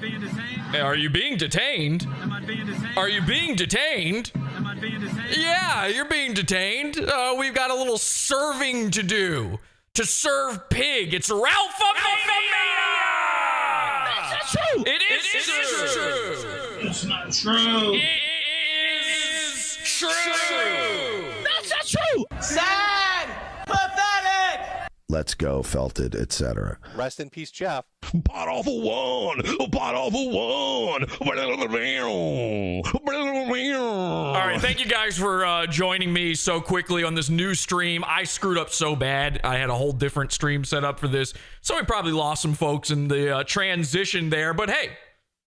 being detained? Hey, are you being detained? Am I being detained? Are you being detained? Am I being detained? Yeah, you're being detained. We've got a little serving to do. To serve pig. It's RALPHAMANIA! That's not true. It is true. It's not true. It is true. That's not true. Sad! Pathetic! Let's go, felted, etc. Rest in peace, Jeff. Pot awful one. Pot awful one. All right, thank you guys for joining me so quickly on this new stream. I screwed up so bad. I had a whole different stream set up for this, so we probably lost some folks in the transition there. But hey,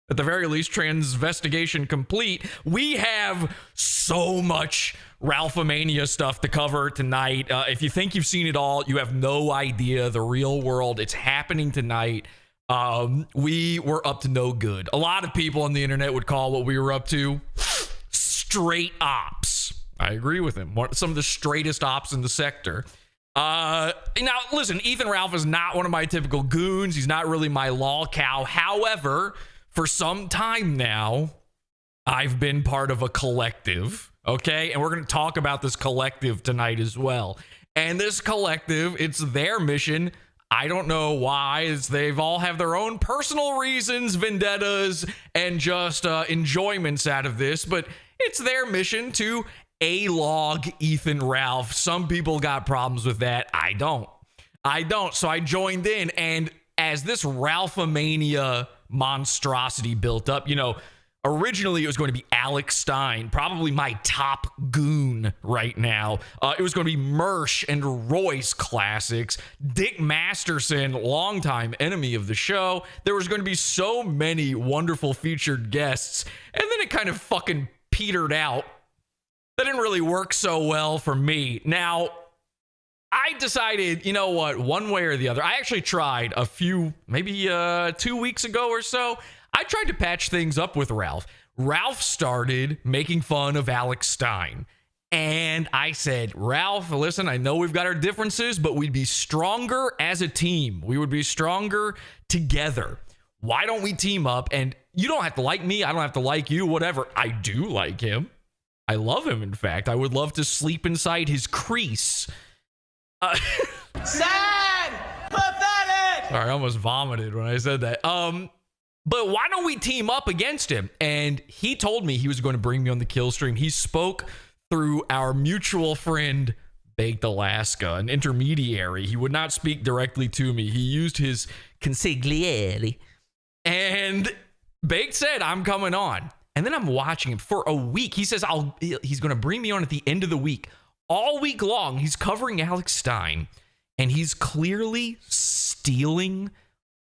at the very least, transvestigation complete. We have so much RALPHAMANIA stuff to cover tonight. If you think you've seen it all, you have no idea the real world. It's happening tonight. We were up to no good. A lot of people on the internet would call what we were up to straight ops. I agree with him. Some of the straightest ops in the sector. Now, listen, Ethan Ralph is not one of my typical goons. He's not really my lol cow. However, for some time now, I've been part of a collective, okay? And we're going to talk about this collective tonight as well. And this collective, it's their mission. I don't know why. They've all have their own personal reasons, vendettas, and just enjoyments out of this. But it's their mission to A-log Ethan Ralph. Some people got problems with that. I don't. So I joined in. And as this RALPHAMANIA monstrosity built up, you know, originally it was going to be Alex Stein, probably my top goon right now. It was going to be Mersh and Royce classics, Dick Masterson, longtime enemy of the show. There was going to be so many wonderful featured guests, and then it kind of fucking petered out. That didn't really work so well for me. Now, I decided, you know what, one way or the other. I actually tried a few, maybe 2 weeks ago or so. I tried to patch things up with Ralph. Ralph started making fun of Alex Stein. And I said, Ralph, listen, I know we've got our differences, but we'd be stronger as a team. We would be stronger together. Why don't we team up? And you don't have to like me. I don't have to like you, whatever. I do like him. I love him, in fact. I would love to sleep inside his crease. Sad! Pathetic! Sorry, I almost vomited when I said that. But why don't we team up against him? And he told me he was going to bring me on the kill stream. He spoke through our mutual friend, Baked Alaska, an intermediary. He would not speak directly to me. He used his consigliere. And Baked said, I'm coming on. And then I'm watching him for a week. He says he's going to bring me on at the end of the week. All week long, he's covering Alex Stein. And he's clearly stealing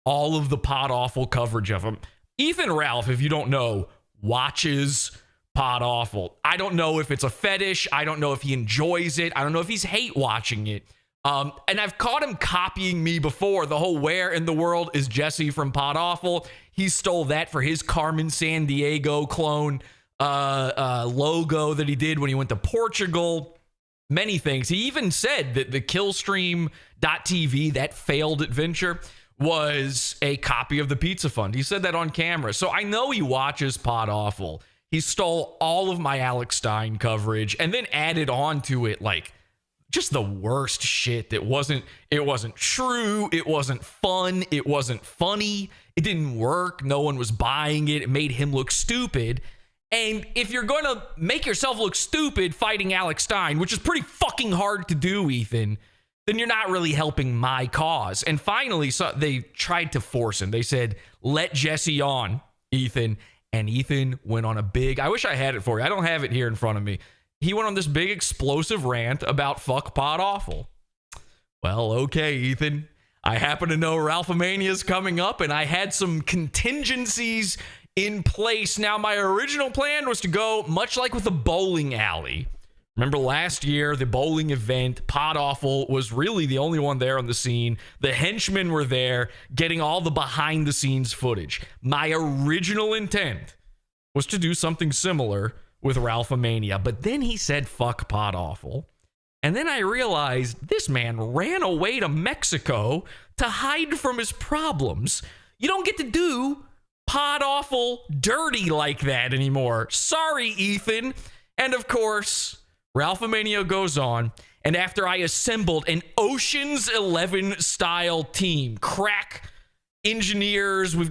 all of the pod awful coverage of him. Ethan Ralph, if you don't know, watches pod awful. I don't know if it's a fetish. I don't know if he enjoys it. I don't know if he's hate watching it. And I've caught him copying me before. The whole "Where in the World is Jesse" from pod awful. He stole that for his Carmen Sandiego clone logo that he did when he went to Portugal. Many things. He even said that the Killstream.tv, that failed adventure, was a copy of the Pizza Fund. He said that on camera. So I know he watches pod awful. He stole all of my Alex Stein coverage and then added on to it like just the worst shit that wasn't true, it wasn't fun, it wasn't funny, it didn't work, no one was buying it, it made him look stupid. And if you're going to make yourself look stupid fighting Alex Stein, which is pretty fucking hard to do, Ethan, then you're not really helping my cause. And finally, so they tried to force him. They said, let Jesse on, Ethan. And Ethan went on a big, I wish I had it for you. I don't have it here in front of me. He went on this big explosive rant about fuck pod awful. Well, okay, Ethan. I happen to know RALPHAMANIA is coming up, and I had some contingencies in place. Now, my original plan was to go much like with the bowling alley. Remember last year, the bowling event, pod awful was really the only one there on the scene. The henchmen were there getting all the behind the scenes footage. My original intent was to do something similar with RALPHAMANIA, but then he said fuck pod awful. And then I realized this man ran away to Mexico to hide from his problems. You don't get to do pod awful dirty like that anymore. Sorry, Ethan. And of course, RALPHAMANIA goes on. And after I assembled an Ocean's 11 style team, crack engineers, we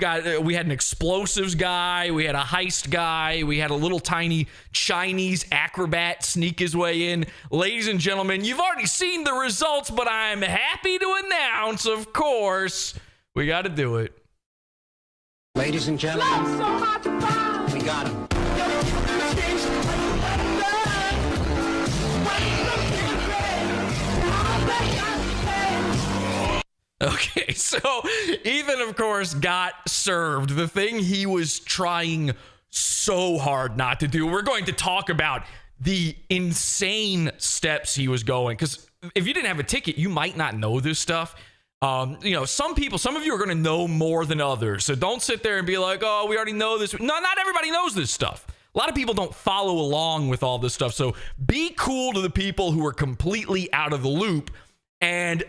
had an explosives guy, we had a heist guy, we had a little tiny Chinese acrobat sneak his way in. Ladies and gentlemen, you've already seen the results, but I'm happy to announce, of course, we got to do it. Ladies and gentlemen, we got him. Okay, so Ethan, of course, got served the thing he was trying so hard not to do. We're going to talk about the insane steps he was going, because if you didn't have a ticket, you might not know this stuff. Some of you are going to know more than others, so don't sit there and be like, oh, we already know this. No, not everybody knows this stuff. A lot of people don't follow along with all this stuff, so be cool to the people who are completely out of the loop and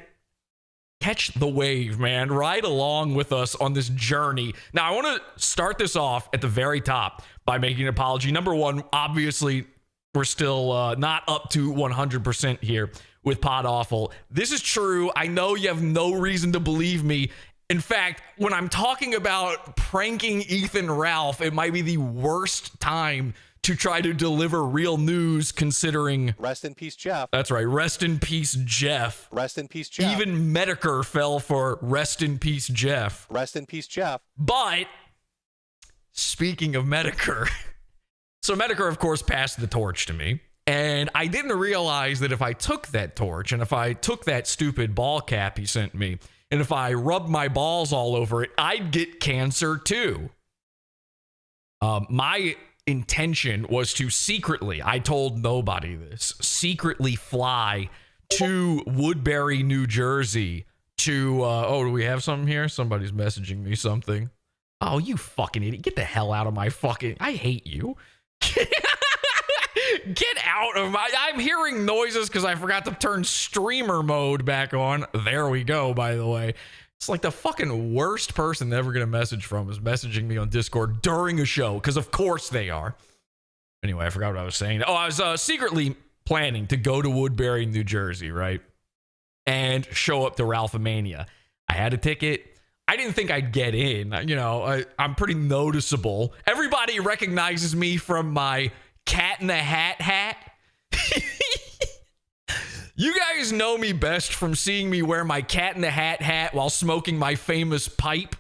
catch the wave, man. Ride along with us on this journey. Now, I want to start this off at the very top by making an apology. Number one, obviously, we're still not up to 100% here with Pod Awful. This is true. I know you have no reason to believe me. In fact, when I'm talking about pranking Ethan Ralph, it might be the worst time to try to deliver real news, considering... Rest in peace, Jeff. That's right. Rest in peace, Jeff. Rest in peace, Jeff. Even Medicare fell for rest in peace, Jeff. Rest in peace, Jeff. But speaking of Medicare, so Medicare, of course, passed the torch to me. And I didn't realize that if I took that torch and if I took that stupid ball cap he sent me, and if I rubbed my balls all over it, I'd get cancer too. My intention was to secretly, I told nobody this, secretly fly to Woodbury, New Jersey to, do we have something here? Somebody's messaging me something. Oh, you fucking idiot. Get the hell out of my fucking, I hate you. Get out of my, I'm hearing noises because I forgot to turn streamer mode back on. There we go, by the way. It's like the fucking worst person ever get a message from is messaging me on Discord during a show, because of course they are. Anyway, I forgot what I was saying. Oh, I was secretly planning to go to Woodbury, New Jersey, right? And show up to RALPHAMANIA. I had a ticket. I didn't think I'd get in. You know, I'm pretty noticeable. Everybody recognizes me from my Cat in the Hat hat. You guys know me best from seeing me wear my Cat in the Hat hat while smoking my famous pipe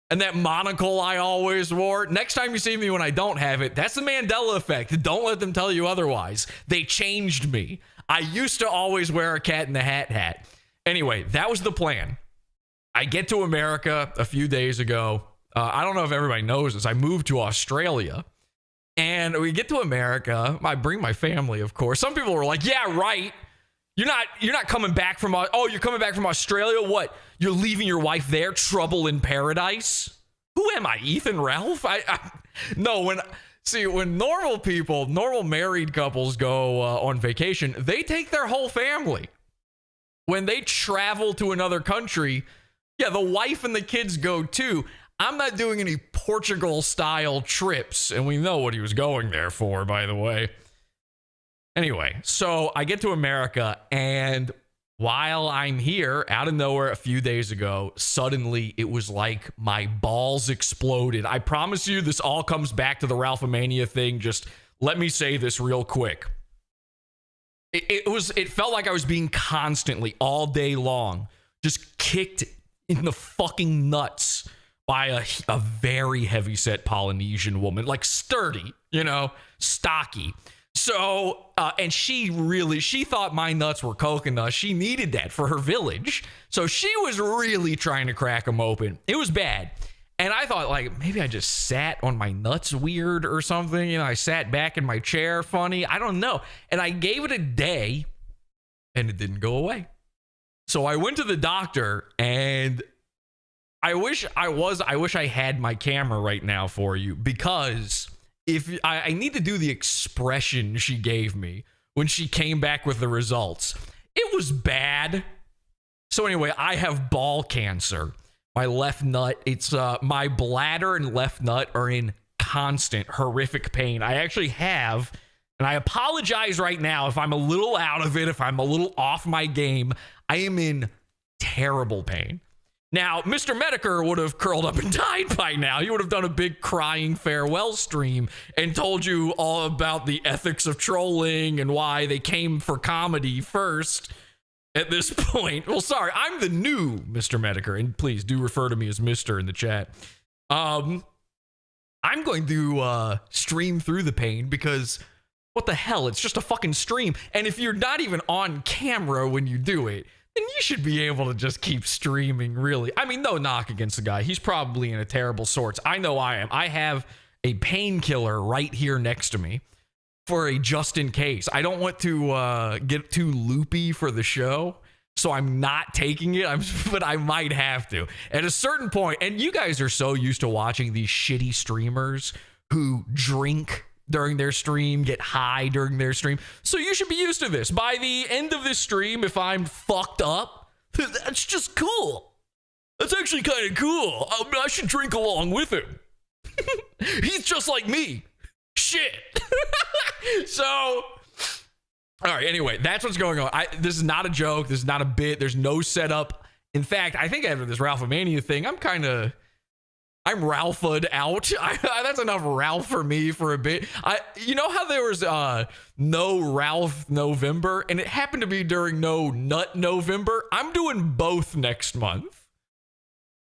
and that monocle I always wore. Next time you see me when I don't have it, that's the Mandela effect. Don't let them tell you otherwise. They changed me. I used to always wear a Cat in the Hat hat. Anyway, that was the plan. I get to America a few days ago. I don't know if everybody knows this. I moved to Australia. And we get to America. I bring my family, of course. Some people were like, yeah, right. You're not coming back from, you're coming back from Australia? What? You're leaving your wife there? Trouble in paradise? Who am I, Ethan Ralph? No, when normal married couples go on vacation, they take their whole family. When they travel to another country, yeah, the wife and the kids go too. I'm not doing any Portugal-style trips, and we know what he was going there for, by the way. Anyway, so I get to America, and while I'm here, out of nowhere a few days ago, suddenly it was like my balls exploded. I promise you this all comes back to the RALPHAMANIA thing. Just let me say this real quick. It felt like I was being constantly, all day long, just kicked in the fucking nuts by a very heavy-set Polynesian woman, like sturdy, stocky. So, and she thought my nuts were coconuts. She needed that for her village. So she was really trying to crack them open. It was bad. And I thought, like, maybe I just sat on my nuts weird or something. I sat back in my chair funny. I don't know. And I gave it a day, and it didn't go away. So I went to the doctor, and I wish I had my camera right now for you, because if I need to do the expression she gave me when she came back with the results. It was bad. So anyway, I have ball cancer. My left nut, it's my bladder and left nut are in constant horrific pain. I actually have, and I apologize right now if I'm a little out of it, if I'm a little off my game. I am in terrible pain. Now, Mr. Mediker would have curled up and died by now. He would have done a big crying farewell stream and told you all about the ethics of trolling and why they came for comedy first at this point. Well, sorry, I'm the new Mr. Mediker, and please do refer to me as Mr. in the chat. I'm going to stream through the pain because what the hell? It's just a fucking stream. And if you're not even on camera when you do it, then you should be able to just keep streaming, really. I mean, no knock against the guy. He's probably in a terrible sorts. I know I am. I have a painkiller right here next to me for a just in case. I don't want to get too loopy for the show, so I'm not taking it, but I might have to. At a certain point, and you guys are so used to watching these shitty streamers who drink during their stream, get high during their stream. So you should be used to this. By the end of this stream, if I'm fucked up, that's just cool. That's actually kind of cool. I should drink along with him. He's just like me. Shit. So, all right, anyway, that's what's going on. This is not a joke. This is not a bit. There's no setup. In fact, I think after this RALPHAMANIA thing, I'm Ralpha'd out. That's enough Ralph for me for a bit. You know how there was no Ralph November, and it happened to be during no Nut November? I'm doing both next month,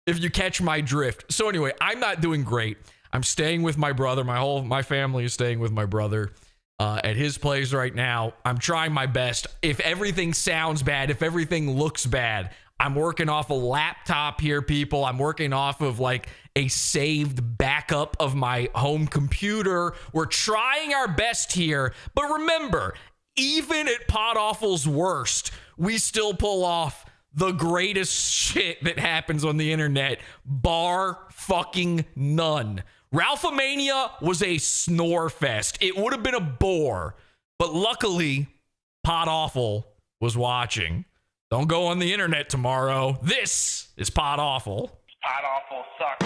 if you catch my drift. So anyway, I'm not doing great. I'm staying with my brother. My family is staying with my brother at his place right now. I'm trying my best. If everything sounds bad, if everything looks bad, I'm working off a laptop here, people. I'm working off of like a saved backup of my home computer. We're trying our best here. But remember, even at Pod Awful's worst, we still pull off the greatest shit that happens on the internet, bar fucking none. RALPHAMANIA was a snore fest. It would have been a bore, but luckily, Pod Awful was watching. Don't go on the internet tomorrow. This is Pod Awful. Pod Awful sucks.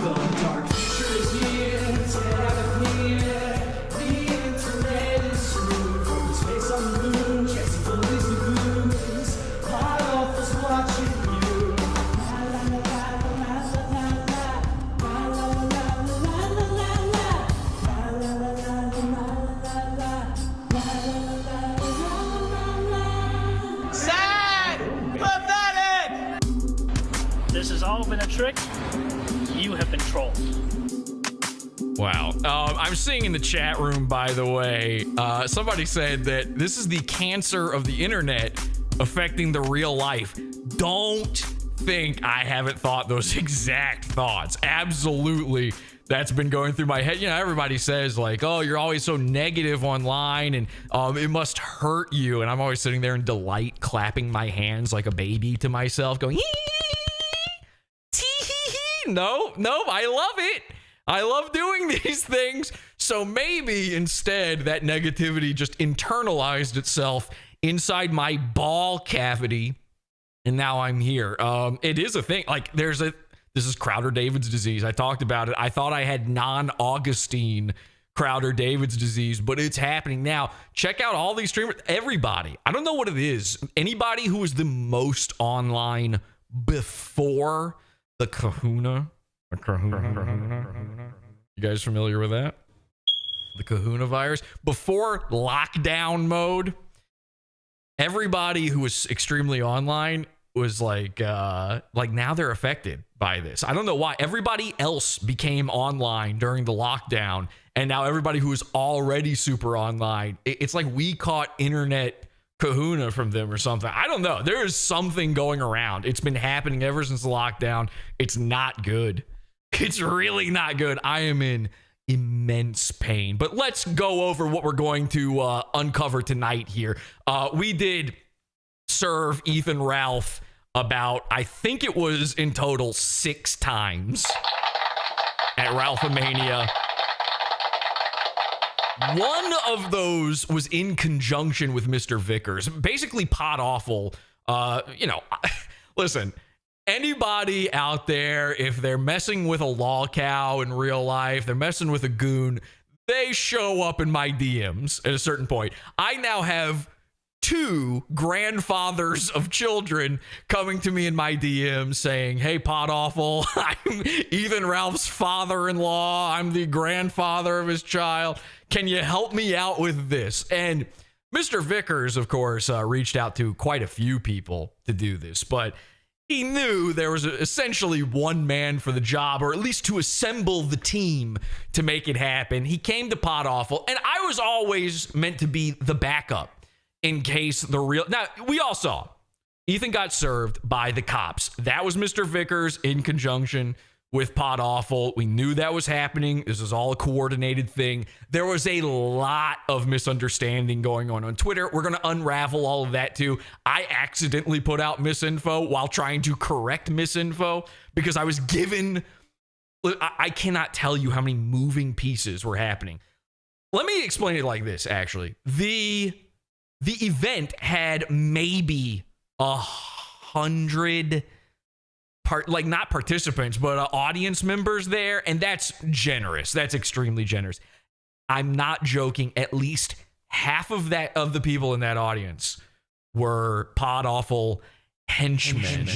The dark future is here, get out of here. The internet is true, from space on the moon, Jesse bullies the goons. Pod Awful's watching you. La la la la la la la la la la la la. Sad! Pathetic! This has all been a trick. You have been trolled. Wow. I'm seeing in the chat room, by the way, somebody said that this is the cancer of the internet affecting the real life. Don't think I haven't thought those exact thoughts. Absolutely. That's been going through my head. You know, everybody says like, oh, you're always so negative online and it must hurt you. And I'm always sitting there in delight, clapping my hands like a baby to myself, going, no, I love it. I love doing these things. So maybe instead that negativity just internalized itself inside my ball cavity. And now I'm here. It is a thing. Like this is Crowder-David's disease. I talked about it. I thought I had non-Augustine Crowder-David's disease, but it's happening now. Check out all these streamers. Everybody. I don't know what it is. Anybody who was the most online before the kahuna. You guys familiar with that? The kahuna virus. Before lockdown mode, everybody who was extremely online was like now they're affected by this. I don't know why. Everybody else became online during the lockdown, and now everybody who was already super online, it's like we caught internet kahuna from them or something. I don't know. There is something going around. It's been happening ever since the lockdown. It's not good. It's really not good. I am in immense pain. But let's go over what we're going to uncover tonight here. We did serve Ethan Ralph about, I think it was in total 6 times at RALPHAMANIA. One of those was in conjunction with Mr. Vickers. Basically, Pod Awful, listen, anybody out there, if they're messing with a lol cow in real life, they're messing with a goon, they show up in my DMs at a certain point. I now have 2 grandfathers of children coming to me in my DMs saying, hey, Pod Awful, I'm Ethan Ralph's father-in-law. I'm the grandfather of his child. Can you help me out with this? And Mr. Vickers, of course, reached out to quite a few people to do this, but he knew there was essentially one man for the job, or at least to assemble the team to make it happen. He came to Pod Awful, and I was always meant to be the backup in case the real... Now, we all saw Ethan got served by the cops. That was Mr. Vickers in conjunction with Pod Awful. We knew that was happening. This is all a coordinated thing. There was a lot of misunderstanding going on Twitter. We're going to unravel all of that too. I accidentally put out misinfo while trying to correct misinfo because I was given... I cannot tell you how many moving pieces were happening. Let me explain it like this, actually. The event had maybe 100 not participants, but audience members there, and that's generous. That's extremely generous. I'm not joking. At least half of the people in that audience were Pod Awful henchmen.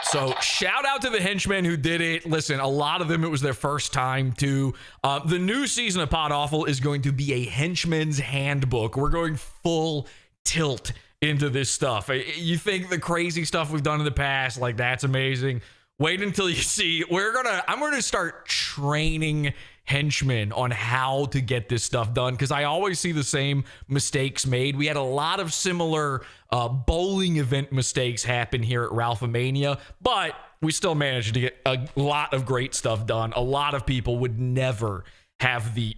So shout out to the henchmen who did it. Listen, a lot of them, it was their first time too. The new season of Pod Awful is going to be a henchman's handbook. We're going full tilt into this stuff. You think the crazy stuff we've done in the past, like that's amazing. Wait until you see. I'm going to start training henchmen on how to get this stuff done, because I always see the same mistakes made. We had a lot of similar bowling event mistakes happen here at RALPHAMANIA, but we still managed to get a lot of great stuff done. A lot of people would never have the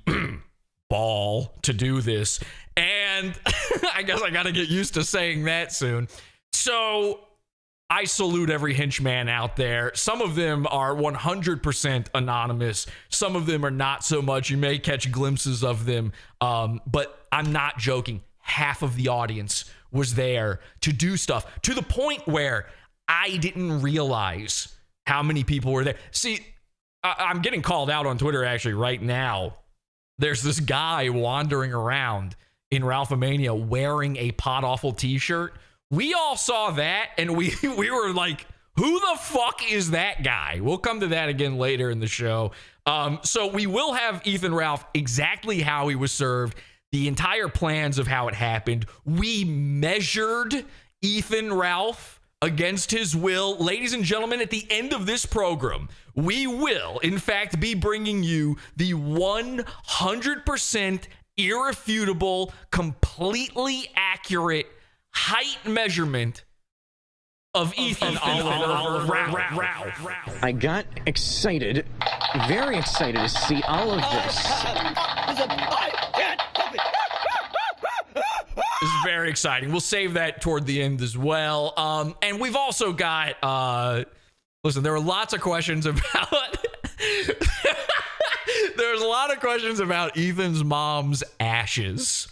ball to do this, and I guess I got to get used to saying that soon. So I salute every henchman out there. Some of them are 100% anonymous. Some of them are not so much. You may catch glimpses of them, but I'm not joking. Half of the audience was there to do stuff, to the point where I didn't realize how many people were there. See, I'm getting called out on Twitter actually right now. There's this guy wandering around in RALPHAMANIA wearing a Pod Awful t-shirt. We all saw that, and we were like, who the fuck is that guy? We'll come to that again later in the show. So we will have Ethan Ralph exactly how he was served, the entire plans of how it happened. We measured Ethan Ralph against his will. Ladies and gentlemen, at the end of this program, we will, in fact, be bringing you the 100% irrefutable, completely accurate height measurement of Ethan Ralph. I got excited, very excited to see all of this. This is very exciting. We'll save that toward the end as well. And we've also got, listen, there were lots of questions about, there's a lot of questions about Ethan's mom's ashes.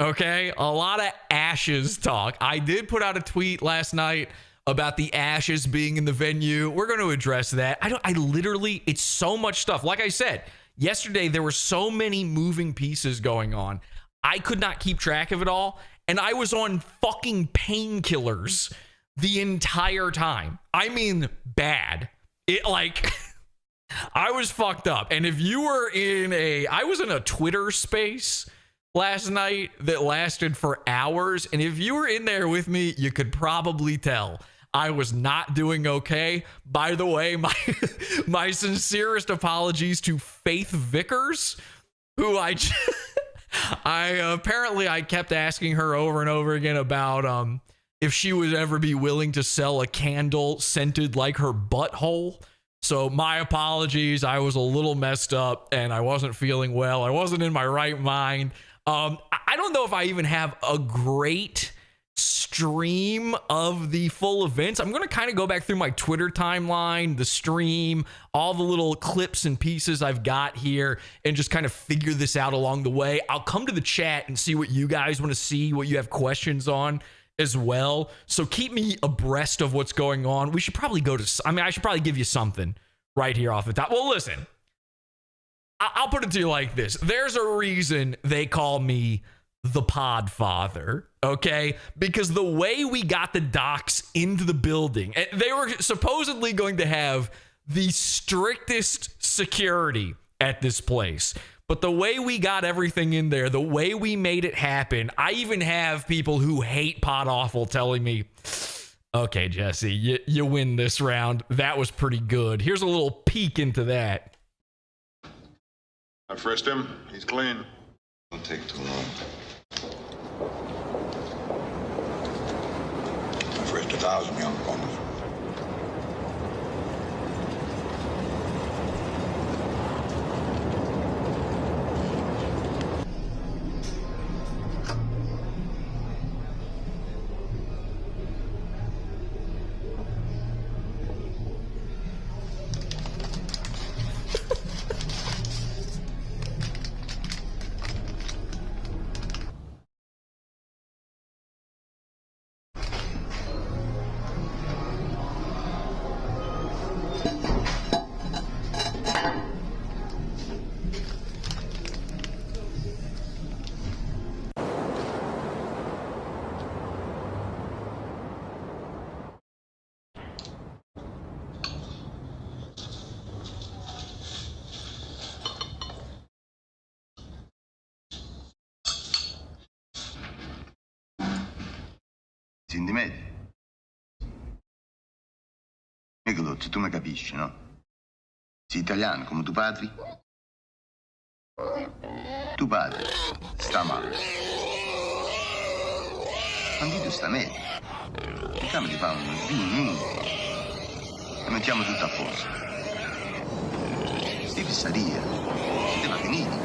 Okay, a lot of ashes talk. I did put out a tweet last night about the ashes being in the venue. We're going to address that. I literally, it's so much stuff. Like I said, yesterday there were so many moving pieces going on. I could not keep track of it all, and I was on fucking painkillers the entire time. I mean, bad. It like I was fucked up. And if you were I was in a Twitter space last night that lasted for hours, and if you were in there with me, you could probably tell I was not doing okay. By the way, my sincerest apologies to Faith Vickers, who I apparently I kept asking her over and over again about if she would ever be willing to sell a candle scented like her butthole. So my apologies. I was a little messed up and I wasn't feeling well. I wasn't in my right mind. I don't know if I even have a great stream of the full events. I'm going to kind of go back through my Twitter timeline, the stream, all the little clips and pieces I've got here, and just kind of figure this out along the way. I'll come to the chat and see what you guys want to see, what you have questions on as well. So keep me abreast of what's going on. We should probably go to, I should probably give you something right here off the top. Well, listen, I'll put it to you like this. There's a reason they call me the Podfather, okay? Because the way we got the docs into the building, they were supposedly going to have the strictest security at this place. But the way we got everything in there, the way we made it happen, I even have people who hate Pod Awful telling me, okay, Jesse, you win this round. That was pretty good. Here's a little peek into that. I frisked him. He's clean. Don't take too long. I frisked 1,000 young fellas. Senti me? Nicolò, tu mi capisci, no? Sei italiano come tuo padre? Tuo padre sta male. Anche tu sta meglio. Diciamo ti fa un vino e mettiamo tutto a posto. Sti fissaria, si deve finire.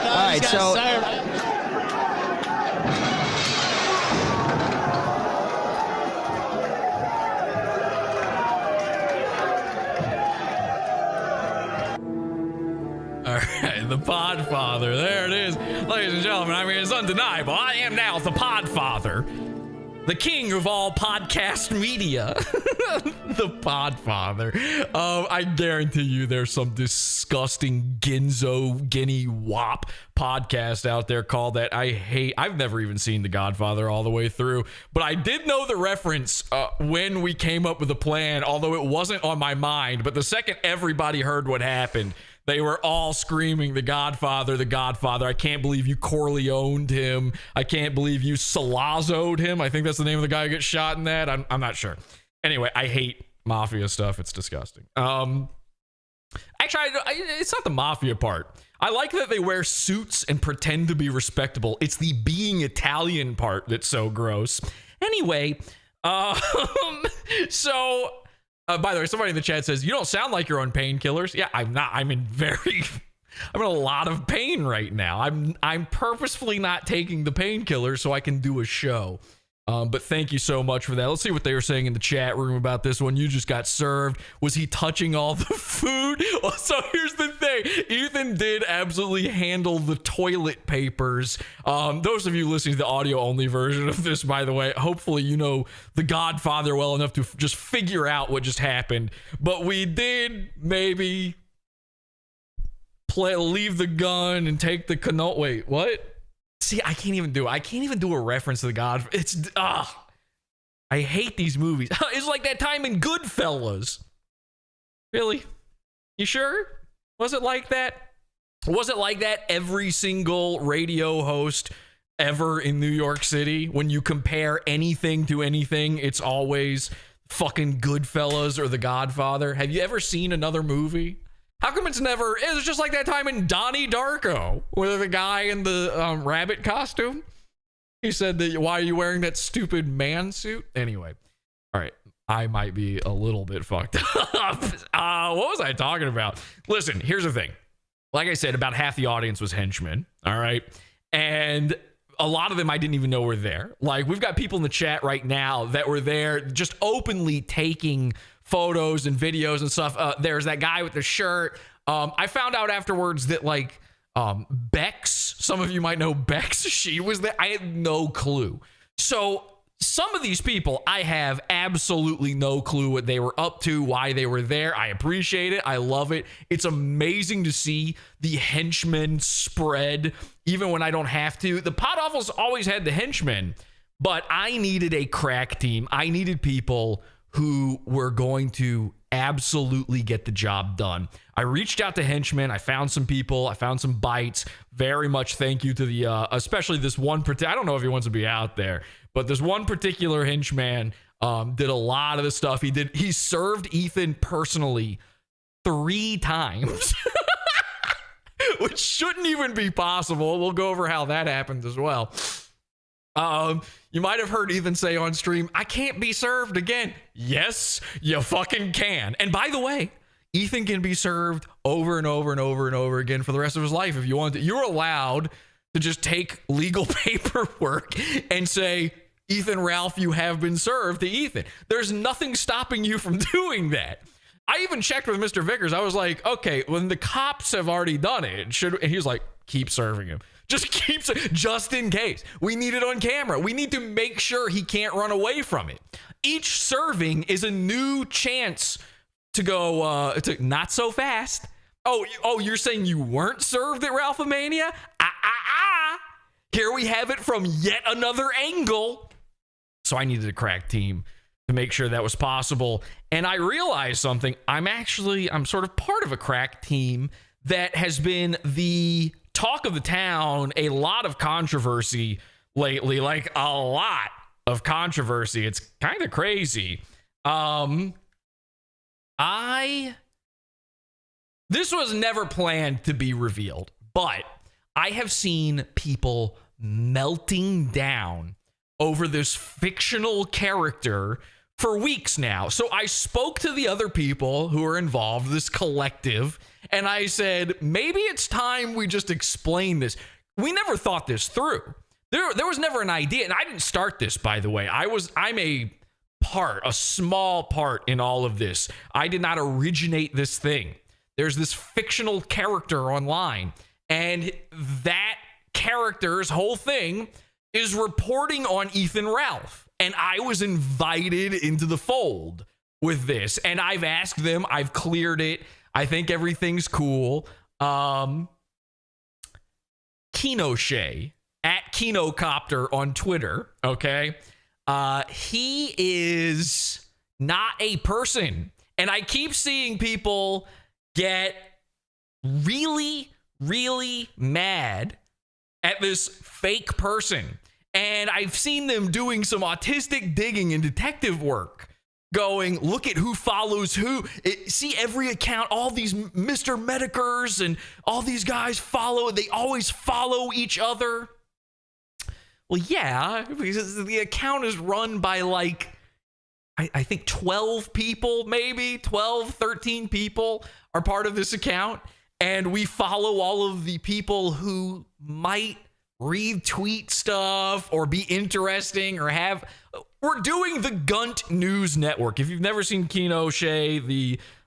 All right, so The Podfather. There it is. Ladies and gentlemen, I mean, it's undeniable. I am now the Podfather, the king of all podcast media. The Podfather. I guarantee you there's some disgusting Ginzo Guinea Wop podcast out there called that. I hate. I've never even seen The Godfather all the way through, but I did know the reference when we came up with the plan, although it wasn't on my mind. But the second everybody heard what happened, they were all screaming, the Godfather, the Godfather. I can't believe you Corleoned him. I can't believe you Salazzo'd him. I think that's the name of the guy who gets shot in that. I'm not sure. Anyway, I hate mafia stuff. It's disgusting. Actually, it's not the mafia part. I like that they wear suits and pretend to be respectable. It's the being Italian part that's so gross. Anyway, so... by the way, somebody in the chat says, you don't sound like you're on painkillers. Yeah, I'm not. I'm in a lot of pain right now. I'm purposefully not taking the painkillers so I can do a show. But thank you so much for that. Let's see what they were saying in the chat room about this one. You just got served. Was he touching all the food? Well, so here's the thing. Ethan did absolutely handle the toilet papers. Those of you listening to the audio only version of this, by the way, hopefully you know The Godfather well enough to just figure out what just happened. But we did maybe leave the gun and take the canoe. Wait, what? See, I can't even do it. I can't even do a reference to The Godfather. It's, I hate these movies. It's like that time in Goodfellas. Really? You sure? Was it like that? Was it like that every single radio host ever in New York City? When you compare anything to anything, it's always fucking Goodfellas or The Godfather. Have you ever seen another movie? How come it's never... It was just like that time in Donnie Darko, with the guy in the rabbit costume. He said that, why are you wearing that stupid man suit? Anyway, all right. I might be a little bit fucked up. What was I talking about? Listen, here's the thing. Like I said, about half the audience was henchmen. All right. And a lot of them I didn't even know were there. Like, we've got people in the chat right now that were there just openly taking photos and videos and stuff. There's that guy with the shirt. I found out afterwards that, like, Bex, some of you might know Bex, she was there. I had no clue. So some of these people, I have absolutely no clue what they were up to, why they were there. I appreciate it. I love it. It's amazing to see the henchmen spread, even when I don't have to. The Pod Awfuls always had the henchmen, but I needed a crack team. I needed people who were going to absolutely get the job done. I reached out to henchmen. I found some people. I found some bites. Very much thank you to the, especially this one, I don't know if he wants to be out there, but this one particular henchman did a lot of the stuff he did. He served Ethan personally 3 times, which shouldn't even be possible. We'll go over how that happened as well. You might have heard Ethan say on stream, I can't be served again. Yes, you fucking can. And by the way, Ethan can be served over and over and over and over again for the rest of his life if you want to. You're allowed to just take legal paperwork and say, Ethan Ralph, you have been served to Ethan. There's nothing stopping you from doing that. I even checked with Mr. Vickers. I was like, okay, when the cops have already done it, and he was like, keep serving him. Just just in case. We need it on camera. We need to make sure he can't run away from it. Each serving is a new chance to go to not so fast. Oh, you're saying you weren't served at RALPHAMANIA? Here we have it from yet another angle. So I needed a crack team to make sure that was possible. And I realized something. I'm sort of part of a crack team that has been the talk of the town, a lot of controversy lately, like a lot of controversy. It's kind of crazy. This was never planned to be revealed, but I have seen people melting down over this fictional character for weeks now. So I spoke to the other people who are involved, this collective, and I said, maybe it's time we just explain this. We never thought this through. There was never an idea, and I didn't start this, by the way. I'm a small part in all of this. I did not originate this thing. There's this fictional character online, and that character's whole thing is reporting on Ethan Ralph. And I was invited into the fold with this. And I've asked them, I've cleared it. I think everything's cool. Kinoshay at Kinocopter on Twitter. Okay. He is not a person. And I keep seeing people get really, really mad at this fake person. And I've seen them doing some autistic digging and detective work, going, look at who follows who. See every account, all these Mr. Medicers and all these guys they always follow each other. Well, yeah, because the account is run by like, I think 12 people, maybe 12, 13 people are part of this account. And we follow all of the people who might retweet stuff or be interesting or we're doing the Gunt News Network. If you've never seen Kinoshay,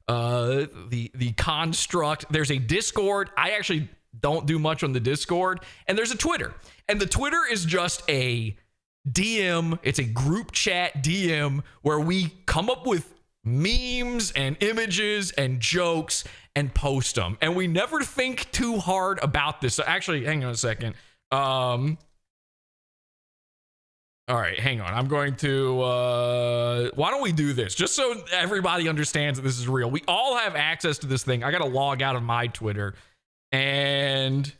the construct, there's a Discord. I actually don't do much on the Discord, and there's a Twitter, and the Twitter is just a DM. It's a group chat DM where we come up with memes and images and jokes and post them, and we never think too hard about this. So actually, hang on a second. All right, hang on. I'm going to, why don't we do this? Just so everybody understands that this is real. We all have access to this thing. I got to log out of my Twitter and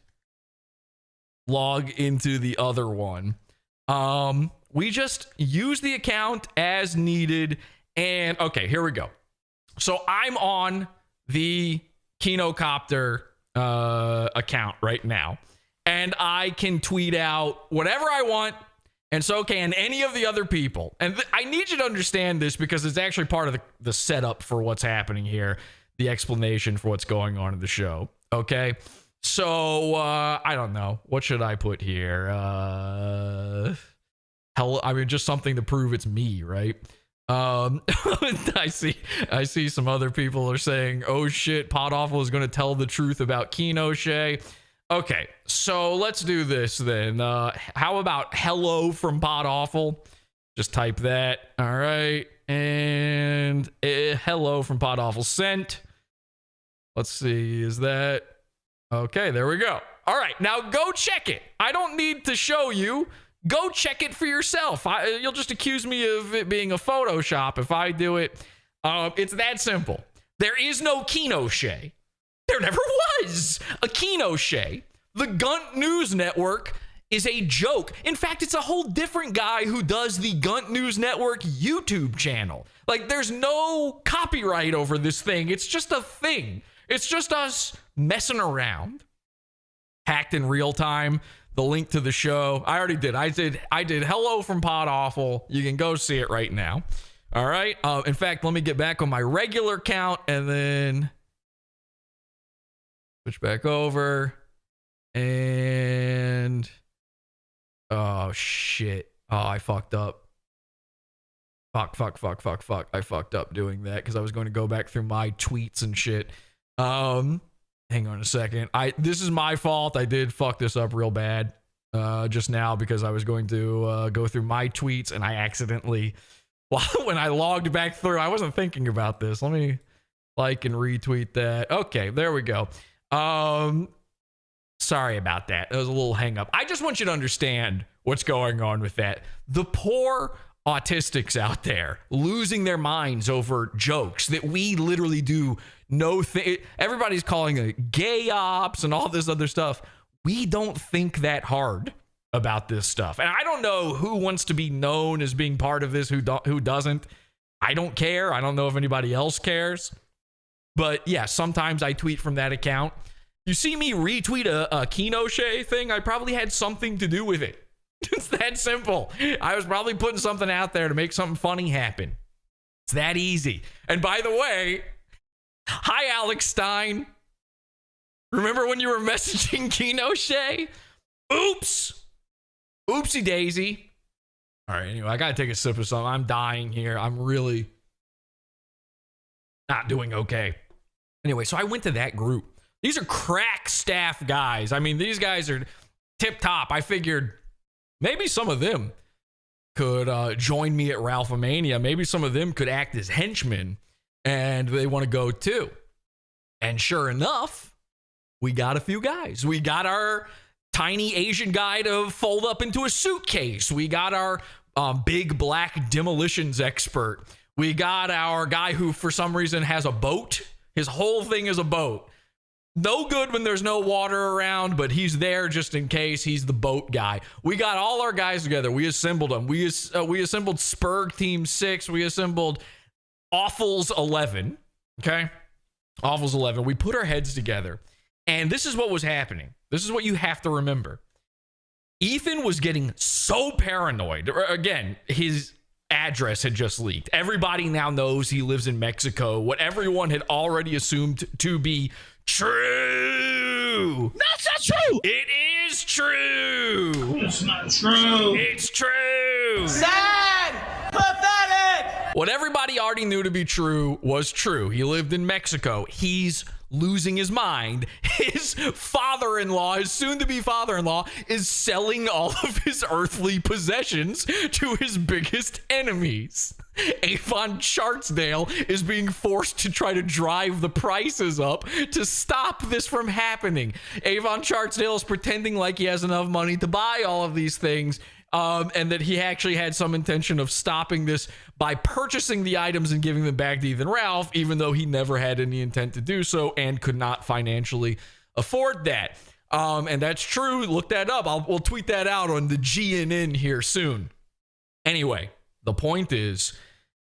log into the other one. We just use the account as needed. And okay, here we go. So I'm on the Kinocopter account right now. And I can tweet out whatever I want And so can any of the other people. And I need you to understand this because it's actually part of the setup for what's happening here, the explanation for what's going on in the show. Okay? So, I don't know. What should I put here? Just something to prove it's me, right? I see some other people are saying, oh shit, Pod Awful is going to tell the truth about Kino Shay. Okay, so let's do this then. How about hello from Pod Awful? Just type that. All right. And hello from Pod Awful sent. Let's see. Is that... Okay, there we go. All right, now go check it. I don't need to show you. Go check it for yourself. You'll just accuse me of it being a Photoshop if I do it. It's that simple. There is no Kino Shay. There never was a Kino Shay. The Gunt News Network is a joke. In fact, it's a whole different guy who does the Gunt News Network YouTube channel. Like, there's no copyright over this thing. It's just a thing. It's just us messing around. Hacked in real time. The link to the show. I already did. I did hello from Pod Awful. You can go see it right now. All right. In fact, let me get back on my regular count and then switch back over. And oh shit. Oh, I fucked up. Fuck. I fucked up doing that because I was going to go back through my tweets and shit. Hang on a second. This is my fault. I did fuck this up real bad just now because I was going to go through my tweets and I accidentally, when I logged back through, I wasn't thinking about this. Let me like and retweet that. Okay, there we go. Sorry about that. That was a little hang up. I just want you to understand what's going on with that. The poor autistics out there losing their minds over jokes that we literally do everybody's calling it gay ops and all this other stuff. We don't think that hard about this stuff. And I don't know who wants to be known as being part of this, who doesn't. I don't care. I don't know if anybody else cares. But yeah, sometimes I tweet from that account. You see me retweet a Kino Shay thing, I probably had something to do with it. It's that simple. I was probably putting something out there to make something funny happen. It's that easy. And by the way, hi, Alex Stein. Remember when you were messaging Kino Shay? Oops. Oopsie daisy. All right, anyway, I got to take a sip of something. I'm dying here. I'm really not doing okay. Anyway, so I went to that group. These are crack staff guys. I mean, these guys are tip top. I figured maybe some of them could join me at RALPHAMANIA. Maybe some of them could act as henchmen, and they want to go too. And sure enough, we got a few guys. We got our tiny Asian guy to fold up into a suitcase. We got our big black demolitions expert. We got our guy who, for some reason, has a boat. His whole thing is a boat. No good when there's no water around, but he's there just in case. He's the boat guy. We got all our guys together. We assembled them. We assembled Spurg Team 6. We assembled Awful's 11. Okay? Awful's 11. We put our heads together. And this is what was happening. This is what you have to remember. Ethan was getting so paranoid. Again, his address had just leaked. Everybody now knows he lives in Mexico. What everyone had already assumed to be true. That's not true. It is true. It's not true. It's true. Sad! Pathetic! What everybody already knew to be true was true. He lived in Mexico. He's losing his mind. His father-in-law, his soon-to-be father-in-law, is selling all of his earthly possessions to his biggest enemies. Avon Chartsdale is being forced to try to drive the prices up to stop this from happening. Avon Chartsdale is pretending like he has enough money to buy all of these things, and that he actually had some intention of stopping this by purchasing the items and giving them back to Ethan Ralph, even though he never had any intent to do so and could not financially afford that. And that's true. Look that up. We'll tweet that out on the GNN here soon. Anyway, the point is,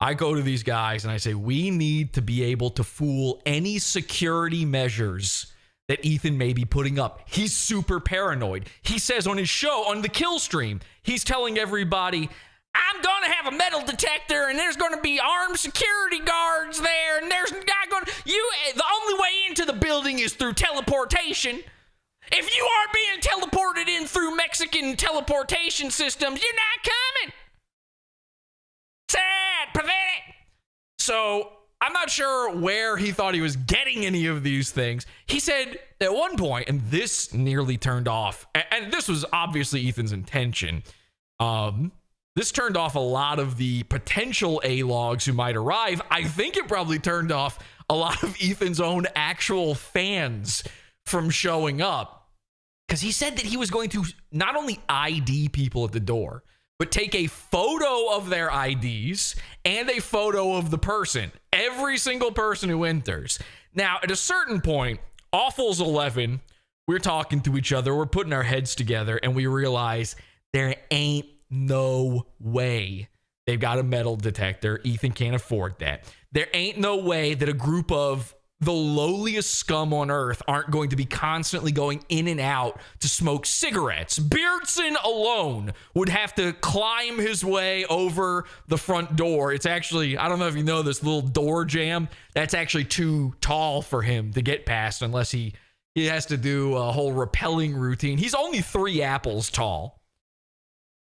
I go to these guys and I say, we need to be able to fool any security measures that Ethan may be putting up. He's super paranoid. He says on his show, on the kill stream, he's telling everybody, I'm going to have a metal detector, and there's going to be armed security guards there, and there's not going to... The only way into the building is through teleportation. If you aren't being teleported in through Mexican teleportation systems, you're not coming. Sad, pathetic. So I'm not sure where he thought he was getting any of these things. He said at one point, and this nearly turned off, and this was obviously Ethan's intention, this turned off a lot of the potential A-logs who might arrive. I think it probably turned off a lot of Ethan's own actual fans from showing up. Because he said that he was going to not only ID people at the door, but take a photo of their IDs and a photo of the person. Every single person who enters. Now, at a certain point, Awful's 11, we're talking to each other, we're putting our heads together, and we realize there ain't no way they've got a metal detector. Ethan can't afford that. There ain't no way that a group of the lowliest scum on earth aren't going to be constantly going in and out to smoke cigarettes. Beardson alone would have to climb his way over the front door. It's actually, I don't know if you know this little door jamb, that's actually too tall for him to get past unless he has to do a whole rappelling routine. He's only 3 apples tall.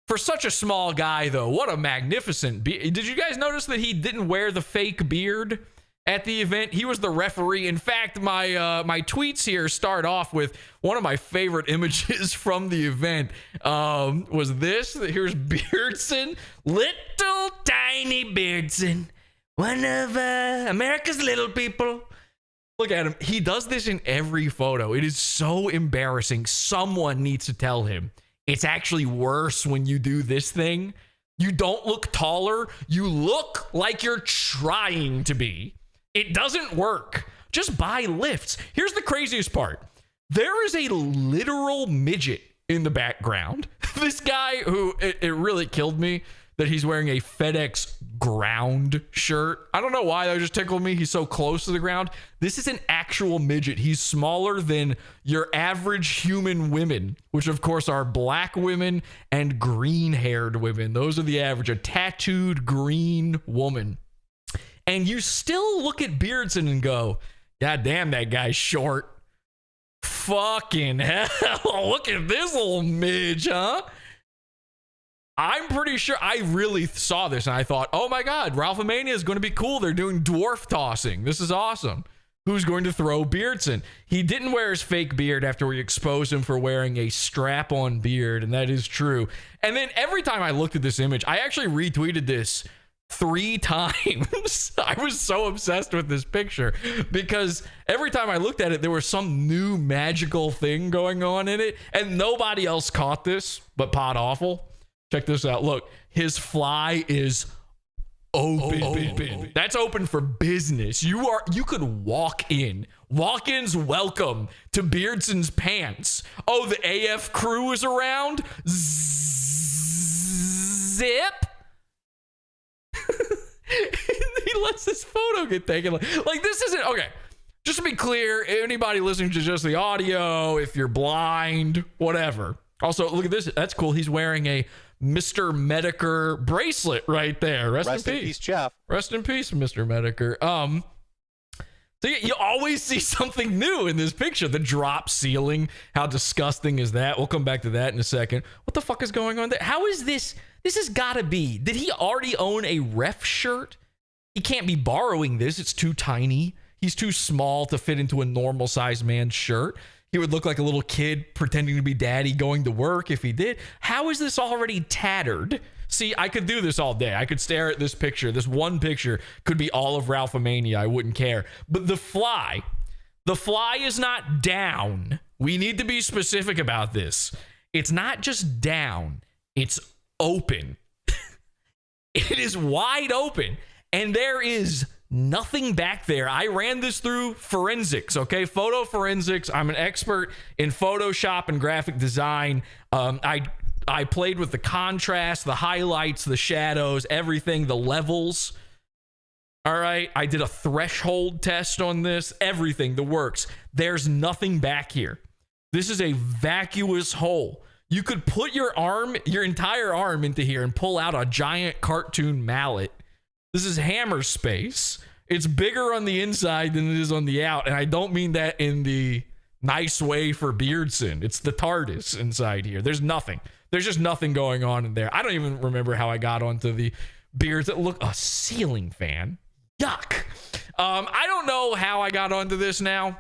For such a small guy, though, what a magnificent beard. Did you guys notice that he didn't wear the fake beard at the event? He was the referee. In fact, my tweets here start off with one of my favorite images from the event was this. Here's Beardson, little tiny Beardson, one of America's little people. Look at him. He does this in every photo. It is so embarrassing. Someone needs to tell him. It's actually worse when you do this thing. You don't look taller. You look like you're trying to be. It doesn't work. Just buy lifts. Here's the craziest part. There is a literal midget in the background. This guy who, it really killed me that he's wearing a FedEx ground shirt. I don't know why, that just tickled me. He's so close to the ground. This is an actual midget. He's smaller than your average human women, which of course are black women and green-haired women. Those are the average, a tattooed green woman. And you still look at Beardson and go, God damn, that guy's short. Fucking hell, look at this little midge, huh? I'm pretty sure I really saw this and I thought, oh my God, RALPHAMANIA is going to be cool. They're doing dwarf tossing. This is awesome. Who's going to throw Beardson? He didn't wear his fake beard after we exposed him for wearing a strap-on beard, and that is true. And then every time I looked at this image, I actually retweeted this 3 times. I was so obsessed with this picture because every time I looked at it, there was some new magical thing going on in it, and nobody else caught this but Pod Awful. Check this out. Look, his fly is open. That's open for business. You could walk in. Walk-ins welcome to Beardson's pants. Oh, the AF crew is around. Zip. He lets this photo get taken. Like this isn't okay. Just to be clear, anybody listening to just the audio, if you're blind, whatever. Also, look at this. That's cool. He's wearing a Mr. Medicare bracelet right there. Rest in peace, Jeff. Rest in peace, Mr. Medicare. So you always see something new in this picture. The drop ceiling. How disgusting is that? We'll come back to that in a second. What the fuck is going on there? How is this? This has got to be. Did he already own a ref shirt? He can't be borrowing this. It's too tiny. He's too small to fit into a normal sized man's shirt. He would look like a little kid pretending to be daddy going to work if he did. How is this already tattered? See, I could do this all day. I could stare at this picture. This one picture could be all of RALPHAMANIA. I wouldn't care. But the fly is not down. We need to be specific about this. It's not just down. It's open. It is wide open. And there is nothing back there. I ran this through forensics, okay? Photo forensics. I'm an expert in Photoshop and graphic design. I played with the contrast, the highlights, the shadows, everything, the levels. All right. I did a threshold test on this, everything, the works. There's nothing back here. This is a vacuous hole. You could put your entire arm into here and pull out a giant cartoon mallet. This is hammer space. It's bigger on the inside than it is on the out. And I don't mean that in the nice way for Beardson. It's the TARDIS inside here. There's nothing. There's just nothing going on in there. I don't even remember how I got onto the Beardson. Look, a ceiling fan. Yuck. I don't know how I got onto this now.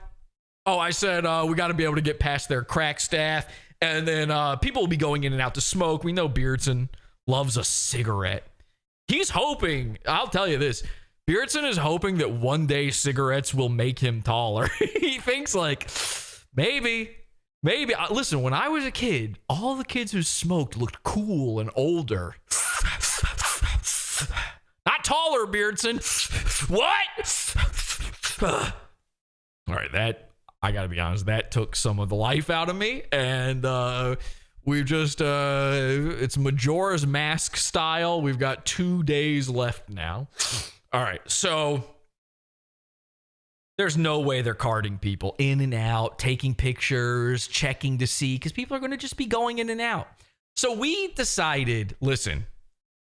Oh, I said we got to be able to get past their crack staff. And then people will be going in and out to smoke. We know Beardson loves a cigarette. He's hoping, I'll tell you this, Beardson is hoping that one day cigarettes will make him taller. He thinks like, maybe. Listen, when I was a kid, all the kids who smoked looked cool and older. Not taller, Beardson. What? All right, that, I gotta be honest, that took some of the life out of me. And we've just, it's Majora's Mask style. We've got 2 days left now. All right, so there's no way they're carting people in and out, taking pictures, checking to see, because people are going to just be going in and out. So we decided, listen,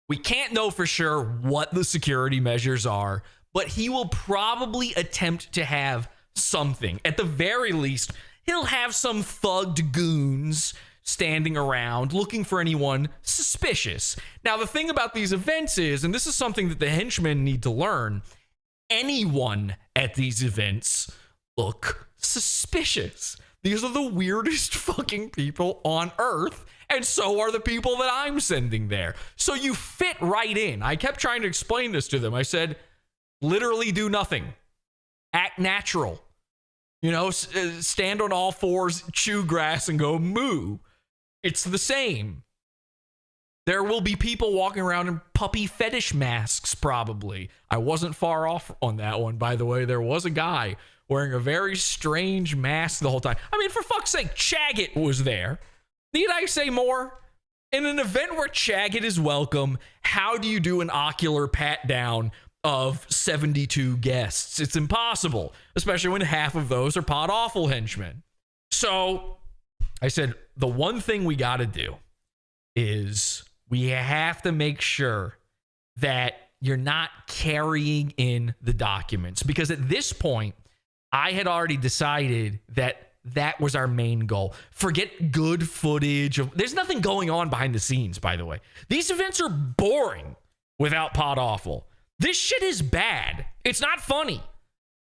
we can't know for sure what the security measures are, but he will probably attempt to have something. At the very least, he'll have some thugged goons standing around looking for anyone suspicious. Now, the thing about these events is, and this is something that the henchmen need to learn, anyone at these events look suspicious. These are the weirdest fucking people on Earth, and so are the people that I'm sending there. So you fit right in. I kept trying to explain this to them. I said, literally do nothing. Act natural. You know, stand on all fours, chew grass, and go moo. It's the same. There will be people walking around in puppy fetish masks, probably. I wasn't far off on that one, by the way. There was a guy wearing a very strange mask the whole time. I mean, for fuck's sake, Chaggot was there. Need I say more? In an event where Chaggot is welcome, how do you do an ocular pat down of 72 guests? It's impossible, especially when half of those are pod-awful henchmen. So I said, the one thing we got to do is we have to make sure that you're not carrying in the documents, because at this point, I had already decided that was our main goal. Forget good footage. There's nothing going on behind the scenes, by the way. These events are boring without pod awful. This shit is bad. It's not funny.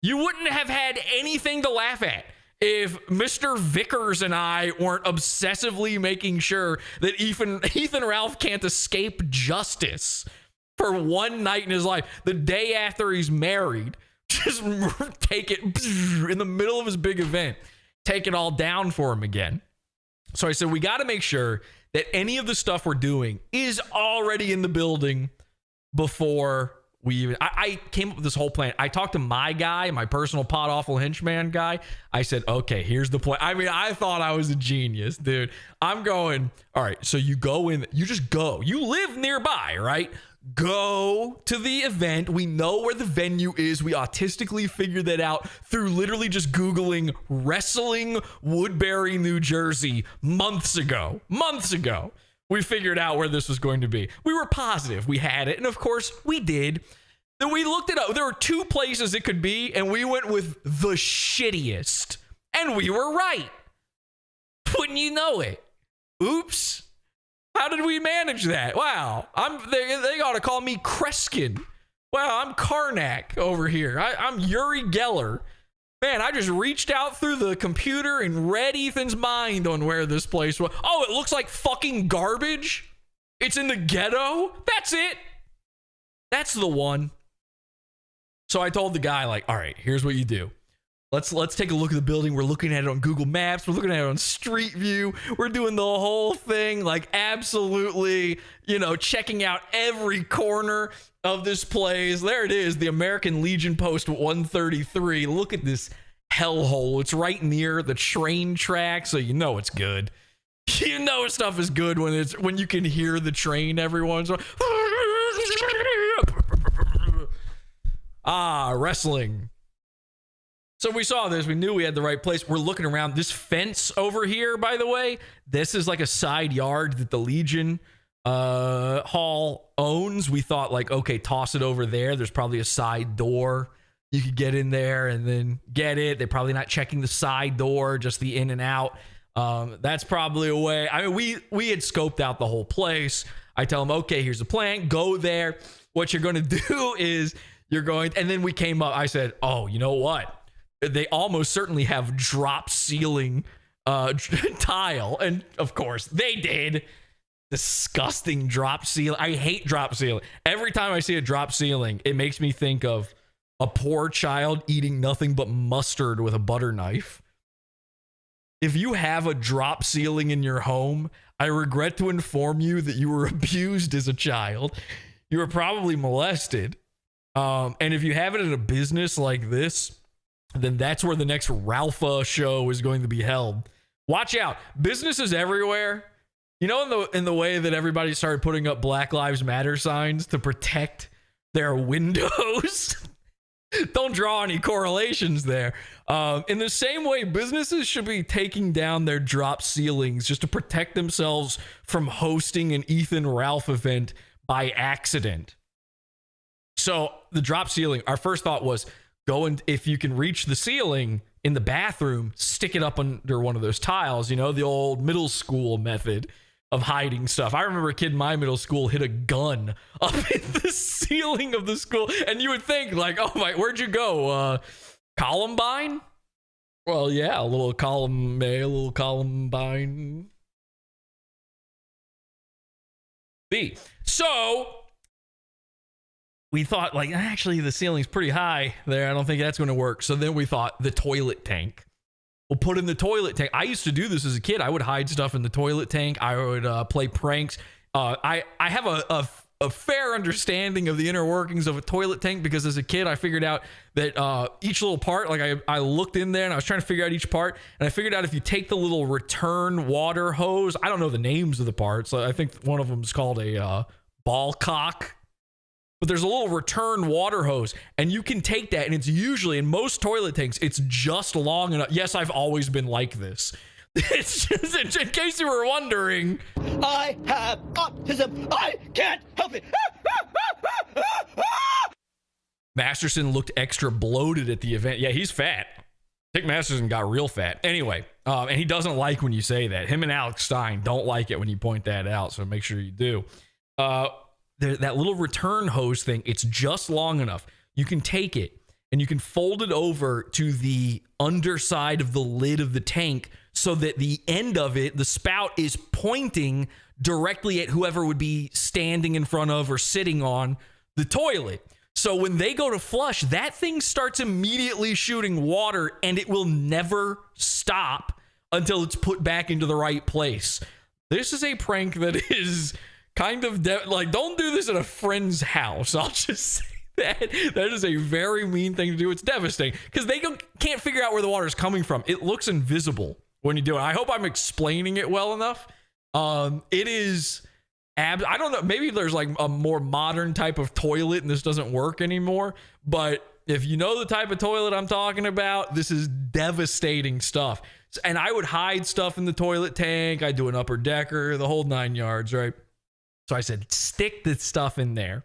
You wouldn't have had anything to laugh at if Mr. Vickers and I weren't obsessively making sure that Ethan Ralph can't escape justice for one night in his life, the day after he's married. Just take it in the middle of his big event, take it all down for him again. So I said, we got to make sure that any of the stuff we're doing is already in the building before we even, I came up with this whole plan. I talked to my guy, my personal pod awful henchman guy. I said, okay, here's the plan. I mean, I thought I was a genius, dude. I'm going, all right, so you go in, you just go. You live nearby, right? Go to the event. We know where the venue is. We autistically figured that out through literally just Googling wrestling Woodbury, New Jersey months ago. We figured out where this was going to be. We were positive we had it. And of course we did. Then we looked it up. There were 2 places it could be, and we went with the shittiest. And we were right. Wouldn't you know it? Oops. How did we manage that? Wow. They ought to call me Kreskin. Wow, I'm Karnak over here. I'm Yuri Geller. Man, I just reached out through the computer and read Ethan's mind on where this place was. Oh, it looks like fucking garbage. It's in the ghetto. That's it. That's the one. So I told the guy, like, all right, here's what you do. Let's take a look at the building. We're looking at it on Google Maps. We're looking at it on Street View. We're doing the whole thing, like absolutely, checking out every corner of this place. There it is, the American Legion Post 133. Look at this hellhole. It's right near the train track, so you know it's good. You know stuff is good when you can hear the train every once in a while. Wrestling. So we saw this. We knew we had the right place. We're looking around. This fence over here, by the way, this is like a side yard that the Legion Hall owns. We thought like, okay, toss it over there. There's probably a side door. You could get in there and then get it. They're probably not checking the side door, just the in and out. That's probably a way. I mean, we had scoped out the whole place. I tell them, okay, here's the plan. Go there. What you're going to do is you're going, and then we came up. I said, oh, you know what? They almost certainly have drop ceiling tile. And of course they did. Disgusting drop ceiling. I hate drop ceiling. Every time I see a drop ceiling, it makes me think of a poor child eating nothing but mustard with a butter knife. If you have a drop ceiling in your home, I regret to inform you that you were abused as a child. You were probably molested. And if you have it at a business like this, then that's where the next Ralpha show is going to be held. Watch out. Businesses everywhere. You know, in the way that everybody started putting up Black Lives Matter signs to protect their windows. Don't draw any correlations there. In the same way, businesses should be taking down their drop ceilings just to protect themselves from hosting an Ethan Ralph event by accident. So the drop ceiling, our first thought was, go and if you can reach the ceiling in the bathroom, stick it up under one of those tiles, you know, the old middle school method of hiding stuff. I remember a kid in my middle school hid a gun up in the ceiling of the school, and you would think like, oh my, where'd you go? Columbine? Well, yeah, a little Columbine. So we thought like, actually the ceiling's pretty high there. I don't think that's going to work. So then we thought the toilet tank. We'll put in the toilet tank. I used to do this as a kid. I would hide stuff in the toilet tank. I would play pranks. I have a fair understanding of the inner workings of a toilet tank because as a kid, I figured out that each little part, like I looked in there and I was trying to figure out each part. And I figured out if you take the little return water hose, I don't know the names of the parts. I think one of them is called a ball cock. But there's a little return water hose, and you can take that, and it's usually, in most toilet tanks, it's just long enough. Yes, I've always been like this. It's just, in case you were wondering. I have autism. I can't help it. Masterson looked extra bloated at the event. Yeah, he's fat. Dick Masterson got real fat. Anyway, and he doesn't like when you say that. Him and Alex Stein don't like it when you point that out, so make sure you do. That little return hose thing, it's just long enough. You can take it and you can fold it over to the underside of the lid of the tank so that the end of it, the spout, is pointing directly at whoever would be standing in front of or sitting on the toilet. So when they go to flush, that thing starts immediately shooting water and it will never stop until it's put back into the right place. This is a prank that is kind of like, don't do this at a friend's house. I'll just say that is a very mean thing to do. It's devastating because they can't figure out where the water is coming from. It looks invisible when you do it. I hope I'm explaining it well enough. It is I don't know, maybe there's like a more modern type of toilet and this doesn't work anymore, but if you know the type of toilet I'm talking about, this is devastating stuff. And I would hide stuff in the toilet tank. I do an upper decker, the whole 9 yards, right? So I said, stick this stuff in there.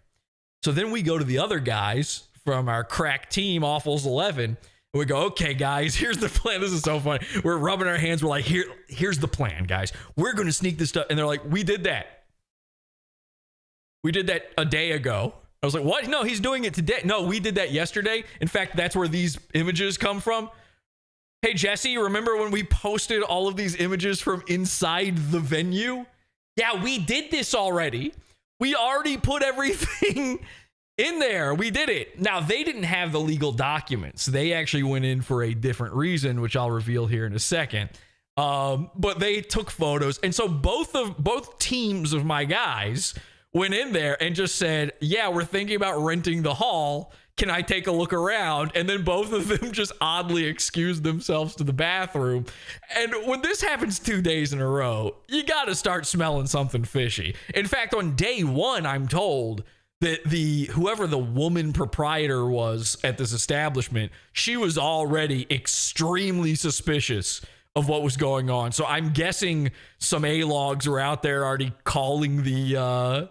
So then we go to the other guys from our crack team, Awfuls 11, and we go, okay, guys, here's the plan. This is so funny. We're rubbing our hands. We're like, here's the plan, guys. We're going to sneak this stuff. And they're like, we did that. We did that a day ago. I was like, what? No, he's doing it today. No, we did that yesterday. In fact, that's where these images come from. Hey, Jesse, remember when we posted all of these images from inside the venue? Yeah, we did this already. We already put everything in there. We did it. Now, they didn't have the legal documents. They actually went in for a different reason, which I'll reveal here in a second. But they took photos. And so both teams of my guys went in there and just said, yeah, we're thinking about renting the hall. Can I take a look around? And then both of them just oddly excused themselves to the bathroom. And when this happens 2 days in a row, you got to start smelling something fishy. In fact, on day one, I'm told that whoever the woman proprietor was at this establishment, she was already extremely suspicious of what was going on. So I'm guessing some A-logs were out there already calling the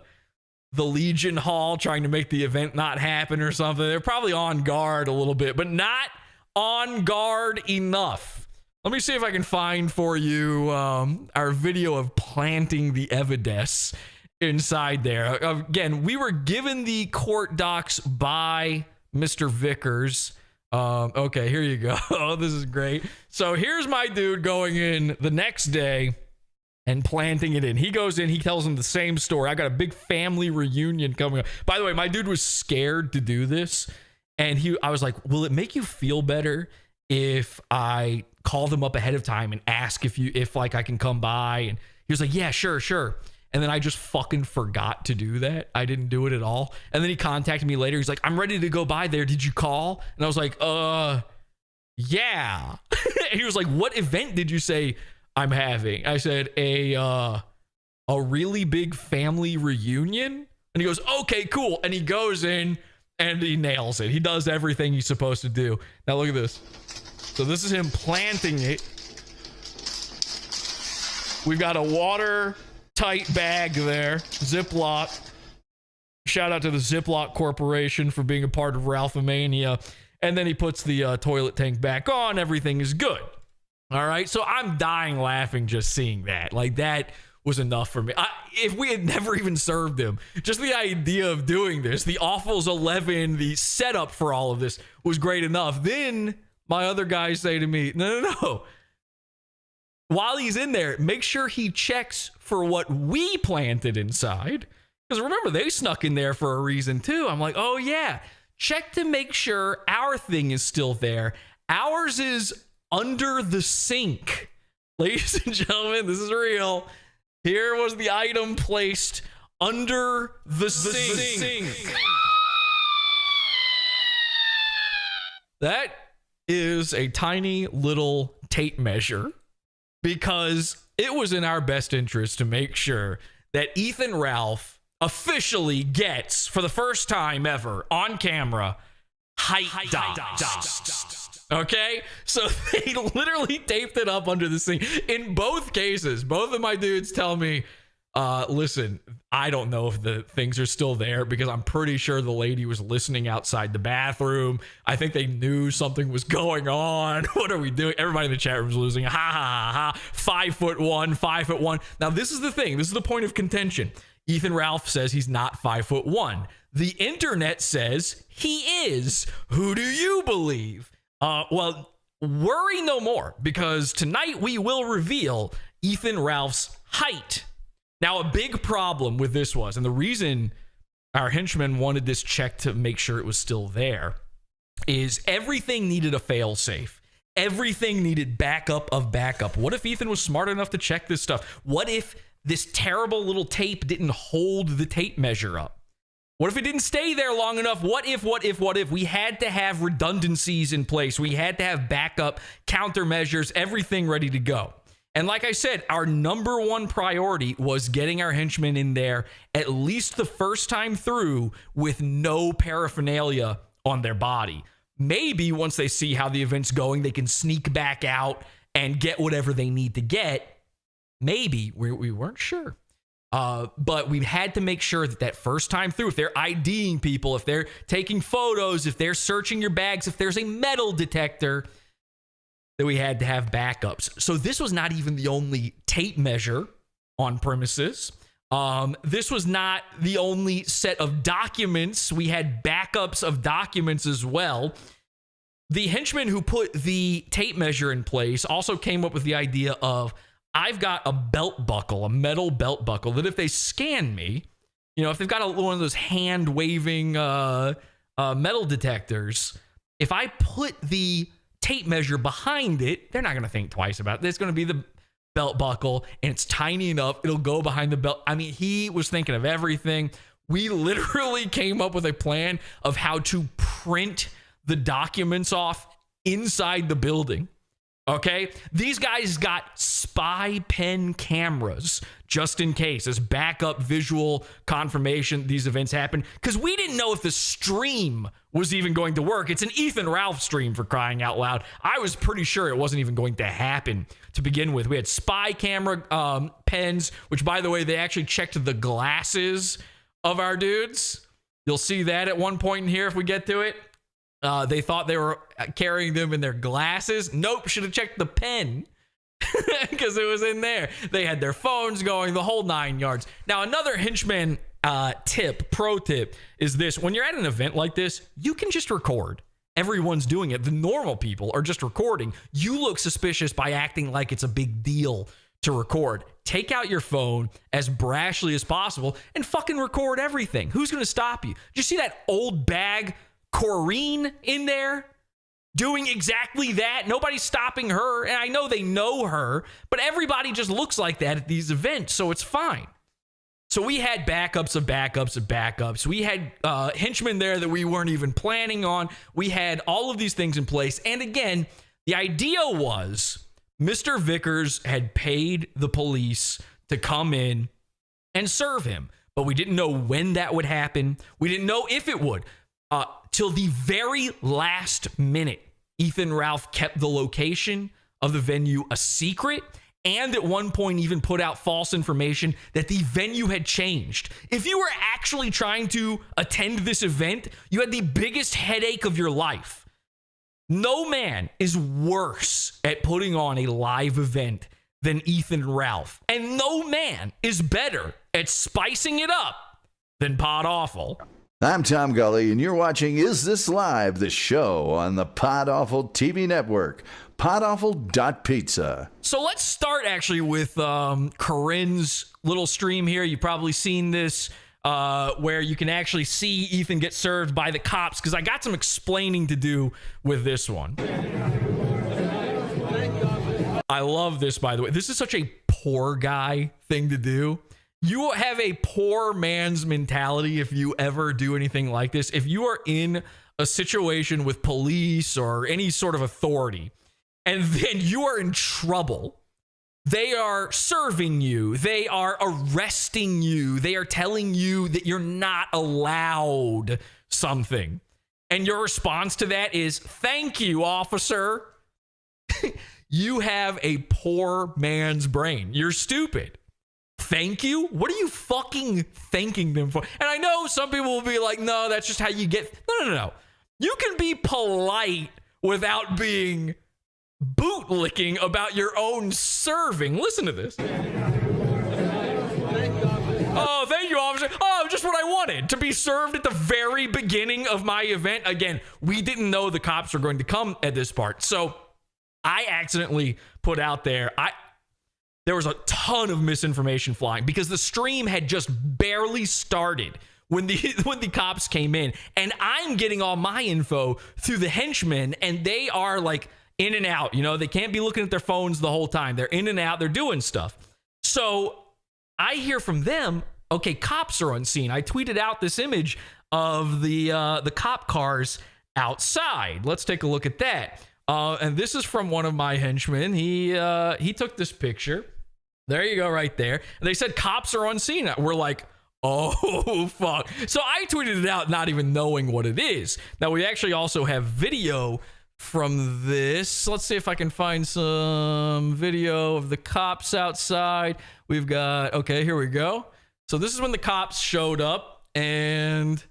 Legion Hall, trying to make the event not happen or something. They're probably on guard a little bit, but not on guard enough. Let me see if I can find for you our video of planting the Evides inside there. Again, we were given the court docs by Mr. Vickers. Okay, here you go. Oh, this is great. So here's my dude going in the next day and planting it in. He goes in, he tells him the same story. I got a big family reunion coming up. By the way, my dude was scared to do this. And I was like, will it make you feel better if I call them up ahead of time and ask if like I can come by? And he was like, yeah, sure. And then I just fucking forgot to do that. I didn't do it at all. And then he contacted me later. He's like, I'm ready to go by there. Did you call? And I was like, yeah. And he was like, what event did you say I'm having? I said, a really big family reunion. And he goes, okay, cool. And he goes in and he nails it. He does everything he's supposed to do. Now look at this. So this is him planting it. We've got a watertight bag there. Ziploc. Shout out to the Ziploc Corporation for being a part of RALPHAMANIA. And then he puts the toilet tank back on. Everything is good. All right. So I'm dying laughing just seeing that. Like, that was enough for me. If we had never even served him, just the idea of doing this, the Awfuls 11, the setup for all of this was great enough. Then my other guys say to me, no. While he's in there, make sure he checks for what we planted inside. Because remember, they snuck in there for a reason too. I'm like, oh yeah, check to make sure our thing is still there. Ours is under the sink. Ladies and gentlemen, this is real. Here was the item placed under the sink. That is a tiny little tape measure, because it was in our best interest to make sure that Ethan Ralph officially gets, for the first time ever on camera, height docs. Okay? So they literally taped it up under the sink. In both cases, both of my dudes tell me, listen, I don't know if the things are still there, because I'm pretty sure the lady was listening outside the bathroom. I think they knew something was going on. What are we doing? Everybody in the chat room is losing. Ha ha ha. 5'1". Now, this is the thing. This is the point of contention. Ethan Ralph says he's not 5'1". The internet says he is. Who do you believe? Well, worry no more, because tonight we will reveal Ethan Ralph's height. Now, a big problem with this was, and the reason our henchmen wanted this check to make sure it was still there, is everything needed a fail-safe. Everything needed backup of backup. What if Ethan was smart enough to check this stuff? What if this terrible little tape didn't hold the tape measure up? What if it didn't stay there long enough? What if? We had to have redundancies in place. We had to have backup countermeasures, everything ready to go. And like I said, our number one priority was getting our henchmen in there at least the first time through with no paraphernalia on their body. Maybe once they see how the event's going, they can sneak back out and get whatever they need to get. Maybe. We weren't sure. But we had to make sure that first time through, if they're IDing people, if they're taking photos, if they're searching your bags, if there's a metal detector, that we had to have backups. So this was not even the only tape measure on premises. This was not the only set of documents. We had backups of documents as well. The henchman who put the tape measure in place also came up with the idea of, I've got a belt buckle, a metal belt buckle, that if they scan me, if they've got one of those hand waving metal detectors, if I put the tape measure behind it, they're not going to think twice about it. It's going to be the belt buckle, and it's tiny enough, it'll go behind the belt. I mean, he was thinking of everything. We literally came up with a plan of how to print the documents off inside the building. Okay, these guys got spy pen cameras just in case, as backup visual confirmation these events happen, because we didn't know if the stream was even going to work. It's an Ethan Ralph stream, for crying out loud. I was pretty sure it wasn't even going to happen to begin with. We had spy camera pens, which, by the way, they actually checked the glasses of our dudes. You'll see that at one point in here if we get to it. They thought they were carrying them in their glasses. Nope, should have checked the pen because it was in there. They had their phones going, the whole 9 yards. Now, another henchman pro tip is this. When you're at an event like this, you can just record. Everyone's doing it. The normal people are just recording. You look suspicious by acting like it's a big deal to record. Take out your phone as brashly as possible and fucking record everything. Who's going to stop you? Did you see that old bag Corrine in there doing exactly that? Nobody's stopping her, and I know they know her, but everybody just looks like that at these events, so it's fine. So we had backups of backups of backups. We had henchmen there that we weren't even planning on. We had all of these things in place, and again, the idea was Mr. Vickers had paid the police to come in and serve him, but we didn't know when that would happen. We didn't know if it would. Till the very last minute, Ethan Ralph kept the location of the venue a secret, and at one point even put out false information that the venue had changed. If you were actually trying to attend this event, you had the biggest headache of your life. No man is worse at putting on a live event than Ethan Ralph, and no man is better at spicing it up than Pod Awful. I'm Tom Gully, and you're watching Is This Live, the show on the Pod Awful TV network, podawful.pizza. So let's start actually with Corinne's little stream here. You've probably seen this where you can actually see Ethan get served by the cops, because I got some explaining to do with this one. I love this, by the way. This is such a poor guy thing to do. You have a poor man's mentality if you ever do anything like this. If you are in a situation with police or any sort of authority, and then you are in trouble, they are serving you, they are arresting you, they are telling you that you're not allowed something, and your response to that is, "Thank you, officer." You have a poor man's brain. You're stupid. Thank you? What are you fucking thanking them for? And I know some people will be like, no, that's just how you get. No. You can be polite without being bootlicking about your own serving. Listen to this. Oh, thank you, officer. Oh, just what I wanted, to be served at the very beginning of my event. Again, we didn't know the cops were going to come at this part. So I accidentally put out there, there was a ton of misinformation flying because the stream had just barely started when the cops came in, and I'm getting all my info through the henchmen, and they are like in and out. You know, they can't be looking at their phones the whole time. They're in and out. They're doing stuff. So I hear from them, okay, cops are on scene. I tweeted out this image of the cop cars outside. Let's take a look at that. And this is from one of my henchmen. He took this picture. There you go, right there. And they said cops are on scene. We're like, oh, fuck. So I tweeted it out not even knowing what it is. Now, we actually also have video from this. Let's see if I can find some video of the cops outside. We've got, okay, here we go. So this is when the cops showed up, and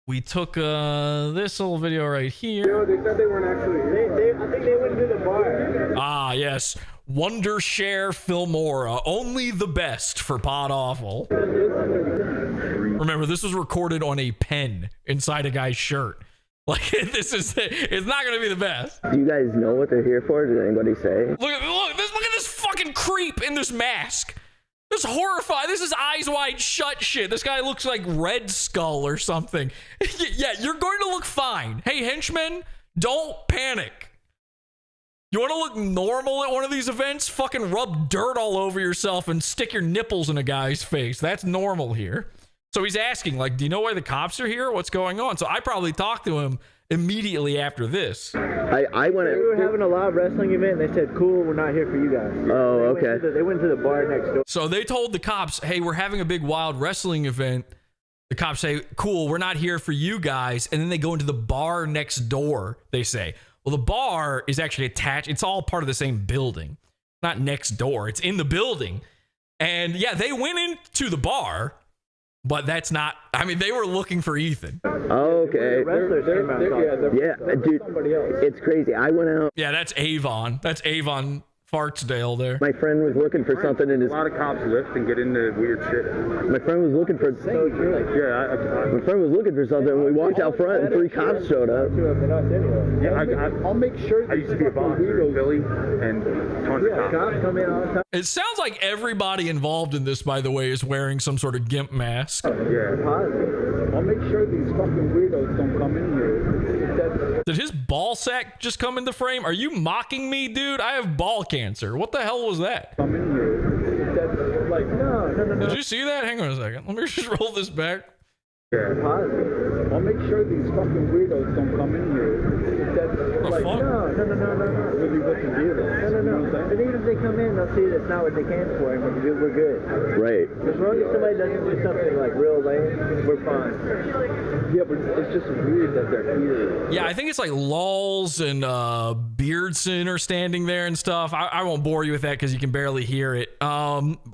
we took this little video right here. They said they weren't actually. I think they went to the bar. Ah, yes. Wondershare Filmora. Only the best for Pod Awful. Remember, this was recorded on a pen inside a guy's shirt. Like, it's not going to be the best. Do you guys know what they're here for? Did anybody say? Look at this fucking creep in this mask. This horrifying. This is eyes wide shut shit. This guy looks like Red Skull or something. Yeah, you're going to look fine. Hey, henchmen, don't panic. You want to look normal at one of these events? Fucking rub dirt all over yourself and stick your nipples in a guy's face. That's normal here. So he's asking, like, do you know why the cops are here? What's going on? So I probably talked to him immediately after this. I went. We were having a live wrestling event, and they said, "Cool, we're not here for you guys." Oh, They okay. went to the bar next door. So they told the cops, hey, we're having a big wild wrestling event. The cops say, cool, we're not here for you guys. And then they go into the bar next door, they say. Well, the bar is actually attached. It's all part of the same building. Not next door. It's in the building. And yeah, they went into the bar, but that's not, I mean, they were looking for Ethan. Okay. Yeah, dude, it's crazy. I went out. Yeah, that's Avon. That's Avon Fartsdale there. My friend was looking for something in his. A lot of cops lift and get into weird shit. My friend was looking for. Yeah, My friend was looking for something, and we walked out front, and 3 cops showed up. I'll make sure. I used to be a boxer in Philly, and tons of cops. Come in all the time. It sounds like everybody involved in this, by the way, is wearing some sort of gimp mask. Yeah. I'll make sure these fucking weirdos don't come in here. Did his ball sack just come into frame? Are you mocking me, dude? I have ball cancer. What the hell was that? Come in here. That's like no. Did you see that? Hang on a second. Let me just roll this back. I'll make sure these fucking weirdos don't come in here. That's like fuck? no. Really, what to do? No. And even if they come in, they'll see that's not what they came for, and we're good. Right. As long as somebody doesn't do something like real lame, we're fine. Yeah, but it's just weird that they're here. Yeah, I think it's like Lulz and Beardson are standing there and stuff. I won't bore you with that because you can barely hear it.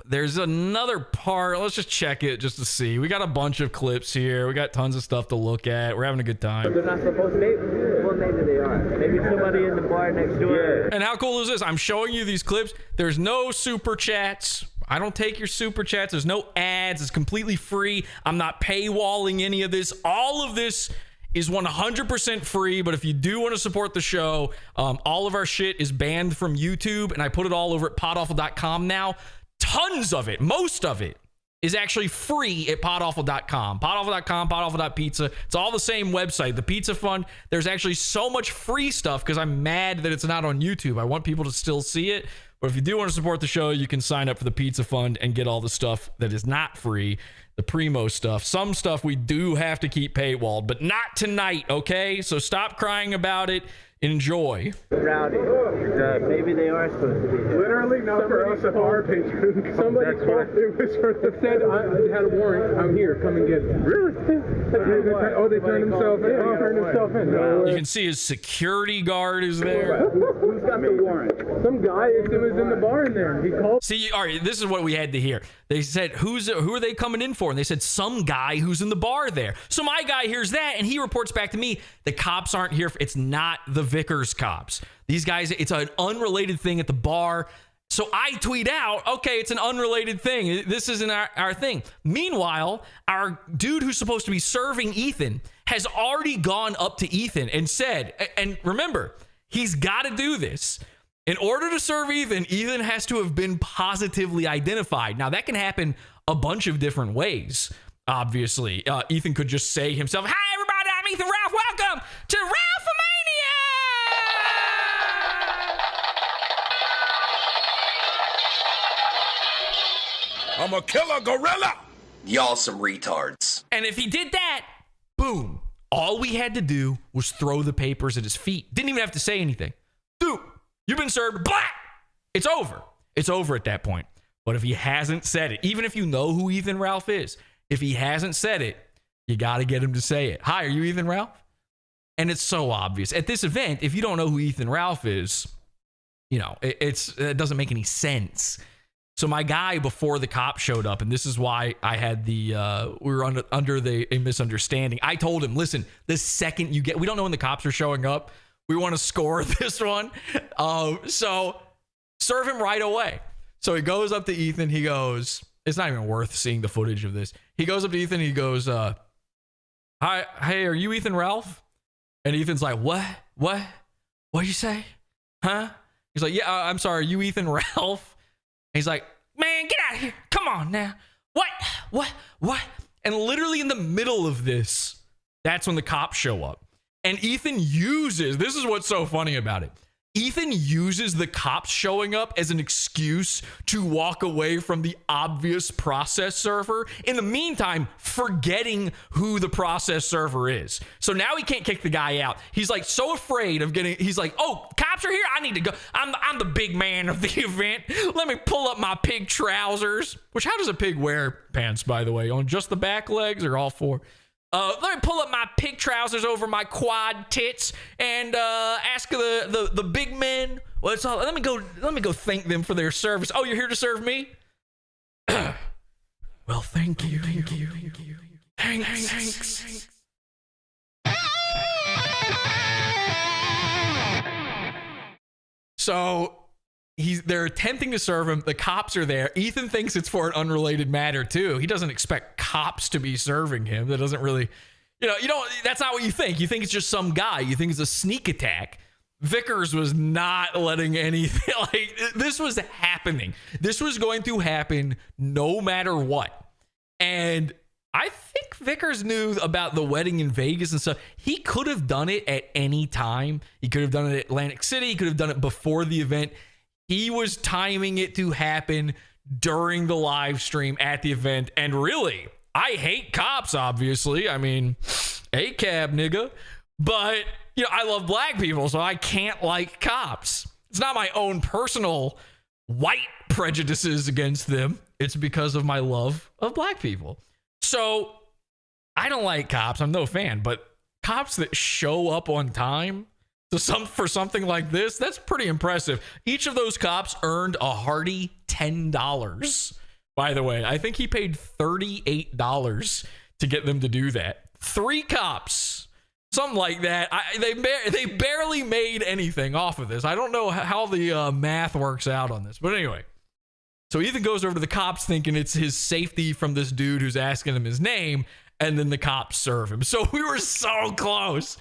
There's another part. Let's just check it just to see. We got a bunch of clips here. We got tons of stuff to look at. We're having a good time. They're not supposed to. Well, maybe they are. Maybe somebody in the bar next door. And how cool is this? I'm showing you these clips. There's no super chats. I don't take your super chats. There's no ads. It's completely free. I'm not paywalling any of this. All of this is 100% free. But if you do want to support the show, all of our shit is banned from YouTube, and I put it all over at podawful.com now. Tons of it, most of it, is actually free at podawful.com. Podawful.com, podawful.pizza. It's all the same website. The Pizza Fund, there's actually so much free stuff because I'm mad that it's not on YouTube. I want people to still see it. But if you do want to support the show, you can sign up for the Pizza Fund and get all the stuff that is not free. The Primo stuff. Some stuff we do have to keep paywalled, but not tonight, okay? So stop crying about it. Enjoy. Rowdy. Maybe they are supposed to be there. Literally, not for us, a bar patron. Somebody called. It was for the said I had a warrant. I'm here. Come and get it. Really? Oh, they turned themselves in. Oh, turned himself in. You can see his security guard is there. Who's got the warrant? Some guy was in the bar in there. He called. See, all right, this is what we had to hear. They said, who are they coming in for? And they said, some guy who's in the bar there. So my guy hears that, and he reports back to me, the cops aren't here. It's not the Vickers cops. These guys, it's an unrelated thing at the bar. So I tweet out, okay, it's an unrelated thing. This isn't our thing. Meanwhile, our dude who's supposed to be serving Ethan has already gone up to Ethan and said, and remember, he's got to do this. In order to serve Ethan, Ethan has to have been positively identified. Now, that can happen a bunch of different ways, obviously. Ethan could just say himself, hi, everybody, I'm Ethan Ralph. Welcome to RALPHAMANIA! I'm a killer gorilla. Y'all some retards. And if he did that, boom. All we had to do was throw the papers at his feet. Didn't even have to say anything. Dude, you've been served. Blah! It's over. It's over at that point. But if he hasn't said it, even if you know who Ethan Ralph is, if he hasn't said it, you got to get him to say it. Hi, are you Ethan Ralph? And it's so obvious. At this event, if you don't know who Ethan Ralph is, you know, it doesn't make any sense. So my guy, before the cop showed up, and this is why I had we were under a misunderstanding. I told him, listen, the second you we don't know when the cops are showing up. We want to score this one. So serve him right away. So he goes up to Ethan. He goes, it's not even worth seeing the footage of this. He goes up to Ethan. He goes, hi, hey, are you Ethan Ralph? And Ethan's like, what? What'd you say? Huh? He's like, yeah, I'm sorry. Are you Ethan Ralph? And he's like, man, get out of here. Come on now. What? And literally in the middle of this, that's when the cops show up. And Ethan uses, this is what's so funny about it. Ethan uses the cops showing up as an excuse to walk away from the obvious process server. In the meantime, forgetting who the process server is. So now he can't kick the guy out. He's like so afraid of getting, he's like, oh, cops are here. I need to go. I'm the big man of the event. Let me pull up my pig trousers. Which, how does a pig wear pants, by the way? On just the back legs or all four? Let me pull up my pig trousers over my quad tits and ask the big men. Well, it's all. Let me go thank them for their service. Oh, you're here to serve me? Well, thank you. Thanks. So they're attempting to serve him. The cops are there. Ethan thinks it's for an unrelated matter too. He doesn't expect cops to be serving him. That doesn't really, you don't, that's not what you think. You think it's just some guy. You think it's a sneak attack. Vickers was not letting anything, like, this was happening. This was going to happen no matter what. And I think Vickers knew about the wedding in Vegas and stuff. He could have done it at any time. He could have done it at Atlantic City. He could have done it before the event. He was timing it to happen during the live stream at the event. And really, I hate cops, obviously. I mean, A-cab, nigga. But, I love black people, so I can't like cops. It's not my own personal white prejudices against them. It's because of my love of black people. So, I don't like cops. I'm no fan. But cops that show up on time for something like this, that's pretty impressive. Each of those cops earned a hearty $10. By the way, I think he paid $38 to get them to do that. 3 cops, something like that. They barely made anything off of this. I don't know how the math works out on this, but anyway. So Ethan goes over to the cops thinking it's his safety from this dude who's asking him his name, and then the cops serve him. So we were so close.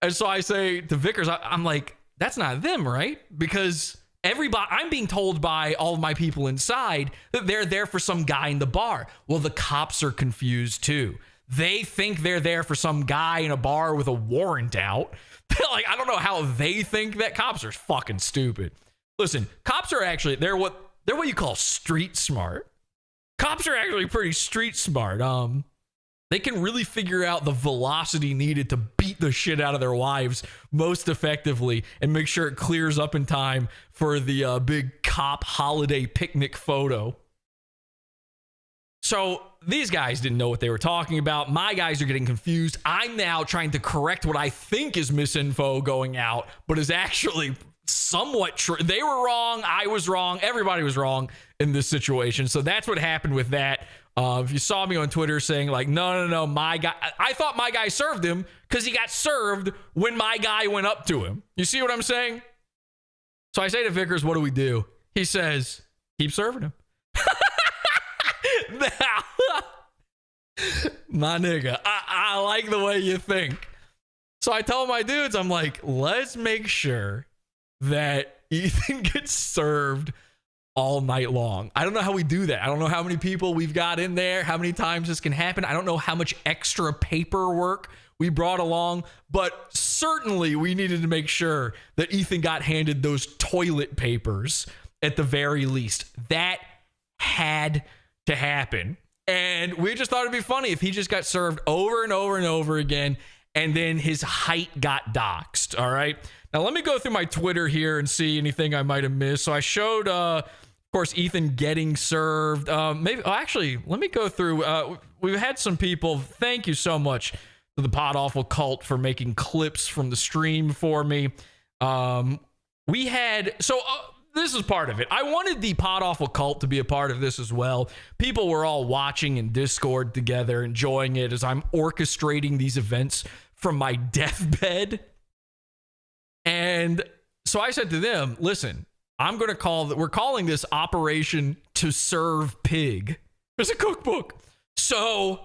And so I say to Vickers, I'm like, that's not them, right? Because I'm being told by all of my people inside that they're there for some guy in the bar. Well, the cops are confused too. They think they're there for some guy in a bar with a warrant out. Like, I don't know how they think that. Cops are fucking stupid. Listen, cops are actually, they're what you call street smart. Cops are actually pretty street smart. They can really figure out the velocity needed to beat the shit out of their wives most effectively and make sure it clears up in time for the big cop holiday picnic photo. So these guys didn't know what they were talking about. My guys are getting confused. I'm now trying to correct what I think is misinfo going out, but is actually somewhat true. They were wrong. I was wrong. Everybody was wrong in this situation. So that's what happened with that. If you saw me on Twitter saying like, no, my guy, I thought my guy served him because he got served when my guy went up to him. You see what I'm saying? So I say to Vickers, what do we do? He says, keep serving him. Now, my nigga, I like the way you think. So I tell my dudes, I'm like, let's make sure that Ethan gets served all night long. I don't know how we do that. I don't know how many people we've got in there, how many times this can happen. I don't know how much extra paperwork we brought along, but certainly we needed to make sure that Ethan got handed those toilet papers at the very least. That had to happen. And we just thought it'd be funny if he just got served over and over and over again, and then his height got doxxed. All right. Now, let me go through my Twitter here and see anything I might have missed. So I showed, of course, Ethan getting served. Actually, let me go through. We've had some people. Thank you so much to the Pod Awful Cult for making clips from the stream for me. We had, this is part of it. I wanted the Pod Awful Cult to be a part of this as well. People were all watching in Discord together, enjoying it as I'm orchestrating these events from my deathbed. And so I said to them, listen, we're calling this Operation to Serve Pig. There's a cookbook. So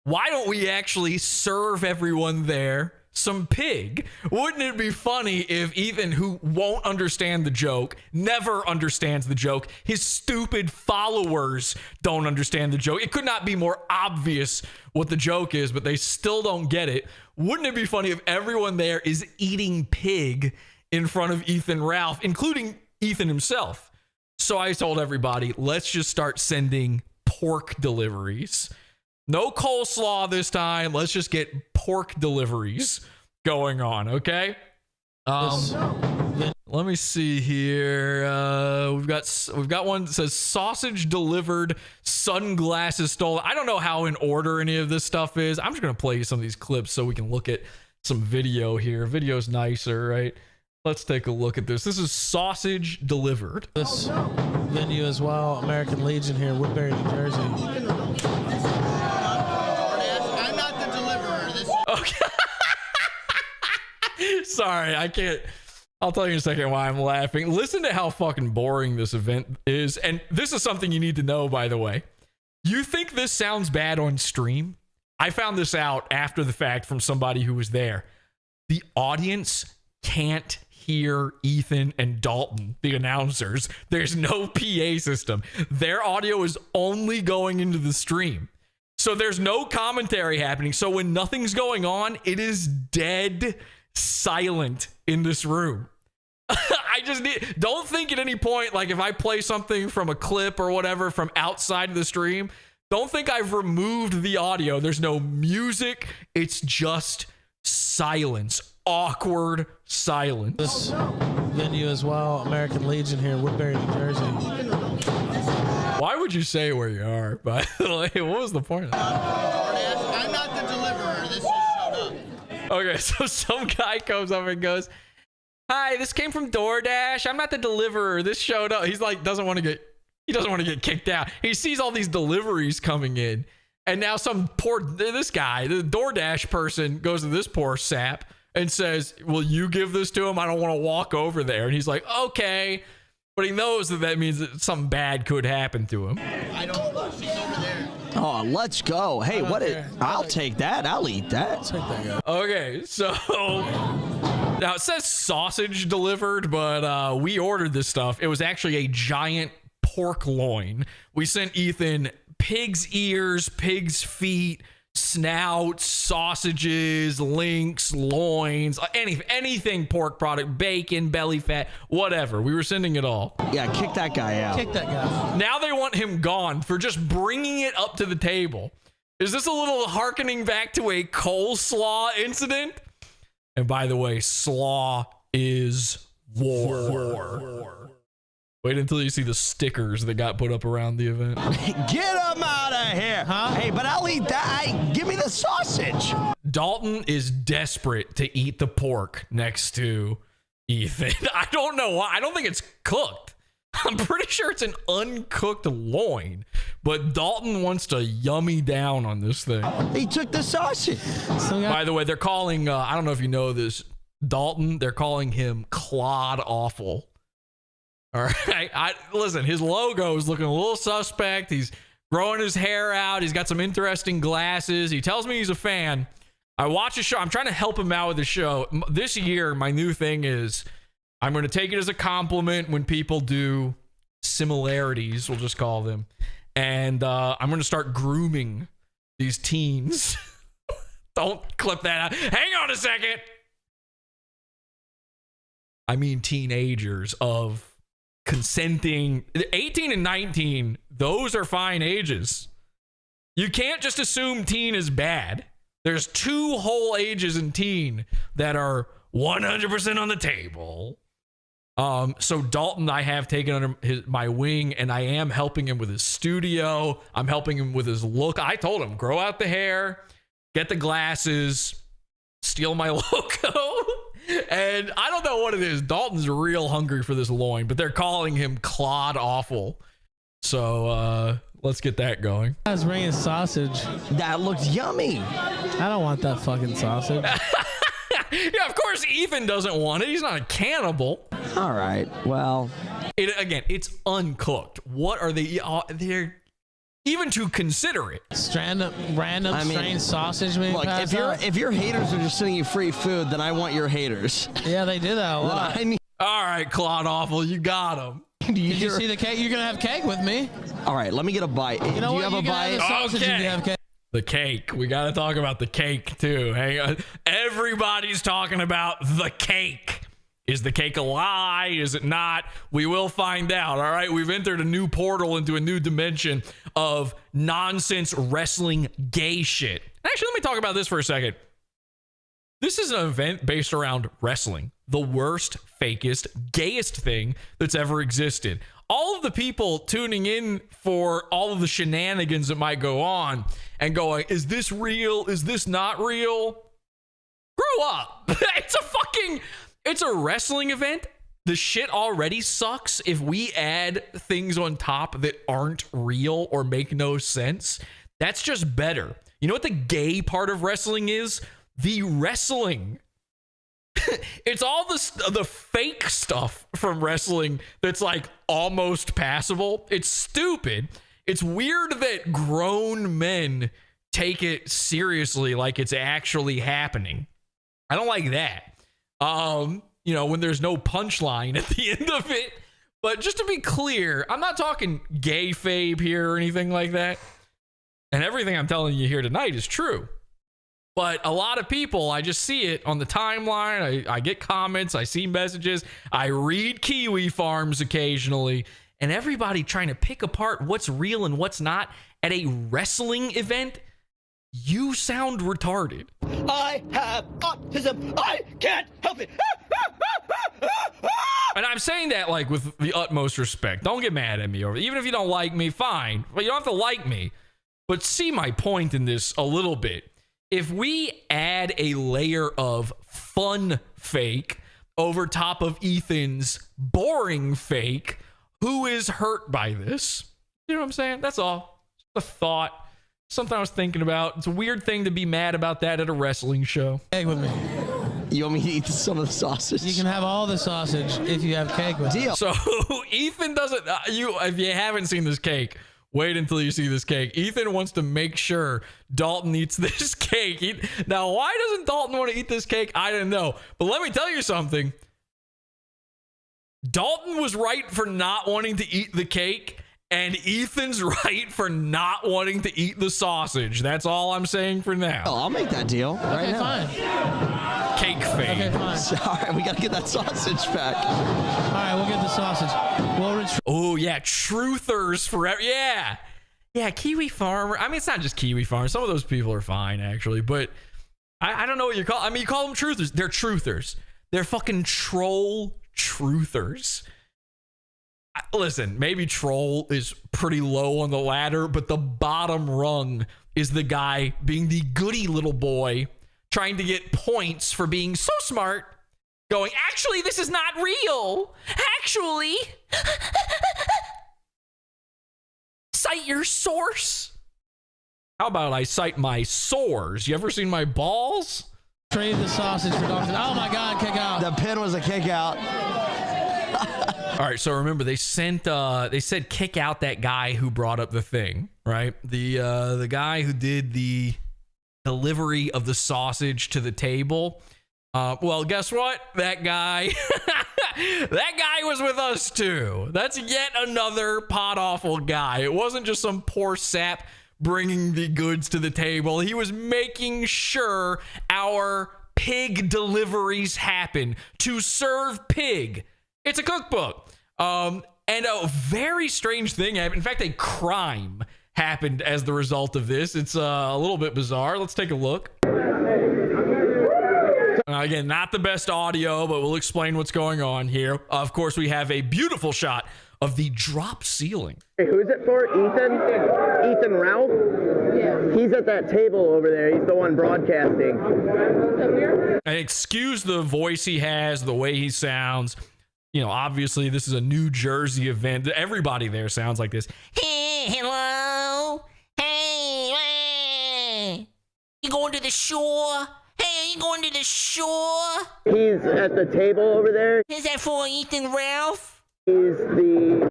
why don't we actually serve everyone there some pig. Wouldn't it be funny if Ethan, who won't understand the joke, never understands the joke, his stupid followers don't understand the joke? It could not be more obvious what the joke is, but they still don't get it. Wouldn't it be funny if everyone there is eating pig in front of Ethan Ralph, including Ethan himself? So I told everybody, let's just start sending pork deliveries. No coleslaw this time. Let's just get pork deliveries going on, okay? Let me see here. We've got one that says sausage delivered, sunglasses stolen. I don't know how in order any of this stuff is. I'm just gonna play some of these clips so we can look at some video here. Video's nicer, right? Let's take a look at this. This is sausage delivered. This venue as well, American Legion here, Woodbury, New Jersey. I'm not the deliverer. Okay. Sorry, I can't. I'll tell you in a second why I'm laughing. Listen to how fucking boring this event is. And this is something you need to know, by the way. You think this sounds bad on stream? I found this out after the fact from somebody who was there. The audience can't hear Ethan and Dalton, the announcers. There's no PA system. Their audio is only going into the stream. So there's no commentary happening. So when nothing's going on, it is dead silent in this room. I just don't think at any point, like if I play something from a clip or whatever from outside of the stream, don't think I've removed the audio. There's no music. It's just silence. Awkward silence. This venue as well, American Legion here, Woodbury, New Jersey. Why would you say where you are? By the way, what was the point of that? I'm not the deliverer. This just showed up. Okay, so some guy comes up and goes, "Hi, this came from DoorDash. I'm not the deliverer. This showed up." He's like, doesn't want to get kicked out. He sees all these deliveries coming in, and now this guy, the DoorDash person, goes to this poor sap and says, "Will you give this to him? I don't want to walk over there." And he's like, "Okay," but he knows that means that something bad could happen to him. I don't know. She's over there. Oh, let's go. Hey, I'll take that. I'll eat that. Okay, so now it says sausage delivered, but we ordered this stuff. It was actually a giant pork loin. We sent Ethan pig's ears, pig's feet, snouts, sausages, links, loins, anything pork product, bacon, belly fat, whatever. We were sending it all. Yeah, kick that guy out. Kick that guy. Now they want him gone for just bringing it up to the table. Is this a little hearkening back to a coleslaw incident? And by the way, slaw is war. Wait until you see the stickers that got put up around the event. Get him out of here. Huh? Hey, but I'll eat that. Hey, give me the sausage. Dalton is desperate to eat the pork next to Ethan. I don't know why. I don't think it's cooked. I'm pretty sure it's an uncooked loin, but Dalton wants to yummy down on this thing. He took the sausage. By the way, they're calling, I don't know if you know this, Dalton, they're calling him Clod Awful. All right. Listen, his logo is looking a little suspect. He's growing his hair out. He's got some interesting glasses. He tells me he's a fan. I watch a show. I'm trying to help him out with the show. This year, my new thing is I'm going to take it as a compliment when people do similarities, we'll just call them. And I'm going to start grooming these teens. Don't clip that out. Hang on a second. I mean teenagers of consenting. 18 and 19, those are fine ages. You can't just assume teen is bad. There's two whole ages in teen that are 100% on the table. So Dalton, I have taken under my wing, and I am helping him with his studio. I'm helping him with his look. I told him, grow out the hair, get the glasses, steal my logo. And I don't know what it is. Dalton's real hungry for this loin, but they're calling him Clod Awful. So let's get that going. I was bringing sausage. That looks yummy. I don't want that fucking sausage. Yeah, of course Ethan doesn't want it. He's not a cannibal. All right. Well, again, it's uncooked. What are they? even to consider it. Random strange sausage being passed out. If your haters are just sending you free food, then I want your haters. Yeah, they do that a lot. All right, Clod Awful, you got him. Did you see the cake? You're gonna have cake with me. All right, let me get a bite. You know do what? you have a bite? Have the sausage and you have cake. The cake. We got to talk about the cake too. Hang on. Everybody's talking about the cake. Is the cake a lie? Is it not? We will find out. All right. We've entered a new portal into a new dimension of nonsense wrestling gay shit. Actually, let me talk about this for a second. This is an event based around wrestling, the worst, fakest, gayest thing that's ever existed. All of the people tuning in for all of the shenanigans that might go on and going, is this real? Is this not real? Grow up. It's a wrestling event. The shit already sucks. If we add things on top that aren't real or make no sense, that's just better. You know what the gay part of wrestling is? The wrestling. It's all the fake stuff from wrestling that's like almost passable. It's stupid. It's weird that grown men take it seriously like it's actually happening. I don't like that. You know, when there's no punchline at the end of it. But just to be clear, I'm not talking gay fabe here or anything like that. And everything I'm telling you here tonight is true. But a lot of people, I just see it on the timeline. I get comments. I see messages. I read Kiwi Farms occasionally. And everybody trying to pick apart what's real and what's not at a wrestling event. You sound retarded. I have autism. I can't help it. And I'm saying that like with the utmost respect. Don't get mad at me over it. Even if you don't like me, fine. But you don't have to like me. But see my point in this a little bit. If we add a layer of fun fake over top of Ethan's boring fake, who is hurt by this? You know what I'm saying? That's all. Just a thought. Something I was thinking about. It's a weird thing to be mad about that at a wrestling show. Cake with me. You want me to eat some of the sausage? You can have all the sausage if you have cake with me. So Ethan doesn't. If you haven't seen this cake, wait until you see this cake. Ethan wants to make sure Dalton eats this cake. Now, why doesn't Dalton want to eat this cake? I don't know. But let me tell you something. Dalton was right for not wanting to eat the cake, and Ethan's right for not wanting to eat the sausage. That's all I'm saying for now. Oh, I'll make that deal right now. Fine. Cake fade. Okay, fine. All right, we got to get that sausage back. All right, we'll get the sausage. Oh, yeah. Truthers forever. Yeah. Yeah, Kiwi Farmer. I mean, it's not just Kiwi Farmer. Some of those people are fine, actually. But I don't know what you call. I mean, you call them truthers. They're truthers. They're fucking troll truthers. Listen, maybe troll is pretty low on the ladder, but the bottom rung is the guy being the goody little boy trying to get points for being so smart, going, actually, this is not real. Actually, cite your source. How about I cite my sores? You ever seen my balls? Trade the sausage for dogs. Oh my God, kick out. The pin was a kick out. All right, so remember they said kick out that guy who brought up the thing, right? The guy who did the delivery of the sausage to the table. Well, guess what? That guy was with us too. That's yet another pod awful guy. It wasn't just some poor sap bringing the goods to the table. He was making sure our pig deliveries happen to serve pig. It's a cookbook. And a very strange thing happened. In fact, a crime happened as the result of this. It's a little bit bizarre. Let's take a look. Again, not the best audio, but we'll explain what's going on here. Of course, we have a beautiful shot of the drop ceiling. Hey, who's it for? Ethan Ralph? Yeah. He's at that table over there. He's the one broadcasting. And excuse the voice he has, the way he sounds. You know, obviously, this is a New Jersey event. Everybody there sounds like this. Hey, hello. Hey, you going to the shore? Hey, you going to the shore? He's at the table over there. Is that for Ethan Ralph? He's the...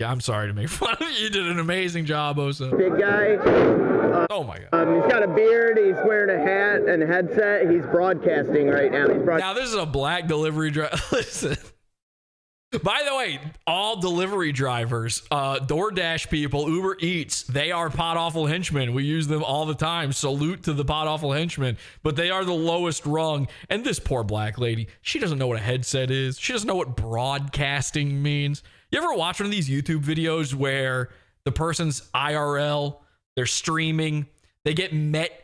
I'm sorry to make fun of you. You did an amazing job, Osa. Big guy. Oh my God. He's got a beard. He's wearing a hat and a headset. He's broadcasting right now. Now this is a black delivery driver. Listen. By the way, all delivery drivers, DoorDash people, Uber Eats, they are pod awful henchmen. We use them all the time. Salute to the pod awful henchmen, but they are the lowest rung. And this poor black lady, she doesn't know what a headset is. She doesn't know what broadcasting means. You ever watch one of these YouTube videos where the person's IRL, they're streaming, they get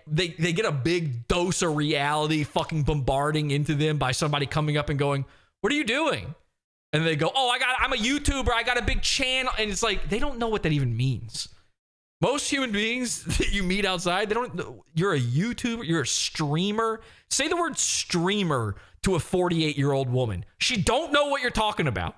they get a big dose of reality fucking bombarding into them by somebody coming up and going, "What are you doing?" And they go, "Oh, I'm a YouTuber. I got a big channel." And it's like, they don't know what that even means. Most human beings that you meet outside, they don't know. You're a YouTuber. You're a streamer. Say the word streamer to a 48-year-old woman. She don't know what you're talking about.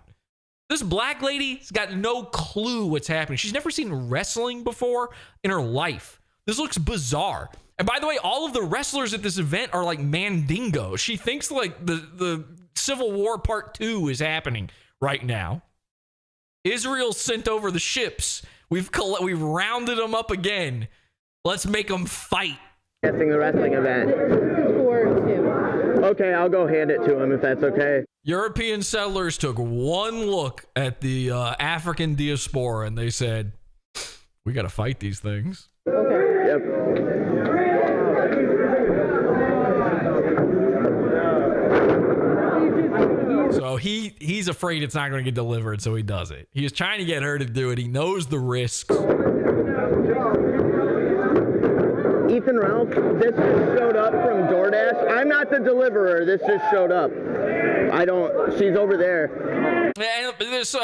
This black lady's got no clue what's happening. She's never seen wrestling before in her life. This looks bizarre. And by the way, all of the wrestlers at this event are like mandingos. She thinks like the Civil War Part 2 is happening right now. Israel sent over the ships. We've rounded them up again. Let's make them fight. Guessing the wrestling event. Okay, I'll go hand it to him if that's okay. European settlers took one look at the African diaspora and they said, "We got to fight these things." Okay. Yep. So he's afraid it's not going to get delivered, so he does it. He is trying to get her to do it. He knows the risks. Ethan Ralph, this just showed up from DoorDash. I'm not the deliverer. This just showed up. She's over there. And there's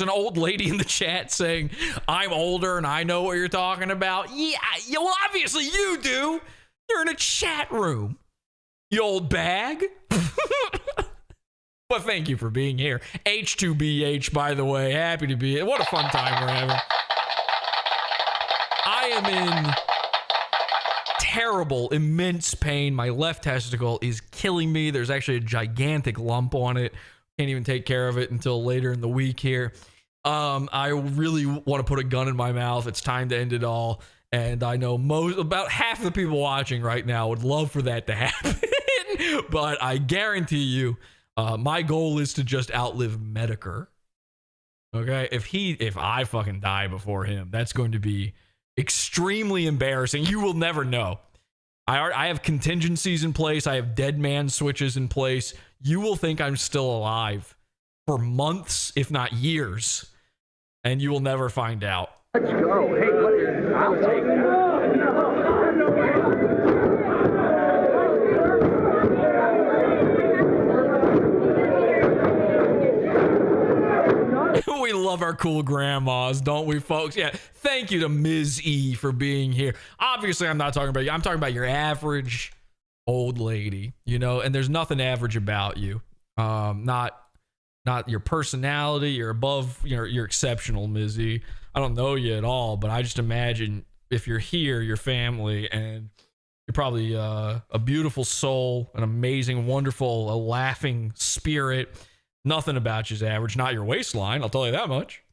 an old lady in the chat saying, "I'm older and I know what you're talking about." Yeah, well, obviously you do. You're in a chat room, you old bag. But thank you for being here. H2BH, by the way, happy to be here. What a fun time we're having. I am in terrible, immense pain. My left testicle is killing me. There's actually a gigantic lump on it. Can't even take care of it until later in the week here. I really want to put a gun in my mouth. It's time to end it all. And I know about half the people watching right now would love for that to happen. But I guarantee you, my goal is to just outlive Medicare. Okay? If I fucking die before him, that's going to be extremely embarrassing. You will never know. I have contingencies in place. I have dead man switches in place. You will think I'm still alive for months, if not years, and you will never find out. Let's go. Hey, I'll take it. We love our cool grandmas, don't we, folks? Yeah. Thank you to Ms. E for being here. Obviously, I'm not talking about you. I'm talking about your average old lady, you know, and there's nothing average about you. Not your personality. You're above, you're exceptional, Ms. E. I don't know you at all, but I just imagine if you're here, your family, and you're probably a beautiful soul, an amazing, wonderful, a laughing spirit. Nothing about you's average. Not your waistline, I'll tell you that much.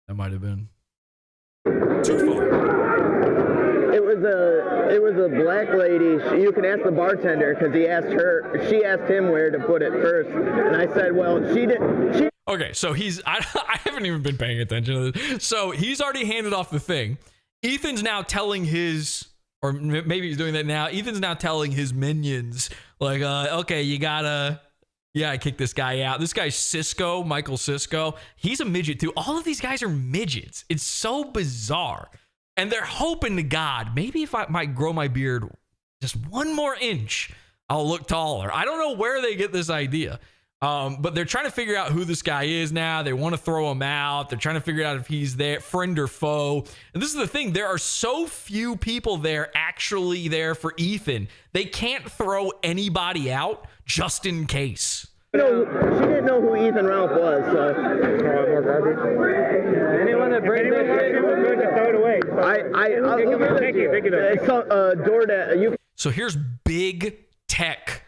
That might have been too far. It was a black lady. You can ask the bartender because she asked him where to put it first, and I said, well, she didn't. Okay, so I haven't even been paying attention to this. So he's already handed off the thing. Ethan's now telling his, or maybe he's doing that now. Ethan's now telling his minions, like, okay, you gotta kick this guy out. This guy's Cisco, Michael Cisco. He's a midget too. All of these guys are midgets. It's so bizarre. And they're hoping to God, maybe if I might grow my beard just one more inch, I'll look taller. I don't know where they get this idea. But they're trying to figure out who this guy is now. They want to throw him out. They're trying to figure out if he's there, friend or foe. And this is the thing. There are so few people there actually there for Ethan. They can't throw anybody out just in case. No, she didn't know who Ethan Ralph was, so. Anyone that brings it was going to throw it away. Thank you. It's DoorDash. So here's Big Tech.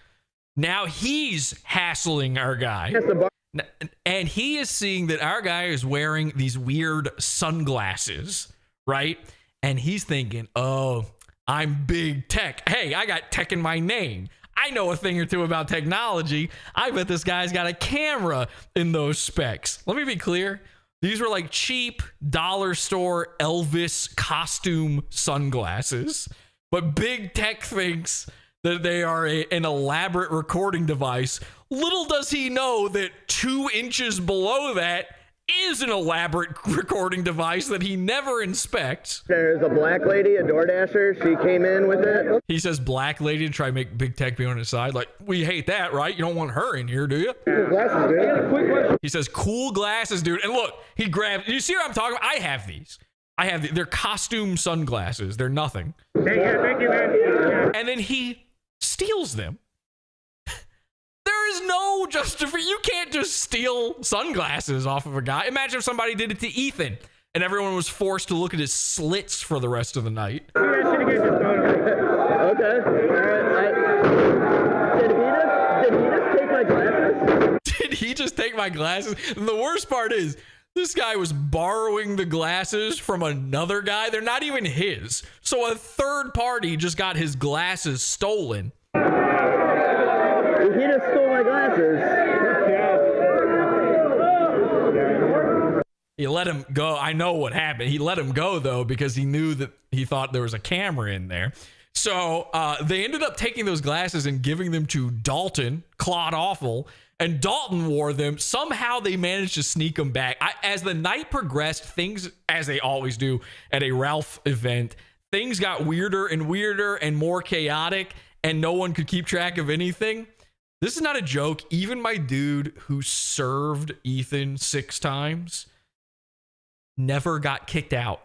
Now he's hassling our guy. And he is seeing that our guy is wearing these weird sunglasses, right? And he's thinking, oh, I'm big tech. Hey, I got tech in my name. I know a thing or two about technology. I bet this guy's got a camera in those specs. Let me be clear. These were like cheap dollar store Elvis costume sunglasses. But big tech thinks that they are an elaborate recording device. Little does he know that 2 inches below that is an elaborate recording device that he never inspects. There's a black lady, a DoorDasher. She came in with it. He says black lady to try to make big tech be on his side. Like, we hate that, right? You don't want her in here, do you? Cool glasses, dude. Quick question. He says, cool glasses, dude. And look, he grabs, you see what I'm talking about? I have these. They're costume sunglasses. They're nothing. Thank you, man. And then he steals them. There is no justification. You can't just steal sunglasses off of a guy. Imagine if somebody did it to Ethan and everyone was forced to look at his slits for the rest of the night. Okay. Did he just take my glasses? Did he just take my glasses? And the worst part is, this guy was borrowing the glasses from another guy. They're not even his. So a third party just got his glasses stolen. He just stole my glasses. He let him go. I know what happened. He let him go, though, because he knew that he thought there was a camera in there. So they ended up taking those glasses and giving them to Dalton, Clod Awful, and Dalton wore them. Somehow they managed to sneak them back. As the night progressed, things, as they always do at a Ralph event, things got weirder and more chaotic, and no one could keep track of anything. This is not a joke. Even my dude who served Ethan 6 times never got kicked out.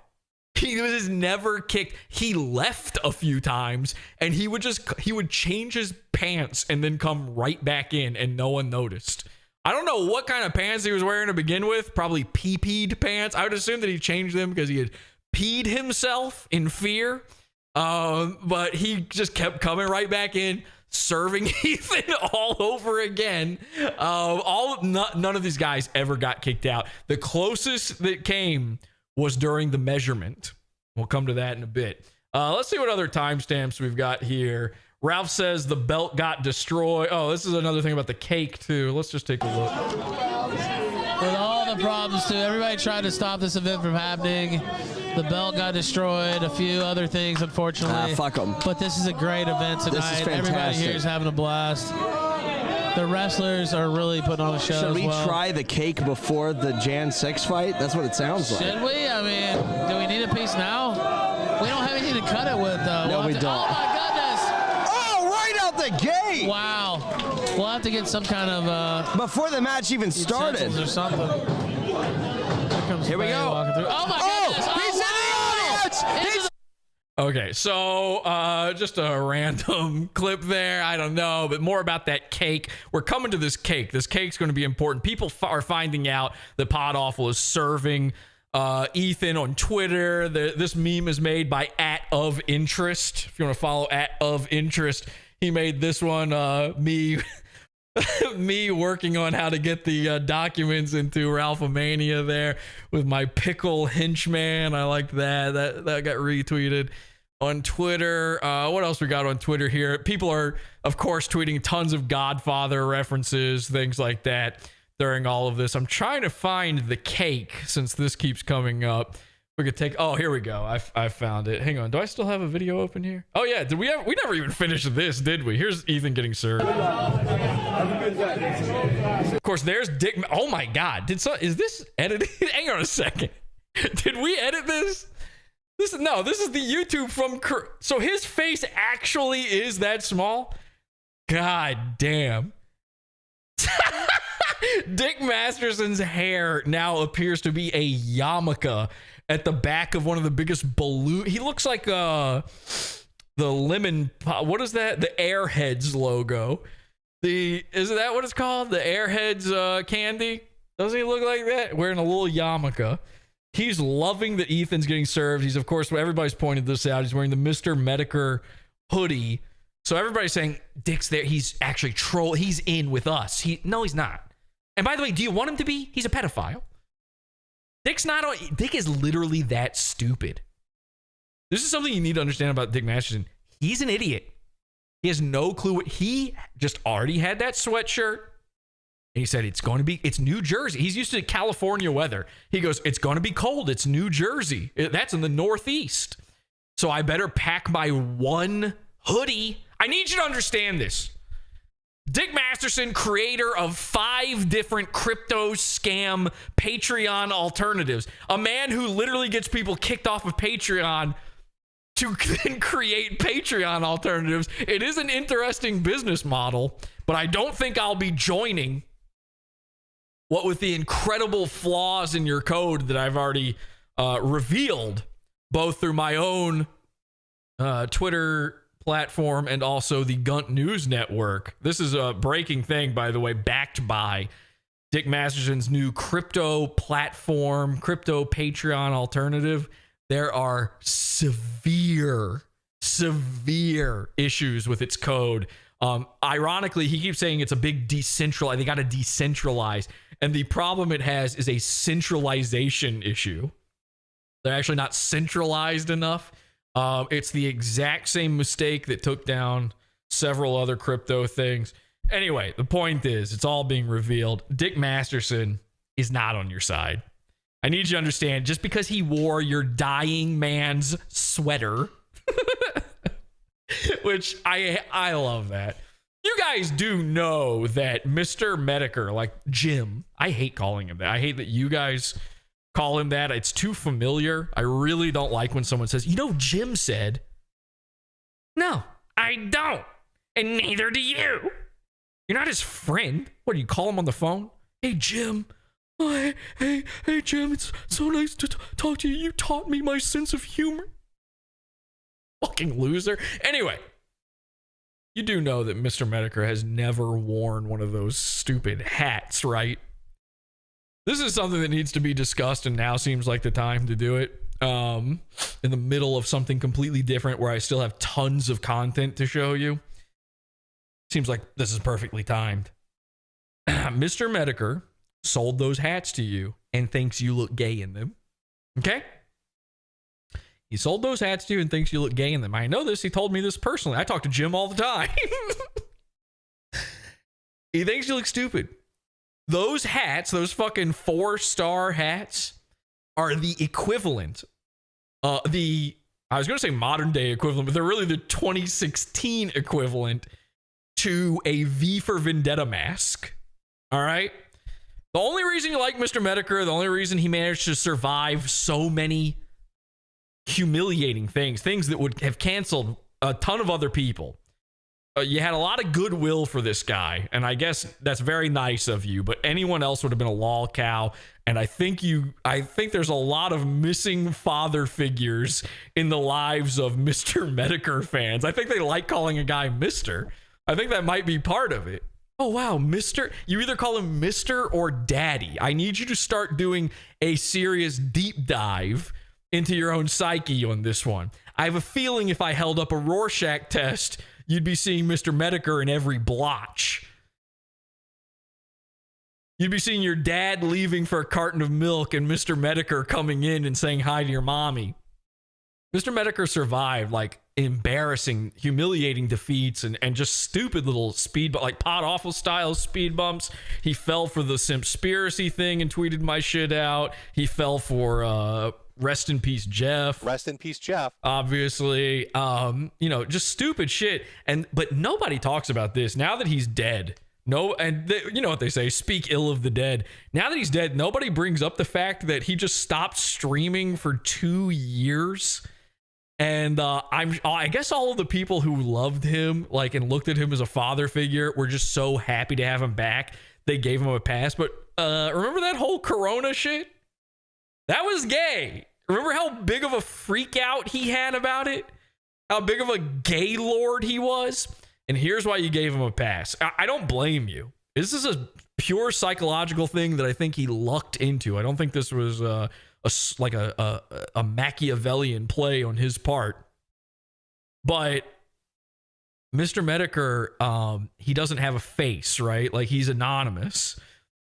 He was never kicked. He left a few times and he would change his pants and then come right back in and no one noticed. I don't know what kind of pants he was wearing to begin with. Probably pee-peed pants. I would assume that he changed them because he had peed himself in fear. But he just kept coming right back in, serving Ethan all over again. None of these guys ever got kicked out. The closest that came was during the measurement. We'll come to that in a bit. Let's see what other timestamps we've got here. Ralph says the belt got destroyed. Oh, this is another thing about the cake too. Let's just take a look. With all the problems too, everybody tried to stop this event from happening. The belt got destroyed, a few other things, unfortunately. Fuck them. But this is a great event tonight. This is fantastic. Everybody here is having a blast. The wrestlers are really putting on a show. Should we as well. try the cake before the Jan 6 fight? That's what it sounds like. Should we? I mean, do we need a piece now? We don't have anything to cut it with, though. No, we don't. Oh, my goodness. Oh, right out the gate. Wow. We'll have to get some kind of... before the match even started. Or something. Here we go. Oh, my goodness. He's in the audience. Okay, so just a random clip there. I don't know, but more about that cake. We're coming to this cake. This cake's going to be important. People are finding out that Pod Awful is serving Ethan on Twitter. This meme is made by @OfInterest. If you want to follow @OfInterest, he made this one. Me working on how to get the documents into RALPHAMANIA there with my pickle henchman. I liked that. That got retweeted on Twitter. What else we got on Twitter here? People are, of course, tweeting tons of Godfather references, things like that during all of this. I'm trying to find the cake since this keeps coming up. We could take, oh, here we go. I found it. Hang on. Do I still have a video open here? Oh yeah. We never even finished this, did we? Here's Ethan getting served. Of course, there's Dick. Oh my God. Is this edited? Hang on a second. Did we edit this? This is the YouTube from, so his face actually is that small? God damn. Dick Masterson's hair now appears to be a yarmulke at the back of one of the biggest balloons. He looks like the lemon pop. What is that? The Airheads logo. Isn't that what it's called? The Airheads candy? Doesn't he look like that? Wearing a little yarmulke. He's loving that Ethan's getting served. He's, of course, everybody's pointed this out. He's wearing the Mr. Medicare hoodie. So everybody's saying, Dick's there. He's actually he's in with us. No, he's not. And by the way, do you want him to be? He's a pedophile. Dick is literally that stupid. This is something you need to understand about Dick Masterson. He's an idiot. He has no clue what he just already had that sweatshirt. And he said, it's New Jersey. He's used to California weather. He goes, it's going to be cold. It's New Jersey. That's in the Northeast. So I better pack my one hoodie. I need you to understand this. Dick Masterson, creator of 5 different crypto scam Patreon alternatives. A man who literally gets people kicked off of Patreon to then create Patreon alternatives. It is an interesting business model, but I don't think I'll be joining. What with the incredible flaws in your code that I've already revealed, both through my own Twitter platform and also the Gunt News Network. This is a breaking thing, by the way, backed by Dick Masterson's new crypto platform, crypto Patreon alternative. There are severe issues with its code. Ironically, he keeps saying it's a big decentralized. They got to decentralize. And the problem it has is a centralization issue. They're actually not centralized enough. It's the exact same mistake that took down several other crypto things. Anyway, the point is, it's all being revealed. Dick Masterson is not on your side. I need you to understand, just because he wore your dying man's sweater, which I love that. You guys do know that Mr. Medicare, like Jim, I hate calling him that. I hate that you guys call him that. It's too familiar. I really don't like when someone says, Jim said. No, I don't. And neither do you. You're not his friend. What, do you call him on the phone? Hey, Jim. Oh, hey, Jim, it's so nice to talk to you. You taught me my sense of humor. Fucking loser. Anyway, you do know that Mr. Medicare has never worn one of those stupid hats, right? This is something that needs to be discussed, and now seems like the time to do it. In the middle of something completely different where I still have tons of content to show you. Seems like this is perfectly timed. Mr. Medicare sold those hats to you and thinks you look gay in them. Okay? He sold those hats to you and thinks you look gay in them. I know this. He told me this personally. I talk to Jim all the time. He thinks you look stupid. Those hats, those fucking 4-star hats, are the equivalent. I was going to say modern day equivalent, but they're really the 2016 equivalent to a V for Vendetta mask. All right? The only reason you like Mr. Medicare, the only reason he managed to survive so many humiliating things that would have canceled a ton of other people. You had a lot of goodwill for this guy, and I guess that's very nice of you, but anyone else would have been a lol cow, and I think there's a lot of missing father figures in the lives of Mr. Medicare fans. I think they like calling a guy Mr. I think that might be part of it. Oh, wow, Mr. You either call him Mr. or Daddy. I need you to start doing a serious deep dive into your own psyche on this one. I have a feeling if I held up a Rorschach test, you'd be seeing Mr. Medicare in every blotch. You'd be seeing your dad leaving for a carton of milk and Mr. Medicare coming in and saying hi to your mommy. Mr. Medicare survived like embarrassing, humiliating defeats and just stupid little like Pod Awful style speed bumps. He fell for the Simpspiracy thing and tweeted my shit out. He fell for Rest in Peace, Jeff. Rest in peace, Jeff. Obviously, just stupid shit. But nobody talks about this now that he's dead. You know what they say, speak ill of the dead. Now that he's dead, nobody brings up the fact that he just stopped streaming for 2 years. And I guess all of the people who loved him, like, and looked at him as a father figure were just so happy to have him back. They gave him a pass. But remember that whole Corona shit? That was gay. Remember how big of a freak out he had about it? How big of a gay lord he was? And here's why you gave him a pass. I don't blame you. This is a pure psychological thing that I think he lucked into. I don't think this was a Machiavellian play on his part. But Mr. Medicare, he doesn't have a face, right? Like, he's anonymous.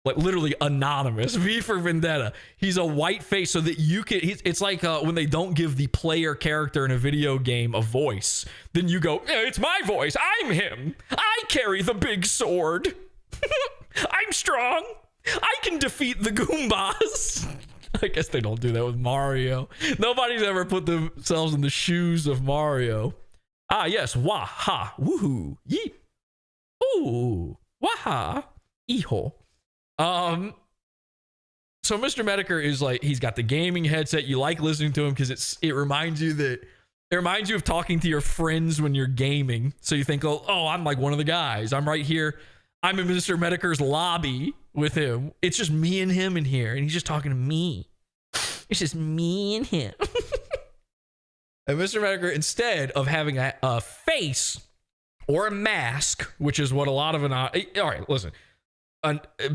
Like literally anonymous. V for Vendetta. He's a white face so that you can. It's like when they don't give the player character in a video game a voice. Then you go, it's my voice. I'm him. I carry the big sword. I'm strong. I can defeat the Goombas. I guess they don't do that with Mario. Nobody's ever put themselves in the shoes of Mario. Ah, yes. Wah ha. Woohoo. Yee. Ooh. Wah ha. Eho. So Mr. Medicare is like, he's got the gaming headset. You like listening to him because it reminds you of talking to your friends when you're gaming. So you think, oh, I'm like one of the guys. I'm right here. I'm in Mr. Medicare's lobby with him. It's just me and him in here, and he's just talking to me. It's just me and him. And Mr. Medicare, instead of having a face or a mask, which is what a lot of all right, listen.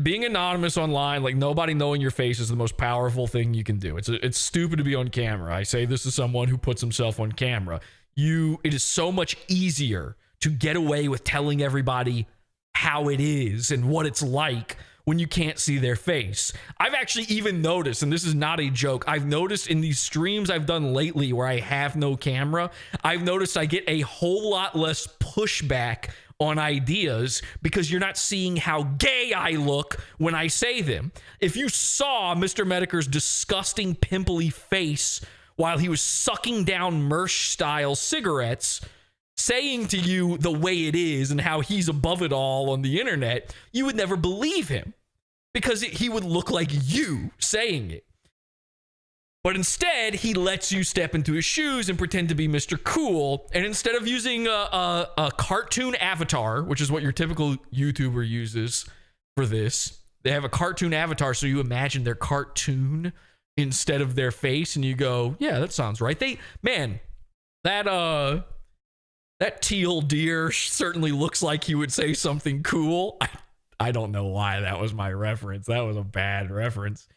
Being anonymous online, like nobody knowing your face, is the most powerful thing you can do. It's stupid to be on camera. I say this as someone who puts himself on camera. It is so much easier to get away with telling everybody how it is and what it's like when you can't see their face. I've actually even noticed, and this is not a joke, I've noticed in these streams I've done lately where I have no camera, I've noticed I get a whole lot less pushback on ideas because you're not seeing how gay I look when I say them. If you saw Mr. Medicare's disgusting pimply face while he was sucking down Mersh-style cigarettes, saying to you the way it is and how he's above it all on the internet, you would never believe him because he would look like you saying it. But instead, he lets you step into his shoes and pretend to be Mr. Cool. And instead of using a cartoon avatar, which is what your typical YouTuber uses for this, they have a cartoon avatar, so you imagine their cartoon instead of their face, and you go, yeah, that sounds right. That teal deer certainly looks like he would say something cool. I don't know why that was my reference. That was a bad reference.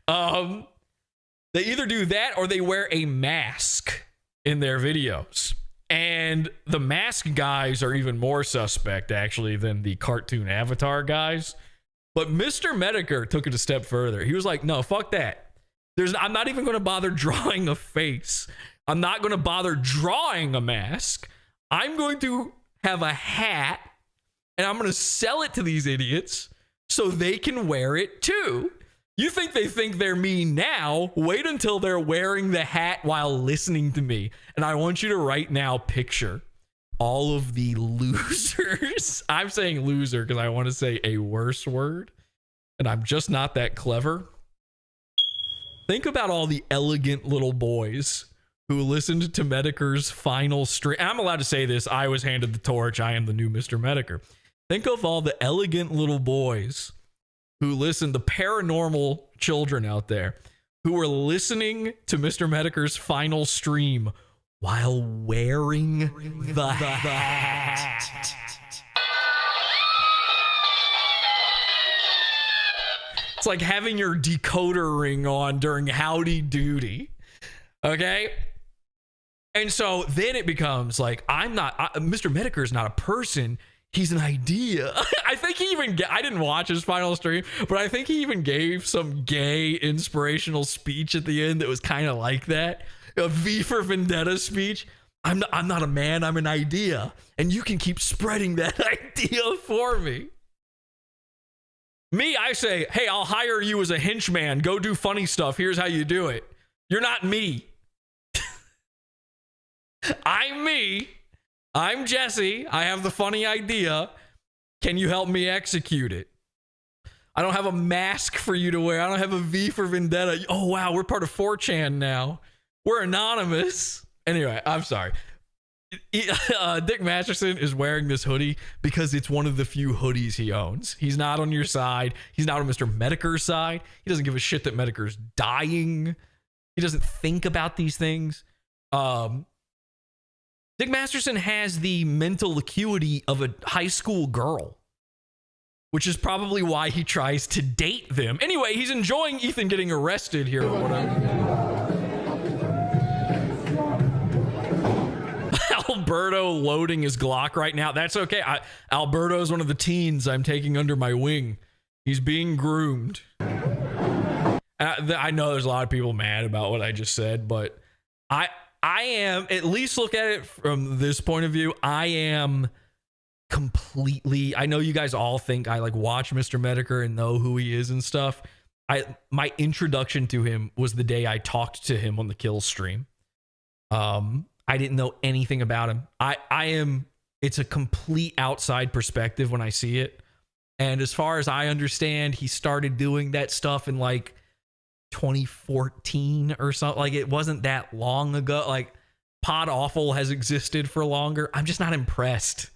They either do that or they wear a mask in their videos. And the mask guys are even more suspect, actually, than the cartoon avatar guys. But Mr. Medicare took it a step further. He was like, no, fuck that. I'm not even going to bother drawing a face. I'm not going to bother drawing a mask. I'm going to have a hat, and I'm going to sell it to these idiots so they can wear it too. You think they think they're me now? Wait until they're wearing the hat while listening to me. And I want you to right now picture all of the losers. I'm saying loser because I want to say a worse word, and I'm just not that clever. Think about all the elegant little boys who listened to Medicare's final stream. I'm allowed to say this. I was handed the torch. I am the new Mr. Medicare. Think of all the elegant little boys who listen, the paranormal children out there who were listening to Mr. Medicare's final stream while wearing the hat. It's like having your decoder ring on during Howdy Doody. Okay? And so then it becomes like, Mr. Medicare is not a person. He's an idea. I think he even, I didn't watch his final stream, but I think he even gave some gay inspirational speech at the end that was kind of like that. A V for Vendetta speech. I'm not a man, I'm an idea. And you can keep spreading that idea for me. Me, I say, hey, I'll hire you as a henchman. Go do funny stuff. Here's how you do it. You're not me. I'm me. I'm Jesse. I have the funny idea. Can you help me execute it? I don't have a mask for you to wear. I don't have a V for Vendetta. Oh, wow. We're part of 4chan now. We're anonymous. Anyway, I'm sorry. Dick Masterson is wearing this hoodie because it's one of the few hoodies he owns. He's not on your side. He's not on Mr. Medicare's side. He doesn't give a shit that Medicare's dying. He doesn't think about these things. Dick Masterson has the mental acuity of a high school girl, which is probably why he tries to date them. Anyway, he's enjoying Ethan getting arrested here or whatever. Alberto loading his Glock right now. That's okay. Alberto is one of the teens I'm taking under my wing. He's being groomed. I know there's a lot of people mad about what I just said, but I am, at least look at it from this point of view, I am completely, I know you guys all think I like watch Mr. Medicare and know who he is and stuff. My introduction to him was the day I talked to him on the kill stream. I didn't know anything about him. It's a complete outside perspective when I see it. And as far as I understand, he started doing that stuff in like 2014 or something. Like, it wasn't that long ago. Like, Pod Awful has existed for longer. I'm just not impressed.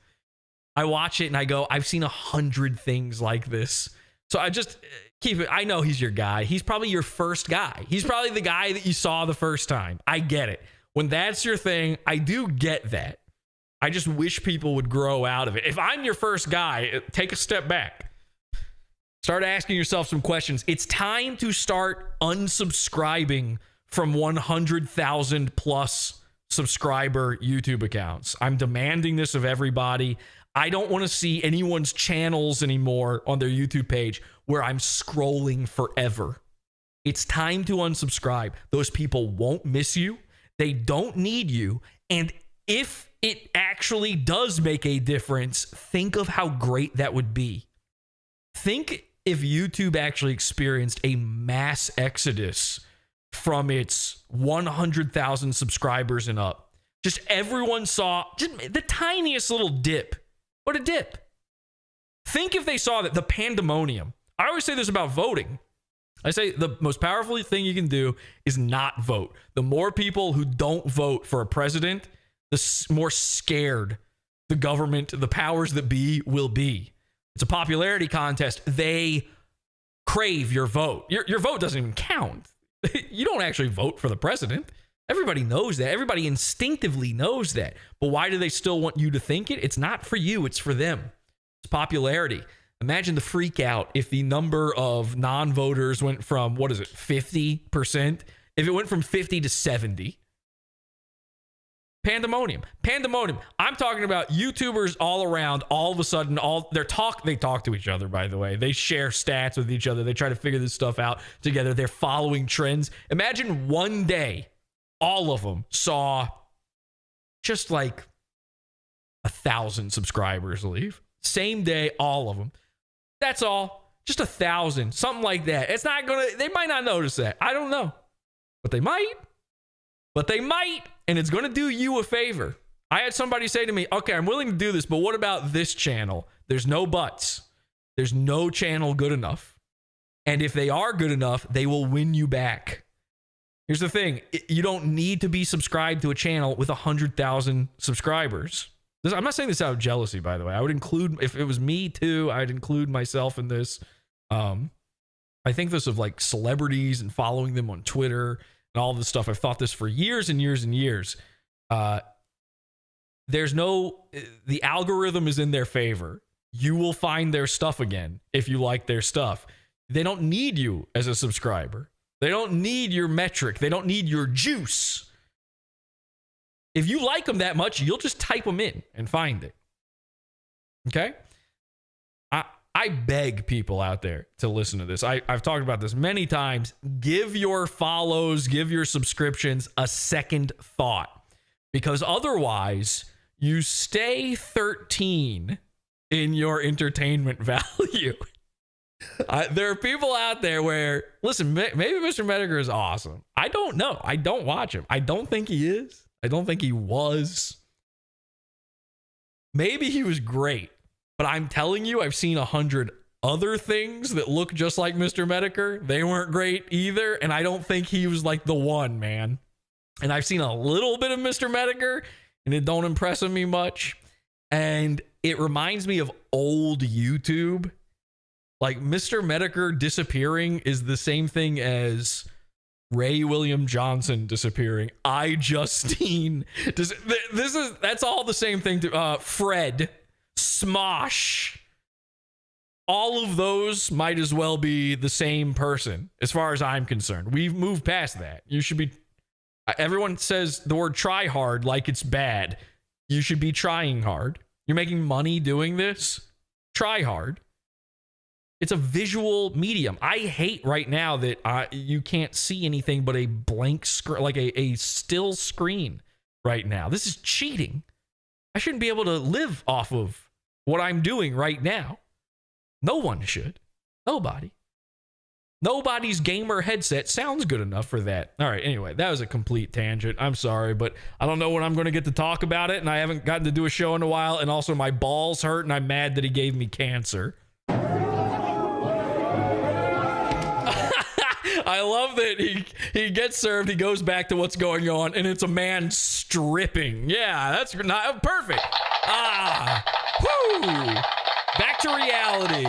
I watch it and I go, I've seen 100 things like this. So I just keep it. I know he's your guy. He's probably your first guy. He's probably the guy that you saw the first time. I get it. When that's your thing, I do get that. I just wish people would grow out of it. If I'm your first guy, take a step back. Start asking yourself some questions. It's time to start unsubscribing from 100,000 plus subscriber YouTube accounts. I'm demanding this of everybody. I don't want to see anyone's channels anymore on their YouTube page where I'm scrolling forever. It's time to unsubscribe. Those people won't miss you. They don't need you. And if it actually does make a difference, think of how great that would be. Think if YouTube actually experienced a mass exodus from its 100,000 subscribers and up. Just everyone saw just the tiniest little dip. What a dip. Think if they saw that, the pandemonium. I always say this about voting. I say the most powerful thing you can do is not vote. The more people who don't vote for a president, the more scared the government, the powers that be, will be. It's a popularity contest. They crave your vote. Your vote doesn't even count. You don't actually vote for the president. Everybody knows that. Everybody instinctively knows that. But why do they still want you to think it? It's not for you. It's for them. It's popularity. Imagine the freak out if the number of non-voters went from, 50%? If it went from 50 to 70. Pandemonium. I'm talking about YouTubers all around. All of a sudden, they talk to each other, by the way. They share stats with each other. They try to figure this stuff out together. They're following trends. Imagine one day, all of them saw just like 1,000 subscribers leave. Same day, all of them. That's all. Just 1,000. Something like that. It's not going to, they might not notice that. I don't know. But they might. And it's going to do you a favor. I had somebody say to me, okay, I'm willing to do this, but what about this channel? There's no buts. There's no channel good enough. And if they are good enough, they will win you back. Here's the thing. You don't need to be subscribed to a channel with 100,000 subscribers. I'm not saying this out of jealousy, by the way. I would include, if it was me too, I'd include myself in this. I think this of like celebrities and following them on Twitter and all this stuff. I've thought this for years and years and years. The algorithm is in their favor. You will find their stuff again if you like their stuff. They don't need you as a subscriber. They don't need your metric. They don't need your juice. If you like them that much, you'll just type them in and find it. Okay? I beg people out there to listen to this. I've talked about this many times. Give your follows, give your subscriptions a second thought. Because otherwise, you stay 13 in your entertainment value. There are people out there where, listen, maybe Mr. Medicare is awesome. I don't know. I don't watch him. I don't think he is. I don't think he was. Maybe he was great. But I'm telling you, I've seen 100 other things that look just like Mr. Medicare. They weren't great either. And I don't think he was like the one, man. And I've seen a little bit of Mr. Medicare, and it don't impress me much. And it reminds me of old YouTube. Like, Mr. Medicare disappearing is the same thing as Ray William Johnson disappearing. Justine. That's all the same thing to Fred, Smosh. All of those might as well be the same person as far as I'm concerned. We've moved past that. You should be, everyone says the word try hard like it's bad. You should be trying hard. You're making money doing this. Try hard. It's a visual medium. I hate right now that you can't see anything but a blank screen, like a still screen right now. This is cheating. I shouldn't be able to live off of what I'm doing right now. No one should. Nobody. Nobody's gamer headset sounds good enough for that. All right, anyway, that was a complete tangent. I'm sorry, but I don't know when I'm going to get to talk about it, and I haven't gotten to do a show in a while, and also my balls hurt, and I'm mad that he gave me cancer. I love that he gets served, he goes back to what's going on, and it's a man stripping. Yeah, that's not perfect. Whoo! Back to reality.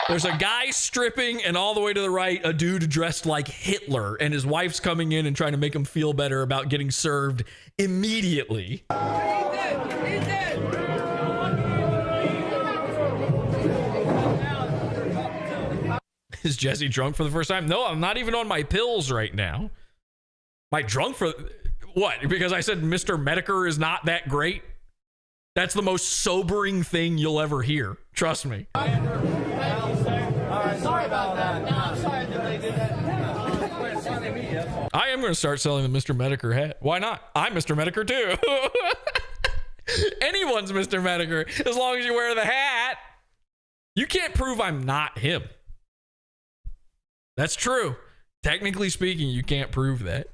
There's a guy stripping, and all the way to the right, a dude dressed like Hitler, and his wife's coming in and trying to make him feel better about getting served immediately. Is Jesse drunk for the first time? No, I'm not even on my pills right now. Am I drunk for what? Because I said Mr. Medicare is not that great? That's the most sobering thing you'll ever hear. Trust me. Sorry about that. No, I'm sorry that they did that. I am going to start selling the Mr. Medicare hat. Why not? I'm Mr. Medicare too. Anyone's Mr. Medicare as long as you wear the hat. You can't prove I'm not him. That's true. Technically speaking, you can't prove that.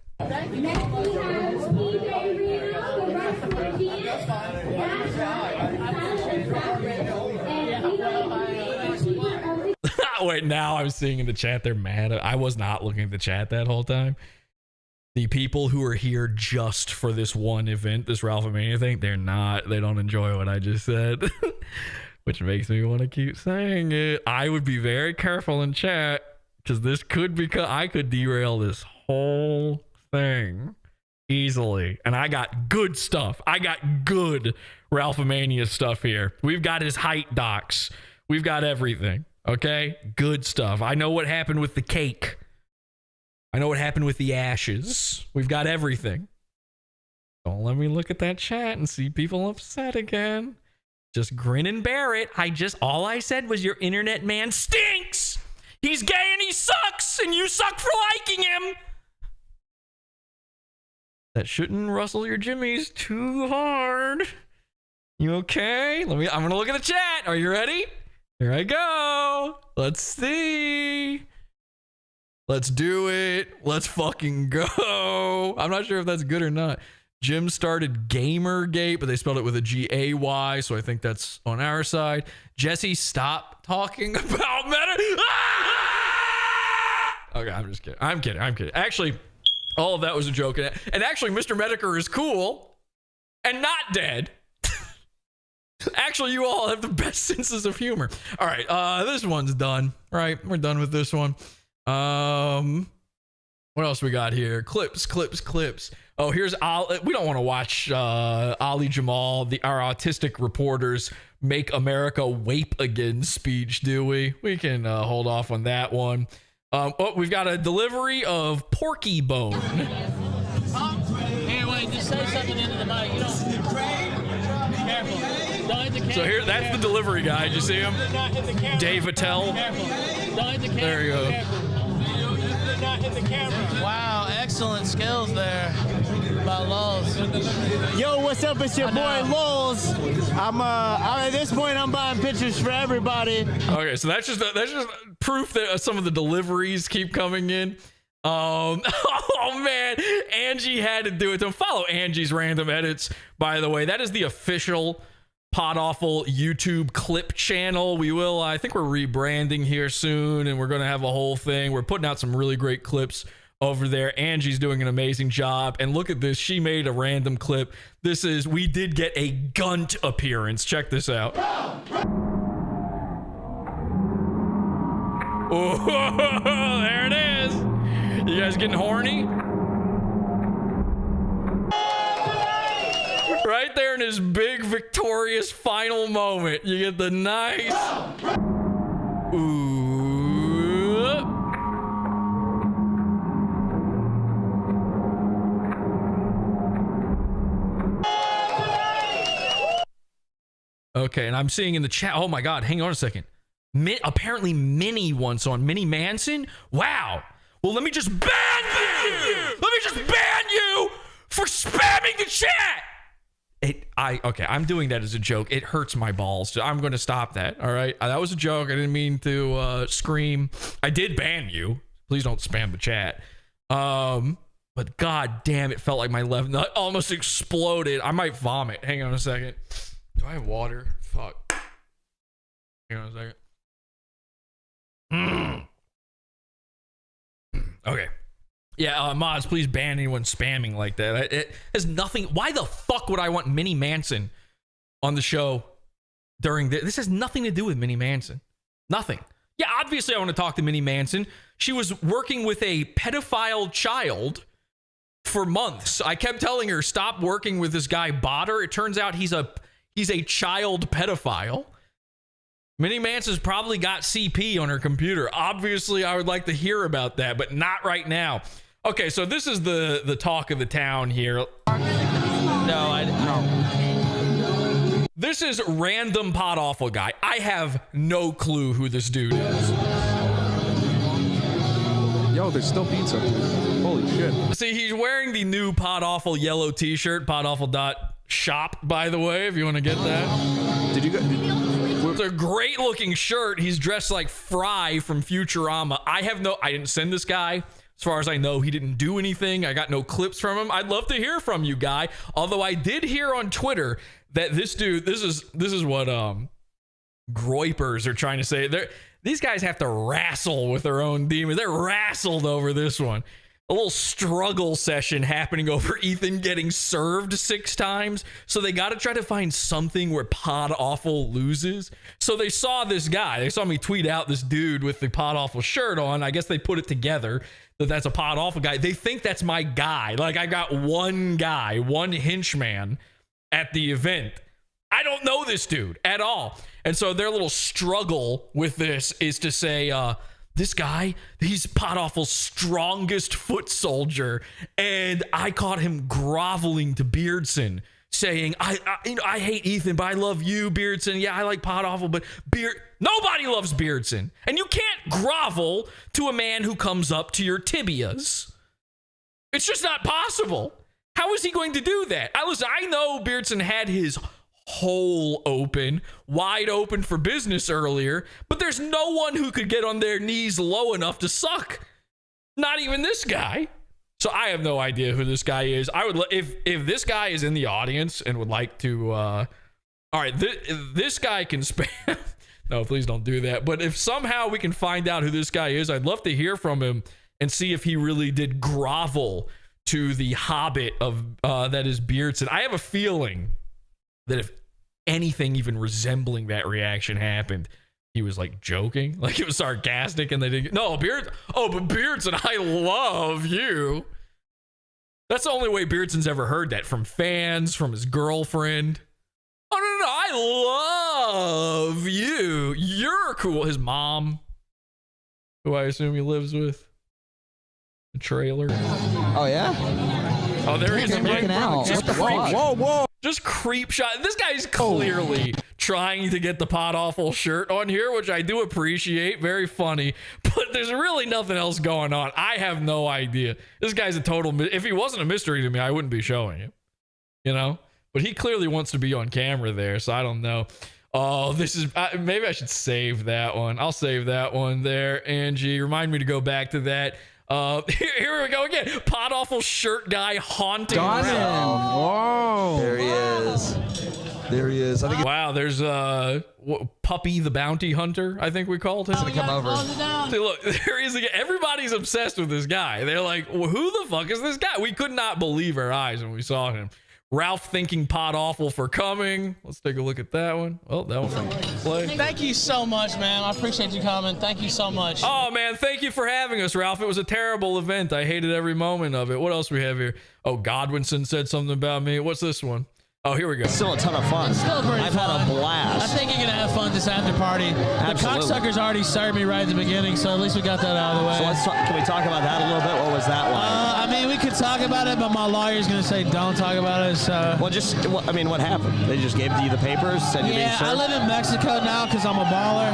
Wait, now I'm seeing in the chat they're mad. I was not looking at the chat that whole time. The people who are here just for this one event, this RALPHAMANIA thing, they're not. They don't enjoy what I just said. Which makes me want to keep saying it. I would be very careful in chat. Because this could become, I could derail this whole thing easily. And I got good stuff. I got good RALPHAMANIA stuff here. We've got his height docs. We've got everything. Okay? Good stuff. I know what happened with the cake. I know what happened with the ashes. We've got everything. Don't let me look at that chat and see people upset again. Just grin and bear it. All I said was your internet man stinks. He's gay and he sucks, and you suck for liking him. That shouldn't rustle your jimmies too hard. You okay? I'm gonna look at the chat. Are you ready? Here I go. Let's see. Let's do it. Let's fucking go. I'm not sure if that's good or not. Jim started Gamergate, but they spelled it with a G-A-Y, so I think that's on our side. Jesse, stop talking about meta. Okay, I'm just kidding. I'm kidding. Actually, all of that was a joke. And actually, Mr. Medicare is cool and not dead. Actually, you all have the best senses of humor. All right, this one's done. All right, we're done with this one. What else we got here? Clips. Oh, here's Ali. We don't want to watch Ali Jamal, our autistic reporters, Make America Wape Again speech, do we? We can hold off on that one. Oh, we've got a delivery of Porky Bone. Hey, wait, just say something into the mic. You don't. Careful. Don't hit the camera. So here, that's the delivery guy. Did you see him? Dave Attell. Careful. Don't hit the camera. There you go. Not hit the camera. Wow, excellent skills there by Lols. Yo, what's up? It's your boy Lols. At this point, I'm buying pictures for everybody. Okay, so that's just proof that some of the deliveries keep coming in. Oh man, Angie had to do it. Don't follow Angie's random edits, by the way. That is the official Pod Awful YouTube clip channel. I think we're rebranding here soon, and we're going to have a whole thing. We're putting out some really great clips over there. Angie's doing an amazing job. And look at this. She made a random clip. We did get a Gunt appearance. Check this out. Oh, there it is. You guys getting horny? Right there in his big victorious final moment, you get the nice ooh. Okay, and I'm seeing in the chat, oh my god, hang on a second. Apparently Minnie once on Minnie Manson. Wow. Well, let me just ban you. Let me just ban you for spamming the chat. Okay, I'm doing that as a joke. It hurts my balls. I'm going to stop that. All right. That was a joke. I didn't mean to scream. I did ban you. Please don't spam the chat. But god damn, it felt like my left nut almost exploded. I might vomit. Hang on a second. Do I have water? Fuck. Hang on a second. Okay. Yeah, mods, please ban anyone spamming like that. It has nothing. Why the fuck would I want Minnie Manson on the show during this? This has nothing to do with Minnie Manson. Nothing. Yeah, obviously I want to talk to Minnie Manson. She was working with a pedophile child for months. I kept telling her, stop working with this guy Botter. It turns out he's a child pedophile. Minnie Manson's probably got CP on her computer. Obviously, I would like to hear about that, but not right now. Okay, so this is the talk of the town here. No. This is random pot awful guy. I have no clue who this dude is. Yo, there's still pizza. Holy shit. See, he's wearing the new pot awful yellow t-shirt, potawful.shop, by the way, if you want to get that. Did you go? It's a great looking shirt. He's dressed like Fry from Futurama. I didn't send this guy. As far as I know, he didn't do anything. I got no clips from him. I'd love to hear from you, guy. Although I did hear on Twitter that this dude, this is what groypers are trying to say. These guys have to wrestle with their own demons. They're wrestled over this one. A little struggle session happening over Ethan getting served 6 times. So they got to try to find something where Pod Awful loses. So they saw this guy. They saw me tweet out this dude with the Pod Awful shirt on. I guess they put it together that that's a Pod Awful guy. They think that's my guy. Like, I got one guy, one henchman at the event. I don't know this dude at all. And so their little struggle with this is to say, this guy, he's Pot Awful's strongest foot soldier, and I caught him groveling to Beardson, saying, I hate Ethan, but I love you, Beardson. Yeah, I like Pot Awful, but nobody loves Beardson. And you can't grovel to a man who comes up to your tibias. It's just not possible. How is he going to do that? I know Beardson had his hole open, wide open for business earlier, but there's no one who could get on their knees low enough to suck. Not even this guy. So I have no idea who this guy is. I would if this guy is in the audience and would like to all right, this guy can spam. No, please don't do that. But if somehow we can find out who this guy is, I'd love to hear from him and see if he really did grovel to the hobbit of that is Beardson. I have a feeling that if anything even resembling that reaction happened, he was like joking, like it was sarcastic, and they didn't. No, but Beardson, I love you. That's the only way Beardson's ever heard that, from fans, from his girlfriend. Oh, no, I love you. You're cool. His mom, who I assume he lives with. The trailer. Oh, yeah? Oh, there he is again. Whoa. Just creep shot. This guy's clearly trying to get the Pod Awful shirt on here, which I do appreciate. Very funny. But there's really nothing else going on. I have no idea. This guy's a total... If he wasn't a mystery to me, I wouldn't be showing him. You know? But he clearly wants to be on camera there, so I don't know. Oh, this is... maybe I should save that one. I'll save that one there, Angie. Remind me to go back to that. Here we go again. Pod Awful shirt guy haunting around. Whoa. There he is. I think wow, there's Puppy the Bounty Hunter, I think we called him. He's gonna come over. See, look, there he is again. Everybody's obsessed with this guy. They're like, well, who the fuck is this guy? We could not believe our eyes when we saw him. Ralph thanking Pod Awful for coming. Let's take a look at that one. Oh, that one play. Thank you so much, man. I appreciate you coming. Thank you so much. Oh, man, thank you for having us, Ralph. It was a terrible event. I hated every moment of it. What else we have here? Oh, Godwinson said something about me. What's this one? Oh, here we go. It's still a ton of fun. It's still pretty I've fun. had a blast. I think you're gonna have fun this after party. Absolutely. The cocksuckers already served me right at the beginning, so at least we got that out of the way. So let's can we talk about that a little bit? What was that like? I mean, we could talk about it, but my lawyer's gonna say don't talk about it. So. Well, I mean, what happened? They just gave you the papers, said you're being served? I live in Mexico now because I'm a baller.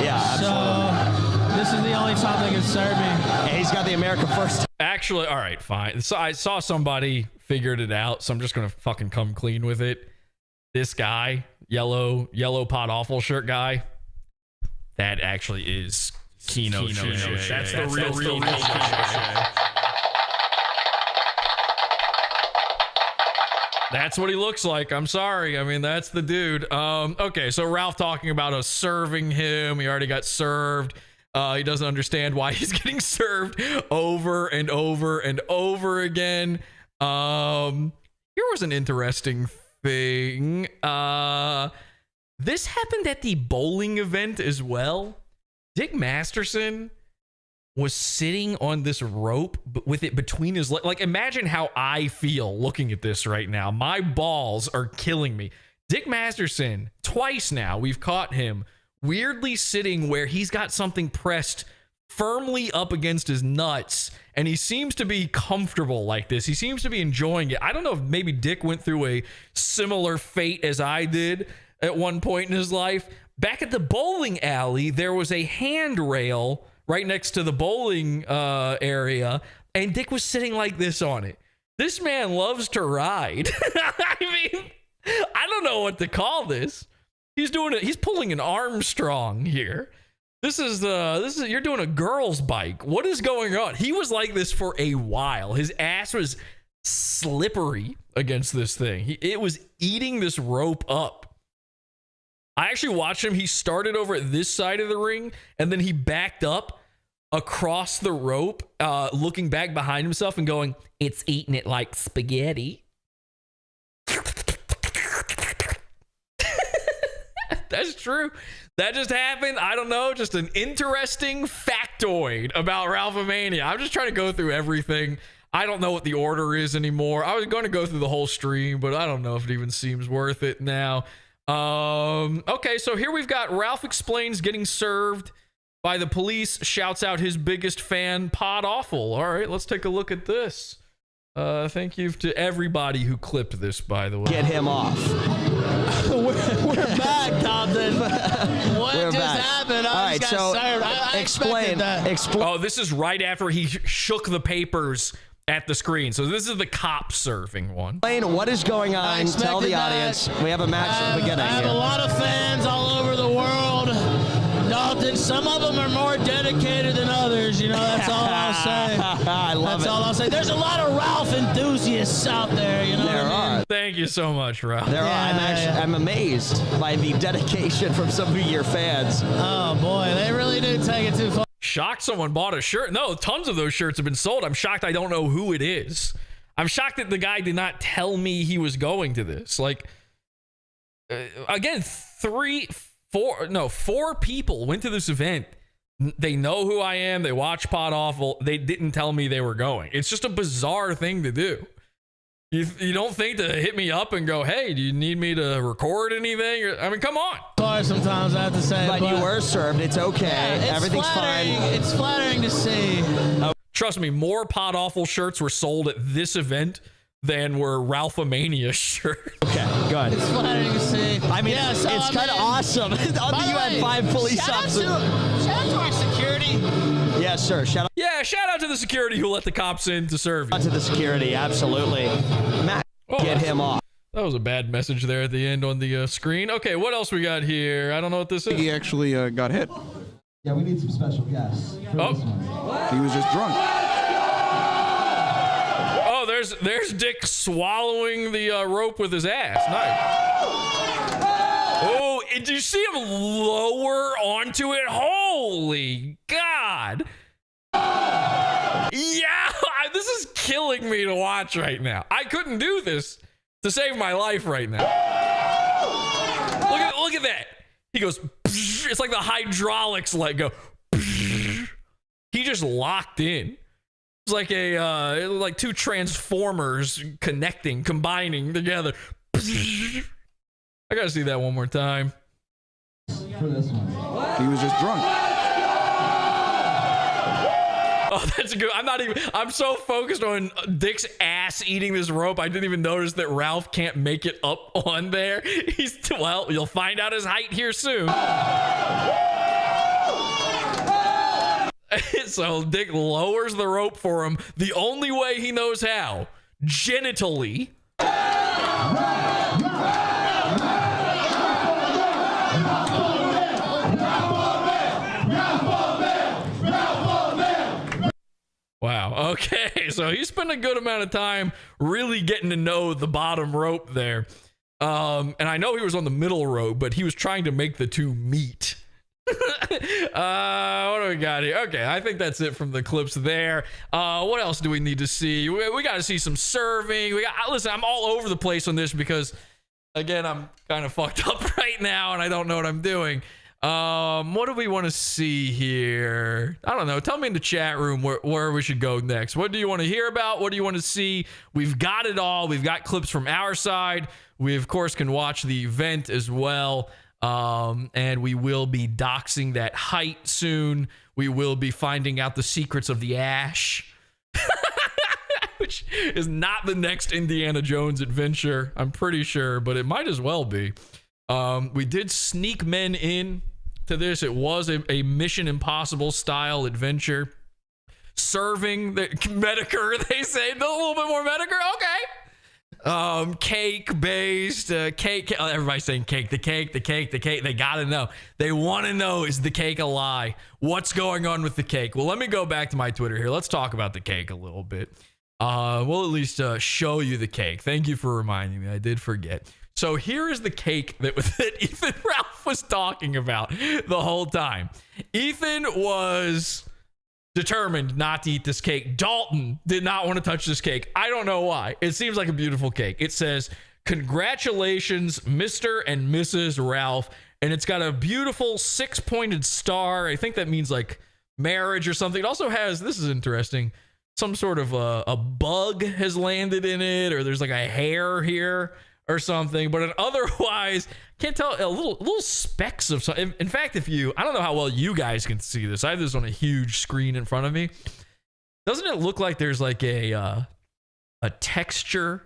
Yeah, absolutely. So this is the only time they can serve me. And he's got the America First. Actually, all right, fine. So I saw somebody figured it out, so I'm just gonna fucking come clean with it. This guy, yellow pot awful shirt guy, that actually is Kino. That's the real. That's what he looks like. I'm sorry. I mean, that's the dude. Okay, so Ralph talking about us serving him. He already got served. He doesn't understand why he's getting served over and over and over again. Here was an interesting thing. This happened at the bowling event as well. Dick Masterson was sitting on this rope with it between his legs. Like, imagine how I feel looking at this right now. My balls are killing me. Dick Masterson, twice now, we've caught him weirdly sitting where he's got something pressed firmly up against his nuts, and he seems to be comfortable like this. He seems to be enjoying it. I don't know if maybe Dick went through a similar fate as I did at one point in his life. Back at the bowling alley, there was a handrail right next to the bowling area, and Dick was sitting like this on it. This man loves to ride. I mean, I don't know what to call this. He's doing it. He's pulling an Armstrong here. This is you're doing a girl's bike. What is going on? He was like this for a while. His ass was slippery against this thing. It was eating this rope up. I actually watched him. He started over at this side of the ring, and then he backed up across the rope, looking back behind himself and going, "It's eating it like spaghetti." That's true. That just happened. I don't know. Just an interesting factoid about RALPHAMANIA. I'm just trying to go through everything. I don't know what the order is anymore. I was going to go through the whole stream, but I don't know if it even seems worth it now. Okay, so here we've got Ralph explains getting served by the police, shouts out his biggest fan, Pod Awful. All right, let's take a look at this. Thank you to everybody who clipped this, by the way. Get him off. We're back, Compton. What We're just back. happened? All right, so explain. Oh, this is right after he shook the papers at the screen. So this is the cop serving one. Explain what is going on. Tell the audience. We have a match at the beginning. I have a lot of fans all over the world. Dalton, some of them are more dedicated than others. You know, that's all I'll say. I love That's all I'll say. There's a lot of Ralph enthusiasts out there. You know There what I mean? are. Thank you so much, Ralph. There are. I'm amazed by the dedication from some of your fans. Oh, boy. They really do take it too far. Shocked someone bought a shirt. No, tons of those shirts have been sold. I'm shocked I don't know who it is. I'm shocked that the guy did not tell me he was going to this. Like, again, four people went to this event. They know who I am. They watch Pod Awful. They didn't tell me they were going. It's just a bizarre thing to do. You don't think to hit me up and go, "Hey, do you need me to record anything?" I mean, come on. Sorry, sometimes I have to say, but you were served. It's okay. Yeah, Everything's fine. It's flattering to see. Trust me, more Pod Awful shirts were sold at this event than were RALPHAMANIA shirts. Okay, good. It's flattering to see. I mean, it's kind of awesome. You had 5 police officers. Shout out to our security. Yes, sir. Shout out to the security who let the cops in to serve you. Shout out to the security, absolutely. Matt, get him off. That was a bad message there at the end on the screen. Okay, what else we got here? I don't know what this is. He actually got hit. Yeah, we need some special guests. He was just drunk. Oh, there's Dick swallowing the rope with his ass. Nice. Oh, did you see him lower onto it? Holy God. Yeah, this is killing me to watch right now. I couldn't do this to save my life right now. Look at that. He goes, it's like the hydraulics let go. He just locked in. It's like like two transformers combining together. I gotta see that one more time. For this one. He was just drunk. Oh, that's good. I'm so focused on Dick's ass eating this rope. I didn't even notice that Ralph can't make it up on there. Well, you'll find out his height here soon. So Dick lowers the rope for him the only way he knows how, genitally. Wow. Okay. So he spent a good amount of time really getting to know the bottom rope there. And I know he was on the middle rope, but he was trying to make the two meet. What do we got here? Okay, I think that's it from the clips there. What else do we need to see? We got to see some serving. Listen, I'm all over the place on this because, again, I'm kind of fucked up right now and I don't know what I'm doing. What do we want to see here? I don't know. Tell me in the chat room where we should go next. What do you want to hear about? What do you want to see? We've got it all. We've got clips from our side. We, of course, can watch the event as well. And we will be doxing that height soon. We will be finding out the secrets of the ash. Which is not the next Indiana Jones adventure, I'm pretty sure, but it might as well be. We did sneak men in to this. It was a Mission Impossible style adventure. Serving the Medicare, they say. A little bit more Medicare, okay. Cake based, cake. Everybody's saying cake. The cake. They gotta know. They want to know, is the cake a lie? What's going on with the cake? Well, let me go back to my Twitter here. Let's talk about the cake a little bit. We'll at least show you the cake. Thank you for reminding me. I did forget. So here is the cake that Ethan Ralph was talking about the whole time. Ethan was determined not to eat this cake. Dalton did not want to touch this cake. I don't know why. It seems like a beautiful cake. It says, "Congratulations, Mr. and Mrs. Ralph." And it's got a beautiful 6-pointed star. I think that means like marriage or something. It also has, this is interesting, some sort of a bug has landed in it, or there's like a hair here or something, but otherwise can't tell. A little specks of something. In fact, I don't know how well you guys can see this. I have this on a huge screen in front of me. Doesn't it look like there's like a texture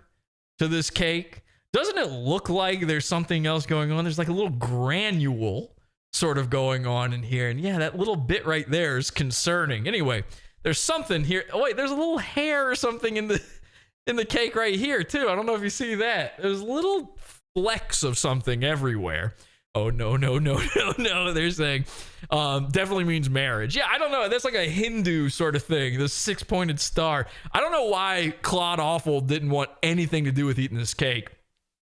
to this cake? Doesn't it look like there's something else going on? There's like a little granule sort of going on in here, and yeah, that little bit right there is concerning. Anyway, there's something here. Oh wait, there's a little hair or something in the cake right here too. I don't know if you see that. There's little flecks of something everywhere. Oh no. They're saying definitely means marriage. Yeah, I don't know. That's like a Hindu sort of thing. This 6-pointed star. I don't know why Claude Awful didn't want anything to do with eating this cake.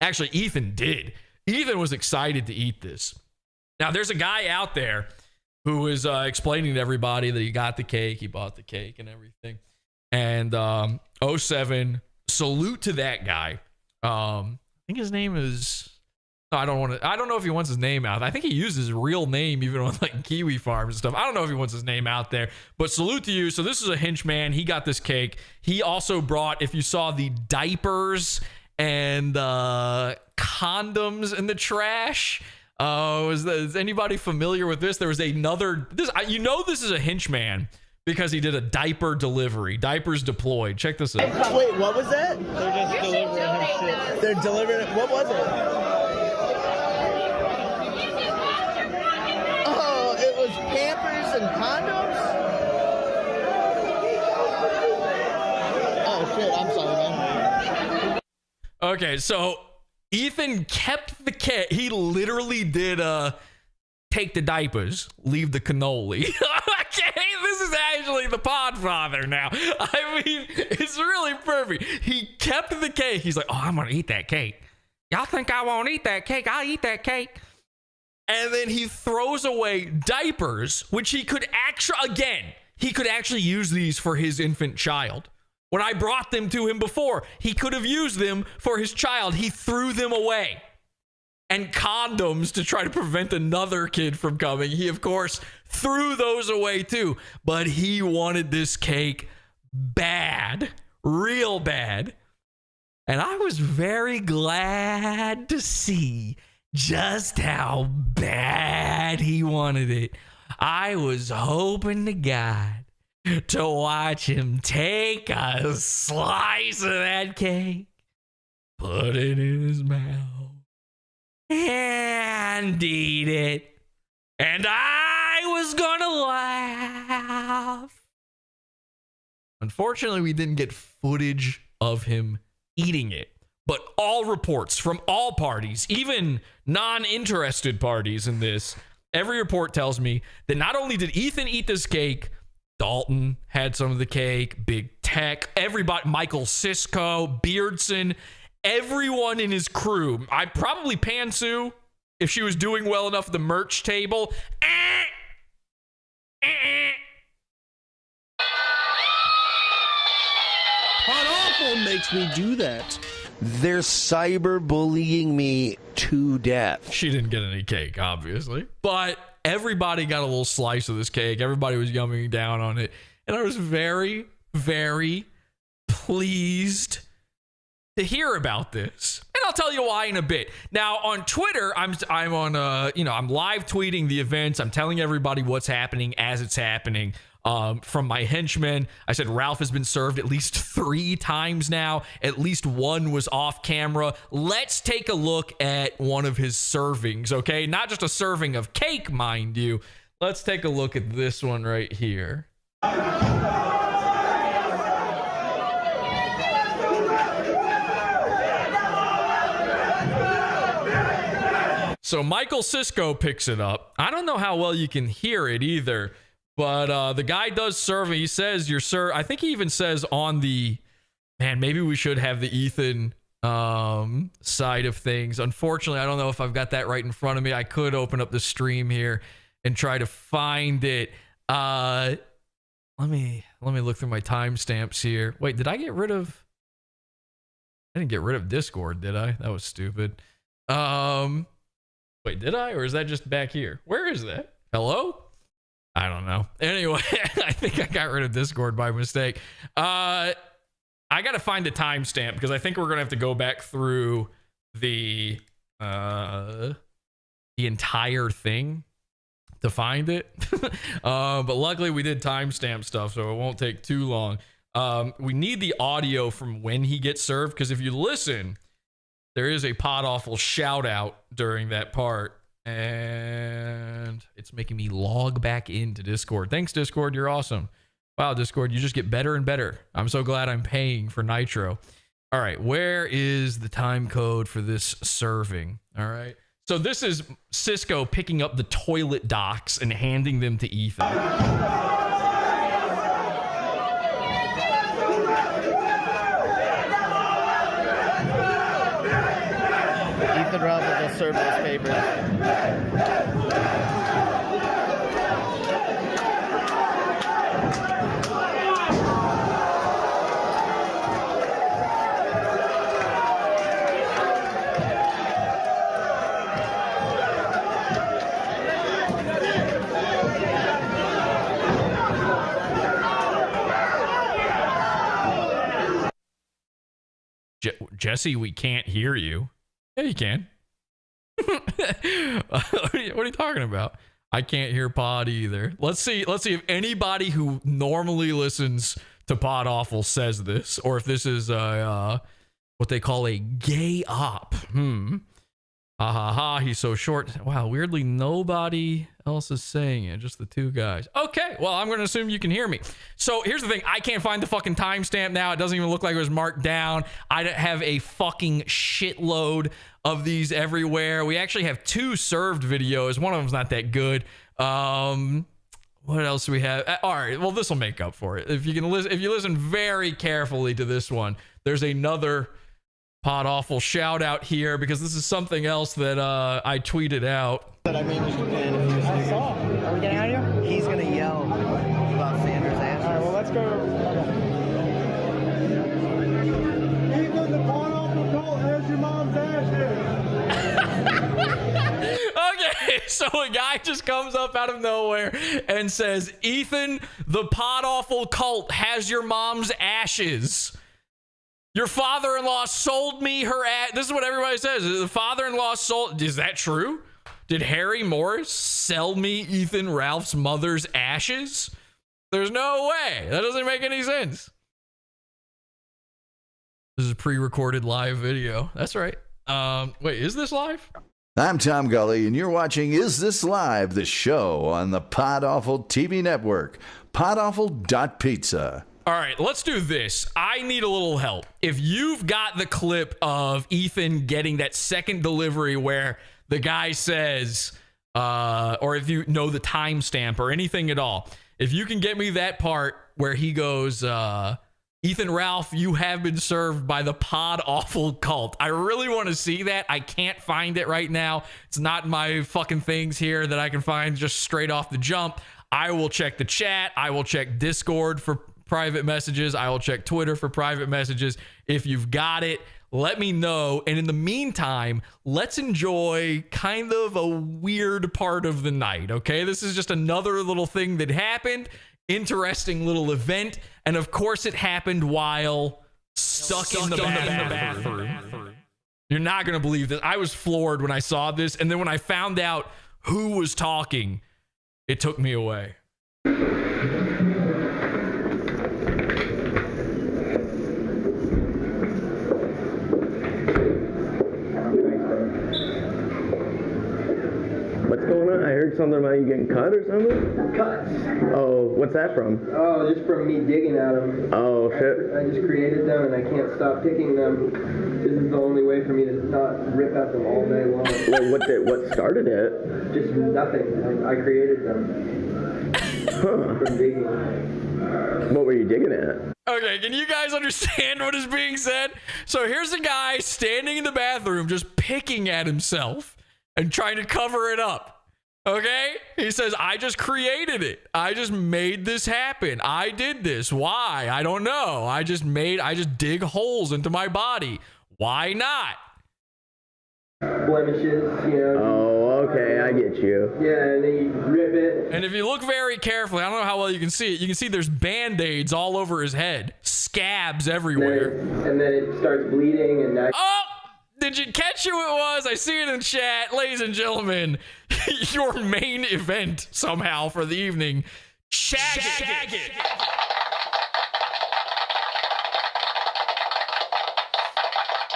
Actually, Ethan did. Ethan was excited to eat this. Now, there's a guy out there who is explaining to everybody that he got the cake, he bought the cake and everything. And 07, salute to that guy. I think his name is, I don't know if he wants his name out. I think he uses his real name even on like Kiwi Farms and stuff. I don't know if he wants his name out there, but salute to you. So this is a henchman. He got this cake. He also brought, if you saw the diapers and condoms in the trash. Is anybody familiar with this? There was another, this is a henchman because he did a diaper delivery. Diapers deployed. Check this out. Wait, what was that? They're just delivering him shit. They're delivering it. What was it? Oh, it was Pampers and condoms? Oh, shit. I'm sorry, man. Okay, so Ethan kept the cake. He literally did take the diapers, leave the cannoli. Okay, this is actually the Podfather now. I mean, it's really perfect. He kept the cake. He's like, oh, I'm gonna eat that cake. Y'all think I won't eat that cake? I'll eat that cake. And then he throws away diapers, which he could actually use these for his infant child. When I brought them to him before, he could have used them for his child. He threw them away. And condoms to try to prevent another kid from coming. He, of course, threw those away too. But he wanted this cake bad, real bad. And I was very glad to see just how bad he wanted it. I was hoping to God to watch him take a slice of that cake, put it in his mouth, and eat it. And I was gonna Unfortunately, we didn't get footage of him eating it. But all reports from all parties, even non-interested parties in this, every report tells me that not only did Ethan eat this cake, Dalton had some of the cake, Big Tech, everybody, Michael Sisko, Beardson, everyone in his crew. I probably Pantsu, if she was doing well enough at the merch table. Pod Awful makes me do that. They're cyberbullying me to death. She didn't get any cake, obviously. But everybody got a little slice of this cake. Everybody was yumming down on it. And I was very, very pleased to hear about this. And I'll tell you why in a bit. Now, on Twitter, I'm on, I'm live tweeting the events. I'm telling everybody what's happening as it's happening. From my henchmen, I said Ralph has been served at least 3 times now. At least one was off camera. Let's take a look at one of his servings, okay? Not just a serving of cake, mind you. Let's take a look at this one right here. So Michael Sisko picks it up. I don't know how well you can hear it either. But the guy does serve. He says, I think he even says on the, man, maybe we should have the Ethan side of things. Unfortunately, I don't know if I've got that right in front of me. I could open up the stream here and try to find it. Let me look through my timestamps here. Wait, did I get rid of? I didn't get rid of Discord, did I? That was stupid. Wait, did I? Or is that just back here? Where is that? Hello? I don't know. Anyway, I think I got rid of Discord by mistake. I got to find the timestamp because I think we're going to have to go back through the entire thing to find it. But luckily we did timestamp stuff, so it won't take too long. We need the audio from when he gets served because if you listen, there is a Pod Awful shout out during that part. And it's making me log back into Discord. Thanks, Discord. You're awesome. Wow, Discord, you just get better and better. I'm so glad I'm paying for Nitro. All right, where is the time code for this serving? All right. So this is Sisko picking up the toilet docks and handing them to Ethan. Ethan Ralph will serve those papers. Jesse, we can't hear you. Yeah, you can. What are you talking about? I can't hear Pod either. Let's see if anybody who normally listens to Pod Awful says this, or if this is what they call a gay op. Ha ha ha, he's so short. Wow, weirdly nobody else is saying it, just the 2 guys. Okay, well, I'm going to assume you can hear me. So here's the thing, I can't find the fucking timestamp now. It doesn't even look like it was marked down. I have a fucking shitload of these everywhere. We actually have 2 served videos. One of them's not that good. What else do we have? All right, well, this will make up for it. If you listen very carefully to this one, there's another Pod Awful shout out here because this is something else that I tweeted out. But I mean, I saw. Are we getting out of here? He's gonna yell about Sanders' ass. All right, well, let's go. Ethan, the Pod Awful cult has your mom's ashes. Okay, so a guy just comes up out of nowhere and says, Ethan, the Pod Awful cult has your mom's ashes. Your father-in-law sold me her ass. This is what everybody says. The father-in-law sold. Is that true? Did Harry Morris sell me Ethan Ralph's mother's ashes? There's no way. That doesn't make any sense. This is a pre-recorded live video. That's right. Wait, is this live? I'm Tom Gully, and you're watching Is This Live, the show on the Pod Awful TV network, podawful.pizza. All right, let's do this. I need a little help. If you've got the clip of Ethan getting that second delivery where the guy says, or if you know the timestamp or anything at all, if you can get me that part where he goes, Ethan Ralph, you have been served by the pod awful cult. I really want to see that. I can't find it right now. It's not in my fucking things here that I can find just straight off the jump. I will check the chat. I will check Discord for private messages. I will check Twitter for private messages. If you've got it, let me know. And in the meantime, let's enjoy kind of a weird part of the night, okay? This is just another little thing that happened. Interesting little event. And of course it happened while stuck in the bathroom. You're not going to believe this. I was floored when I saw this. And then when I found out who was talking, it took me away. What's going on? I heard something about you getting cut or something? Cuts. Oh, what's that from? Oh, just from me digging at them. Oh, shit. I just created them and I can't stop picking them. This is the only way for me to not rip at them all day long. Wait, what started it? Just nothing. I created them. Huh. From digging. What were you digging at? Okay, can you guys understand what is being said? So here's a guy standing in the bathroom just picking at himself and trying to cover it up. Okay? He says, I just created it. I just made this happen. I did this. Why? I don't know. I just dig holes into my body. Why not? Blemishes, you know. Oh, okay, I get you. Yeah, and then you rip it. And if you look very carefully, I don't know how well you can see it. You can see there's band-aids all over his head. Scabs everywhere. And then it starts bleeding and now... Oh! Did you catch who it was? I see it in chat. Ladies and gentlemen, your main event somehow for the evening. Chaggot.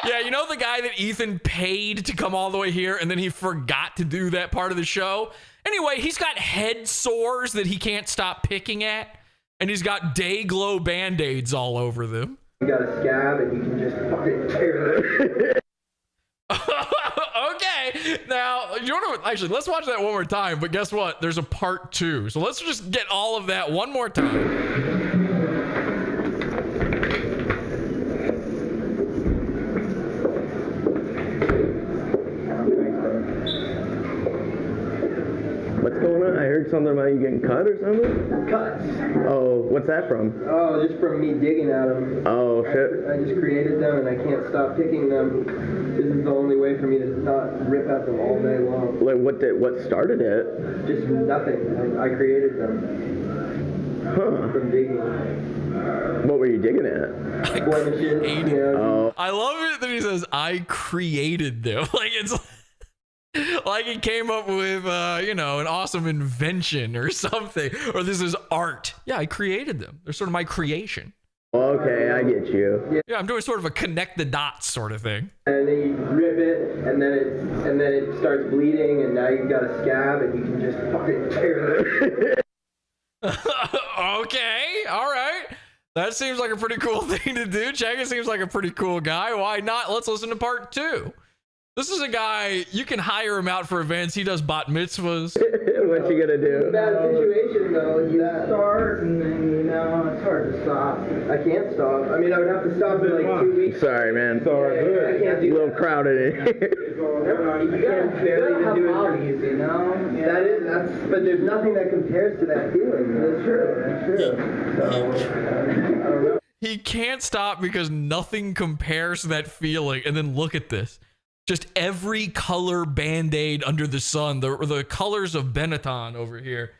Yeah, you know the guy that Ethan paid to come all the way here and then he forgot to do that part of the show? Anyway, he's got head sores that he can't stop picking at, and he's got day glow band-aids all over them. You got a scab and you can just fucking tear it. Okay, now you want to actually let's watch that one more time. But guess what? There's a part 2, so let's just get all of that one more time. What's going on? I heard something about you getting cut or something? Cuts. Oh, what's that from? Oh, just from me digging at them. Oh, shit. I just created them and I can't stop picking them. This is the only way for me to not rip at them all day long. Like, what started it? Just nothing. I created them. Huh. From digging. What were you digging at? Blemishes, you know. Oh. I love it that he says, I created them. Like it's like he came up with, an awesome invention or something. Or this is art. Yeah, I created them. They're sort of my creation. Okay, I get you. Yeah, I'm doing sort of a connect the dots sort of thing. And then you rip it, and then it starts bleeding, and now you've got a scab, and you can just fucking tear it. Okay, all right. That seems like a pretty cool thing to do. Chaggot seems like a pretty cool guy. Why not? Let's listen to part 2. This is a guy, you can hire him out for events. He does bat mitzvahs. What you gonna do? Bad situation though. You start and then it's hard to stop. I can't stop. I mean, I would have to stop in like 2 weeks. Sorry, man. I can't do a little crowded in here. You gotta have hobbies, you know. That's. But there's nothing that compares to that feeling. That's true. So I don't know. He can't stop because nothing compares to that feeling. And then look at this. Just every color Band-Aid under the sun. The colors of Benetton over here.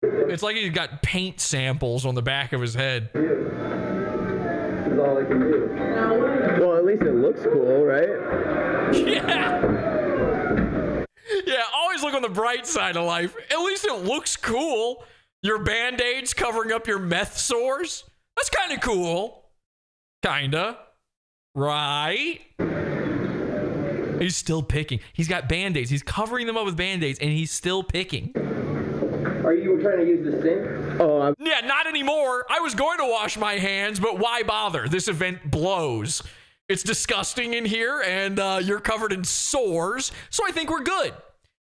It's like he's got paint samples on the back of his head. That's all I can do. Well, at least it looks cool, right? Yeah. Yeah, always look on the bright side of life. At least it looks cool. Your Band-Aids covering up your meth sores. That's kind of cool. Kinda. Right? He's still picking. He's got Band-Aids. He's covering them up with Band-Aids, and he's still picking. Are you trying to use the sink? Yeah, not anymore. I was going to wash my hands, but why bother? This event blows. It's disgusting in here, and you're covered in sores, so I think we're good.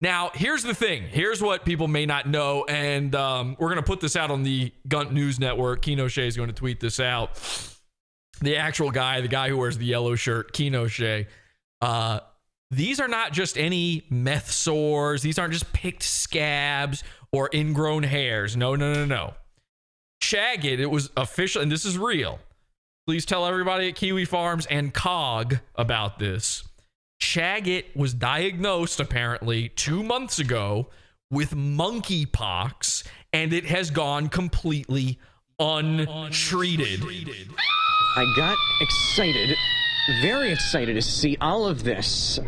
Now, here's the thing. Here's what people may not know, and we're going to put this out on the Gunt News Network. Keno Shea is going to tweet this out. The actual guy, the guy who wears the yellow shirt, Keno Shea, these are not just any meth sores. These aren't just picked scabs or ingrown hairs. No. Chaggot, it was official, and this is real. Please tell everybody at Kiwi Farms and COG about this. Chaggot was diagnosed, apparently, 2 months ago with monkeypox, and it has gone completely untreated. I got excited, very excited to see all of this.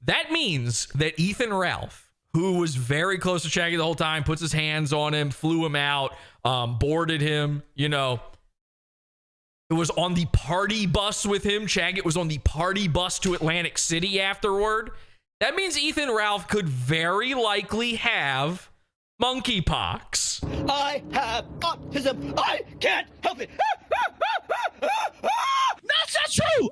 That means that Ethan Ralph, who was very close to Chaggot the whole time, puts his hands on him, flew him out, boarded him, you know. It was on the party bus with him. Chaggot was on the party bus to Atlantic City afterward. That means Ethan Ralph could very likely have monkeypox. I have autism. I can't help it. That's not true.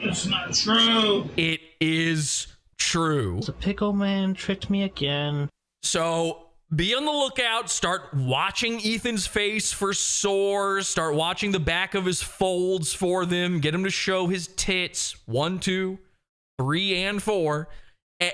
It's not true. It is true. The pickle man tricked me again. So be on the lookout. Start watching Ethan's face for sores. Start watching the back of his folds for them. Get him to show his tits. 1, 2, 3, and 4.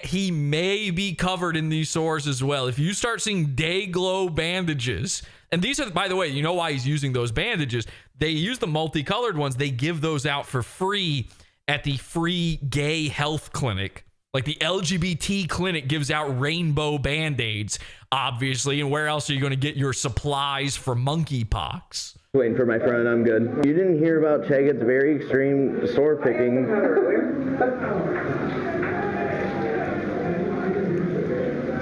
He may be covered in these sores as well. If you start seeing day glow bandages, and these are, by the way, you know why he's using those bandages. They use the multicolored ones. They give those out for free at the free gay health clinic. Like the LGBT clinic gives out rainbow band-aids, obviously. And where else are you going to get your supplies for monkeypox? Waiting for my friend, I'm good. You didn't hear about Chaggot's very extreme sore picking.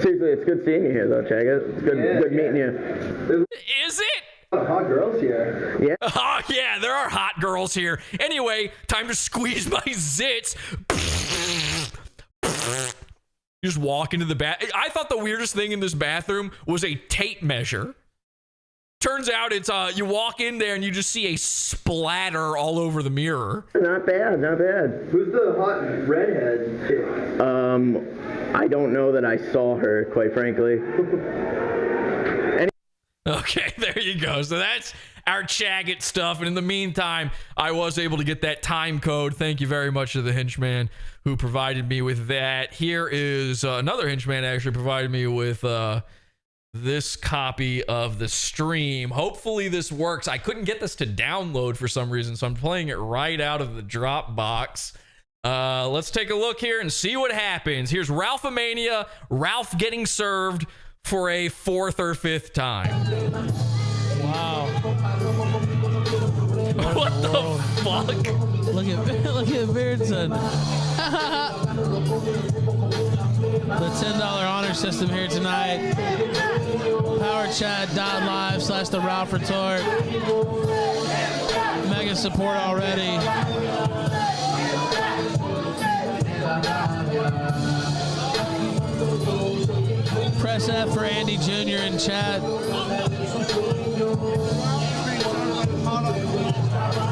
Seriously, it's good seeing you here, though, Chaggot. It's good meeting you. Is it? Hot girls here. Yeah. Oh, yeah, there are hot girls here. Anyway, time to squeeze my zits. You just walk into the bath. I thought the weirdest thing in this bathroom was a tape measure. Turns out it's you walk in there and you just see a splatter all over the mirror. Not bad. Who's the hot redhead chick? I don't know that I saw her, quite frankly. Okay, there you go. So that's our Chaggot stuff. And in the meantime, I was able to get that time code. Thank you very much to the henchman who provided me with that. Here is another henchman actually provided me with this copy of the stream. Hopefully this works. I couldn't get this to download for some reason, so I'm playing it right out of the Dropbox. Let's take a look here and see what happens. Here's RALPHAMANIA, Ralph getting served for a 4th or 5th time. Wow. What the fuck? Look at Beardson. The $10 honor system here tonight. PowerChat.live/the Ralph Retort. Mega support already. Press F for Andy Jr. in chat.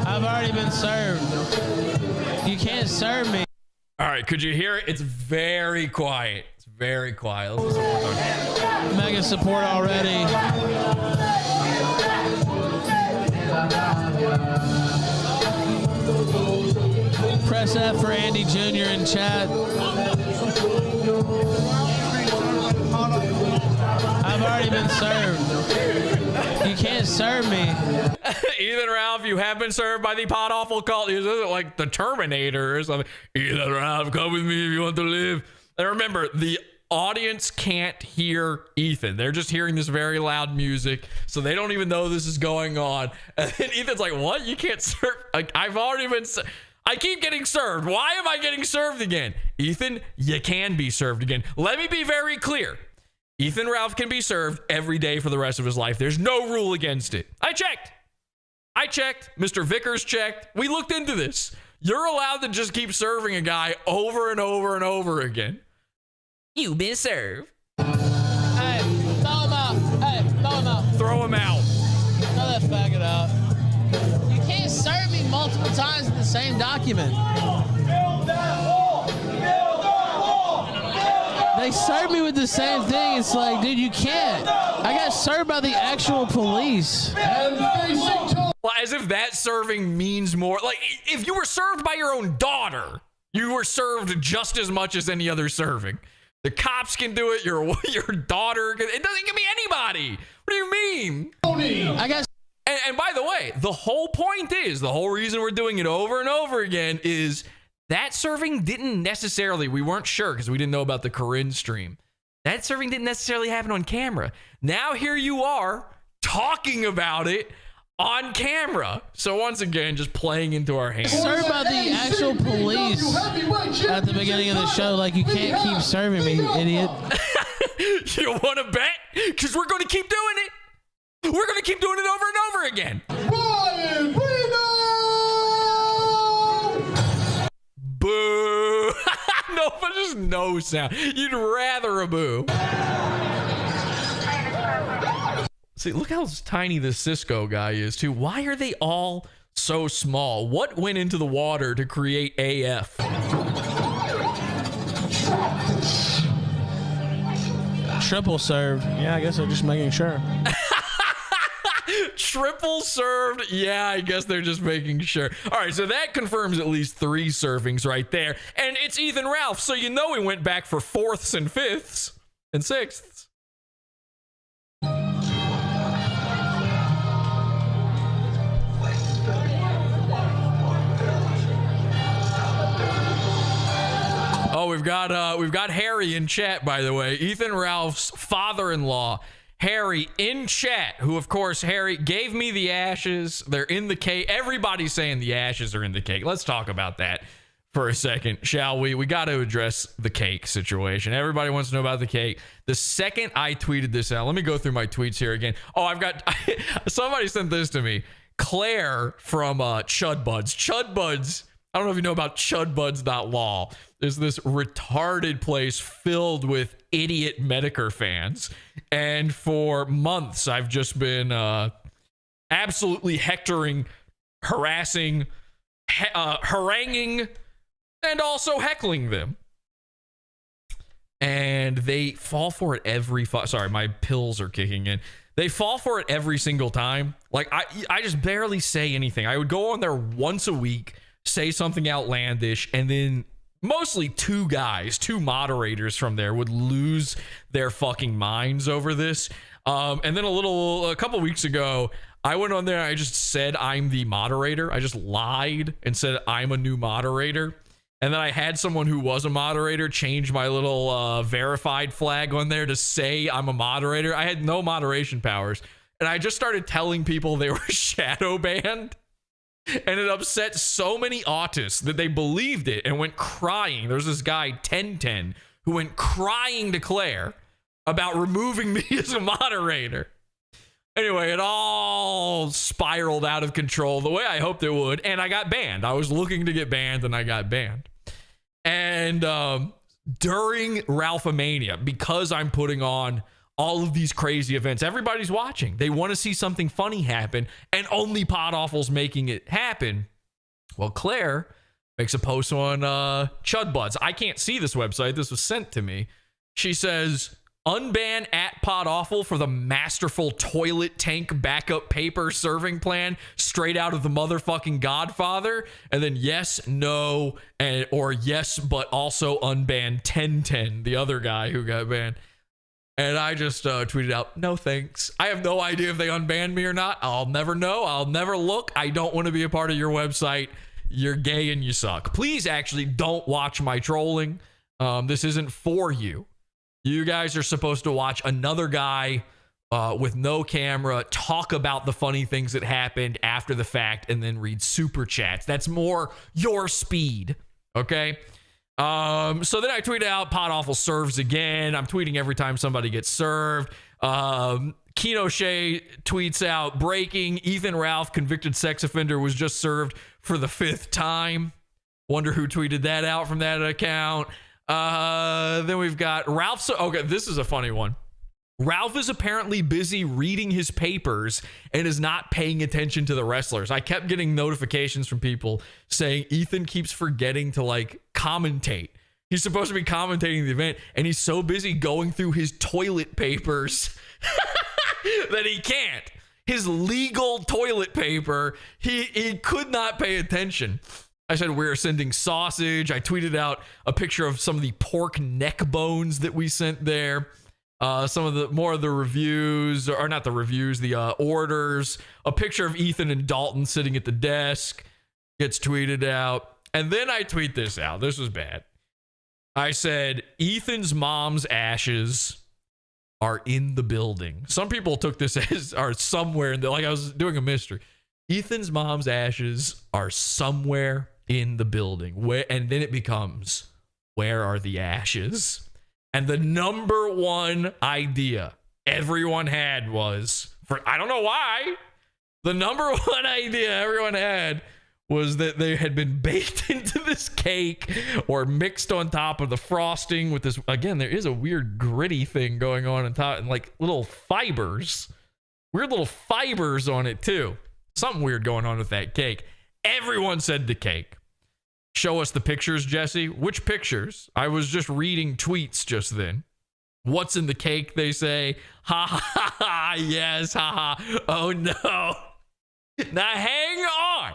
I've already been served. You can't serve me. All right, could you hear it? It's very quiet. It's very quiet. Let's listen one more time. Mega support already. Press F for Andy Jr. in chat. I've already been served. You can't serve me. Ethan Ralph, you have been served by the Pod Awful cult. This isn't like the Terminator or something. Ethan Ralph, come with me if you want to live. And remember, the audience can't hear Ethan. They're just hearing this very loud music, so they don't even know this is going on. And then Ethan's like, what? You can't serve? Like, I've already been I keep getting served. Why am I getting served again? Ethan, you can be served again. Let me be very clear. Ethan Ralph can be served every day for the rest of his life. There's no rule against it. I checked. Mr. Vickers checked. We looked into this. You're allowed to just keep serving a guy over and over and over again. You've been served. Hey, throw him out. Throw him out. that faggot out. You can't serve me multiple times in the same document. They served me with the same thing. It's like, dude, you can't. I got served by the actual police. Well, as if that serving means more. Like, if you were served by your own daughter, you were served just as much as any other serving. The cops can do it. Your daughter can. It doesn't give me anybody. What do you mean? I guess. And by the way, the whole point is, the whole reason we're doing it over and over again is that serving didn't necessarily, we weren't sure because we didn't know about the Corinne stream. That serving didn't necessarily happen on camera. Now here you are talking about it on camera. So once again, just playing into our hands. Served by the actual police at the beginning of the show. Like, you can't keep serving me, idiot. You want to bet? Because we're going to keep doing it. We're going to keep doing it over and over again. Ryan Boo. No, but just no sound. You'd rather a boo. See, look how tiny this Cisco guy is, too. Why are they all so small? What went into the water to create AF? Triple served. Yeah, I guess they're just making sure. Triple served. Yeah, I guess they're just making sure. All right, so that confirms at least 3 servings right there. And it's Ethan Ralph, so you know we went back for 4ths and 5ths and 6ths. Oh, we've got Harry in chat, by the way. Ethan Ralph's father-in-law, Harry, in chat, who, of course, Harry gave me the ashes. They're in the cake. Everybody's saying the ashes are in the cake. Let's talk about that for a second, shall we? We got to address the cake situation. Everybody wants to know about the cake. The second I tweeted this out, let me go through my tweets here again. Oh, I've got, somebody sent this to me. Claire from Chud Buds. Chud Buds, I don't know if you know about chudbuds.law. There's this retarded place filled with idiot Medicare fans. And for months, I've just been absolutely hectoring, harassing, haranguing, and also heckling them. And they fall for it every... Sorry, my pills are kicking in. They fall for it every single time. Like, I just barely say anything. I would go on there once a week, say something outlandish, and then mostly 2 moderators from there would lose their fucking minds over this. And then a couple weeks ago, I went on there and I just said I'm the moderator. I just lied and said I'm a new moderator. And then I had someone who was a moderator change my little verified flag on there to say I'm a moderator. I had no moderation powers. And I just started telling people they were shadow banned. And it upset so many autists that they believed it and went crying. There's this guy, 1010, who went crying to Claire about removing me as a moderator. Anyway, it all spiraled out of control the way I hoped it would. And I got banned. I was looking to get banned and I got banned. And during RALPHAMANIA, because I'm putting on all of these crazy events, everybody's watching. They want to see something funny happen, and only Pod Awful's making it happen. Well, Claire makes a post on Chud Buds. I can't see this website. This was sent to me. She says, unban at Pod Awful for the masterful toilet tank backup paper serving plan straight out of the motherfucking Godfather. And then yes, no, or yes, but also unban 1010, the other guy who got banned. And I just tweeted out, no thanks. I have no idea if they unbanned me or not. I'll never know. I'll never look. I don't want to be a part of your website. You're gay and you suck. Please actually don't watch my trolling. This isn't for you. You guys are supposed to watch another guy with no camera talk about the funny things that happened after the fact and then read super chats. That's more your speed. Okay? So then I tweeted out Pod Awful serves again. I'm tweeting every time somebody gets served. Keno Shea tweets out, breaking, Ethan Ralph, convicted sex offender, was just served for the 5th time. Wonder who tweeted that out from that account. Then we've got Ralph. Okay, this is a funny one. Ralph is apparently busy reading his papers and is not paying attention to the wrestlers. I kept getting notifications from people saying Ethan keeps forgetting to like commentate. He's supposed to be commentating the event, and he's so busy going through his toilet papers that he can't. His legal toilet paper, he could not pay attention. I said we're sending sausage. I tweeted out a picture of some of the pork neck bones that we sent there. Some of the more of the reviews, or not the reviews, the orders. A picture of Ethan and Dalton sitting at the desk gets tweeted out. And then I tweet this out. This was bad. I said, Ethan's mom's ashes are in the building. Some people took this as are somewhere in the, like I was doing a mystery. Ethan's mom's ashes are somewhere in the building. Where, and then it becomes, where are the ashes? And the number one idea everyone had was, for I don't know why, the number one idea everyone had was that they had been baked into this cake or mixed on top of the frosting with this. Again, there is a weird gritty thing going on top, and like little fibers, weird little fibers on it too. Something weird going on with that cake. Everyone said the cake. Show us the pictures, Jesse. Which pictures? I was just reading tweets just then. What's in the cake, they say. Ha ha ha, yes, ha ha. Oh no. Now hang on.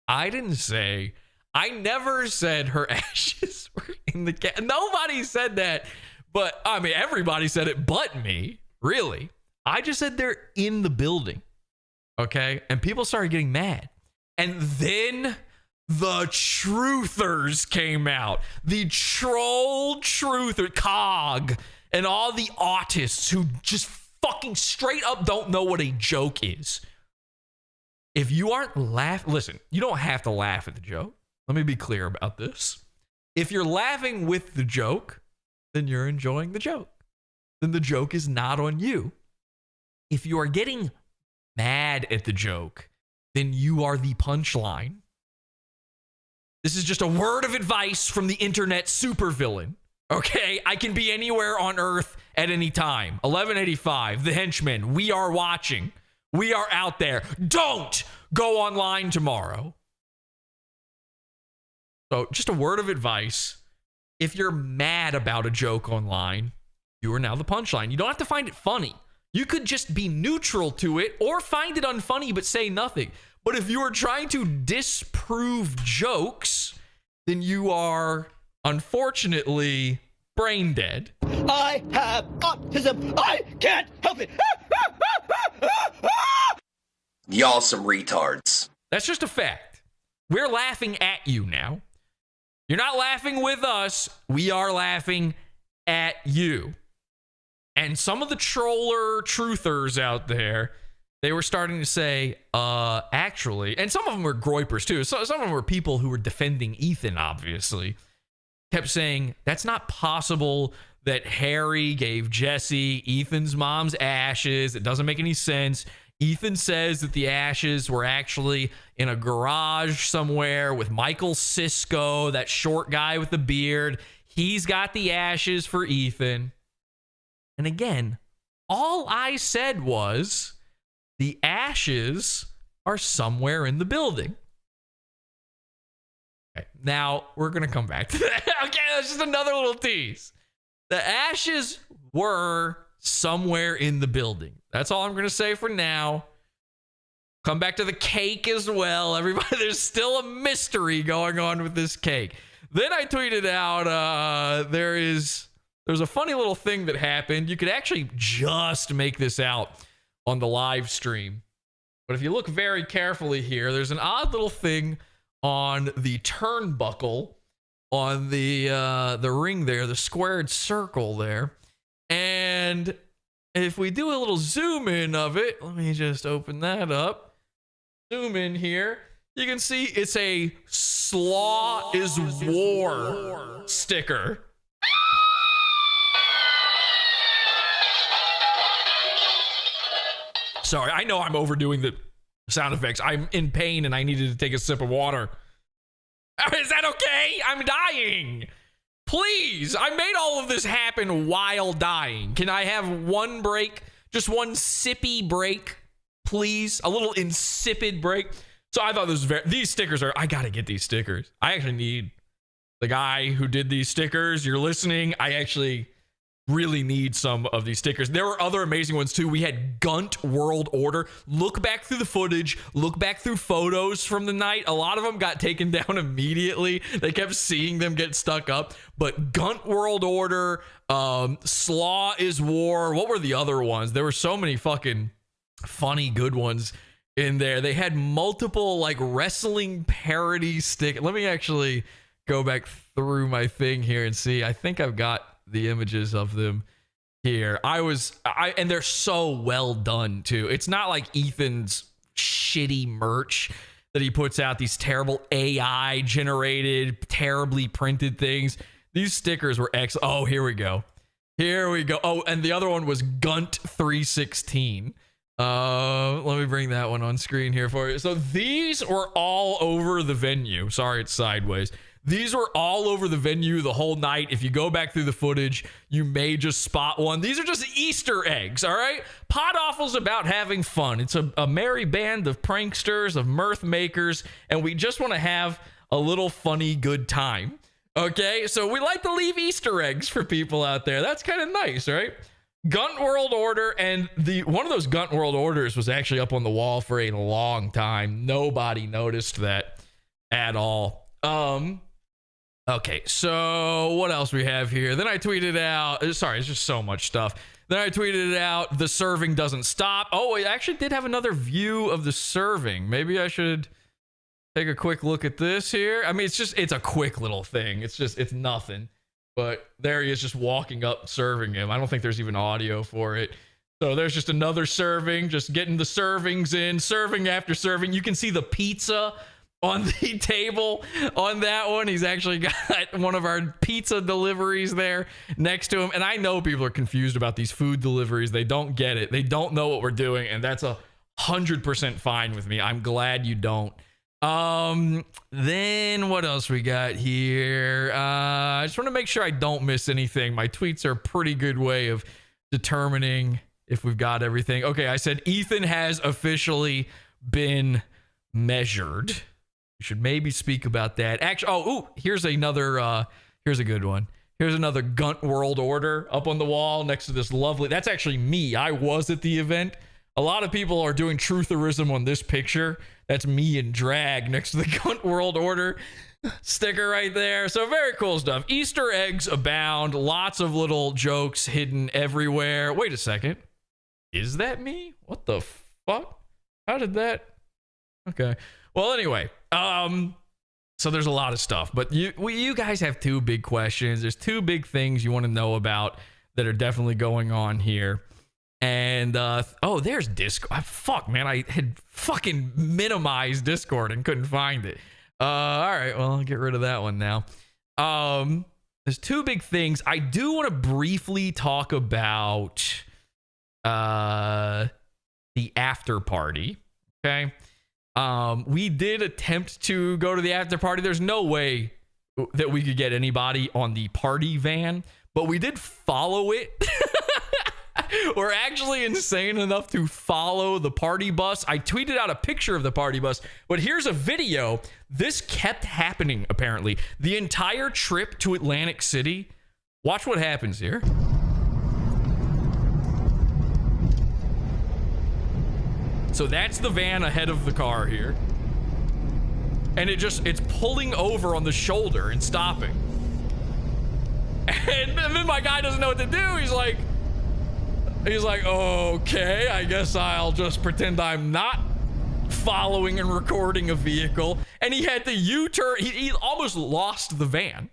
I didn't say, I never said her ashes were in the cake. Nobody said that, but I mean, everybody said it but me, really. I just said they're in the building, okay? And people started getting mad. And then the truthers came out. The troll truther, Cog, and all the autists who just fucking straight up don't know what a joke is. If you aren't laughing, listen, you don't have to laugh at the joke. Let me be clear about this. If you're laughing with the joke, then you're enjoying the joke. Then the joke is not on you. If you are getting mad at the joke, then you are the punchline. This is just a word of advice from the internet supervillain. Okay, I can be anywhere on Earth at any time. 1185, the henchmen, we are watching. We are out there. Don't go online tomorrow. So just a word of advice. If you're mad about a joke online, you are now the punchline. You don't have to find it funny. You could just be neutral to it or find it unfunny but say nothing. But if you are trying to disprove jokes, then you are, unfortunately, brain dead. I have autism. I can't help it. Y'all some retards. That's just a fact. We're laughing at you now. You're not laughing with us. We are laughing at you. And some of the troller truthers out there, they were starting to say, actually, and some of them were groypers too. So some of them were people who were defending Ethan, obviously, kept saying, that's not possible that Harry gave Jesse Ethan's mom's ashes. It doesn't make any sense. Ethan says that the ashes were actually in a garage somewhere with Michael Sisko, that short guy with the beard. He's got the ashes for Ethan. And again, all I said was the ashes are somewhere in the building. Okay, now we're going to come back to that. Okay, that's just another little tease. The ashes were somewhere in the building. That's all I'm going to say for now. Come back to the cake as well. Everybody, there's still a mystery going on with this cake. Then I tweeted out, there's a funny little thing that happened. You could actually just make this out on the live stream. But if you look very carefully here, there's an odd little thing on the turnbuckle on the ring there, the squared circle there. And if we do a little zoom in of it, let me just open that up. Zoom in here. You can see it's a Slaw is War sticker. Sorry, I know I'm overdoing the sound effects. I'm in pain and I needed to take a sip of water. Is that okay? I'm dying. Please, I made all of this happen while dying. Can I have one break? Just one sippy break, please? A little insipid break. So I thought this was these stickers are, I gotta get these stickers. I actually need the guy who did these stickers. You're listening. I actually really need some of these stickers. There were other amazing ones too. We had Gunt World Order. Look back through the footage, look back through photos from the night. A lot of them got taken down immediately. They kept seeing them get stuck up. But Gunt World Order, Slaw is War. What were the other ones? There were so many fucking funny good ones in there. They had multiple like wrestling parody stick. Let me actually go back through my thing here and see. I think I've got the images of them here. And they're so well done too. It's not like Ethan's shitty merch that he puts out, these terrible AI generated, terribly printed things. These stickers were excellent. Oh, here we go. Oh, and the other one was Gunt 316. Let me bring that one on screen here for you. So these were all over the venue. Sorry, it's sideways. These were all over the venue the whole night. If you go back through the footage, you may just spot one. These are just Easter eggs, all right? Pod Awful's about having fun. It's a merry band of pranksters, of mirth makers, and we just want to have a little funny, good time, okay? So we like to leave Easter eggs for people out there. That's kind of nice, right? Gunt World Order, and one of those Gunt World Orders was actually up on the wall for a long time. Nobody noticed that at all. Okay, so what else we have here? Then I tweeted out, sorry, it's just so much stuff. Then I tweeted out, the serving doesn't stop. Oh, I actually did have another view of the serving. Maybe I should take a quick look at this here. I mean, it's a quick little thing. It's nothing. But there he is just walking up, serving him. I don't think there's even audio for it. So there's just another serving, just getting the servings in, serving after serving. You can see the pizza on the table on that one. He's actually got one of our pizza deliveries there next to him. And I know people are confused about these food deliveries. They don't get it. They don't know what we're doing. And that's 100% fine with me. I'm glad you don't. Then what else we got here? I just want to make sure I don't miss anything. My tweets are a pretty good way of determining if we've got everything. Okay, I said Ethan has officially been measured. We should maybe speak about that. Actually, here's another, here's a good one. Here's another Gunt World Order up on the wall next to this lovely, that's actually me. I was at the event. A lot of people are doing trutherism on this picture. That's me in drag next to the Gunt World Order sticker right there. So very cool stuff. Easter eggs abound. Lots of little jokes hidden everywhere. Wait a second. Is that me? What the fuck? How did that? Okay. Well, anyway. So there's a lot of stuff. But you guys have two big questions. There's two big things you want to know about that are definitely going on here. And, there's Discord. Fuck, man. I had fucking minimized Discord and couldn't find it. All right. Well, I'll get rid of that one now. There's two big things. I do want to briefly talk about the after party. Okay. We did attempt to go to the after party. There's no way that we could get anybody on the party van, but we did follow it. We're actually insane enough to follow the party bus. I tweeted out a picture of the party bus, but here's a video. This kept happening, apparently. The entire trip to Atlantic City. Watch what happens here. So that's the van ahead of the car here. And it's pulling over on the shoulder and stopping. And then my guy doesn't know what to do. He's like, okay, I guess I'll just pretend I'm not following and recording a vehicle. And he had to U-turn. He almost lost the van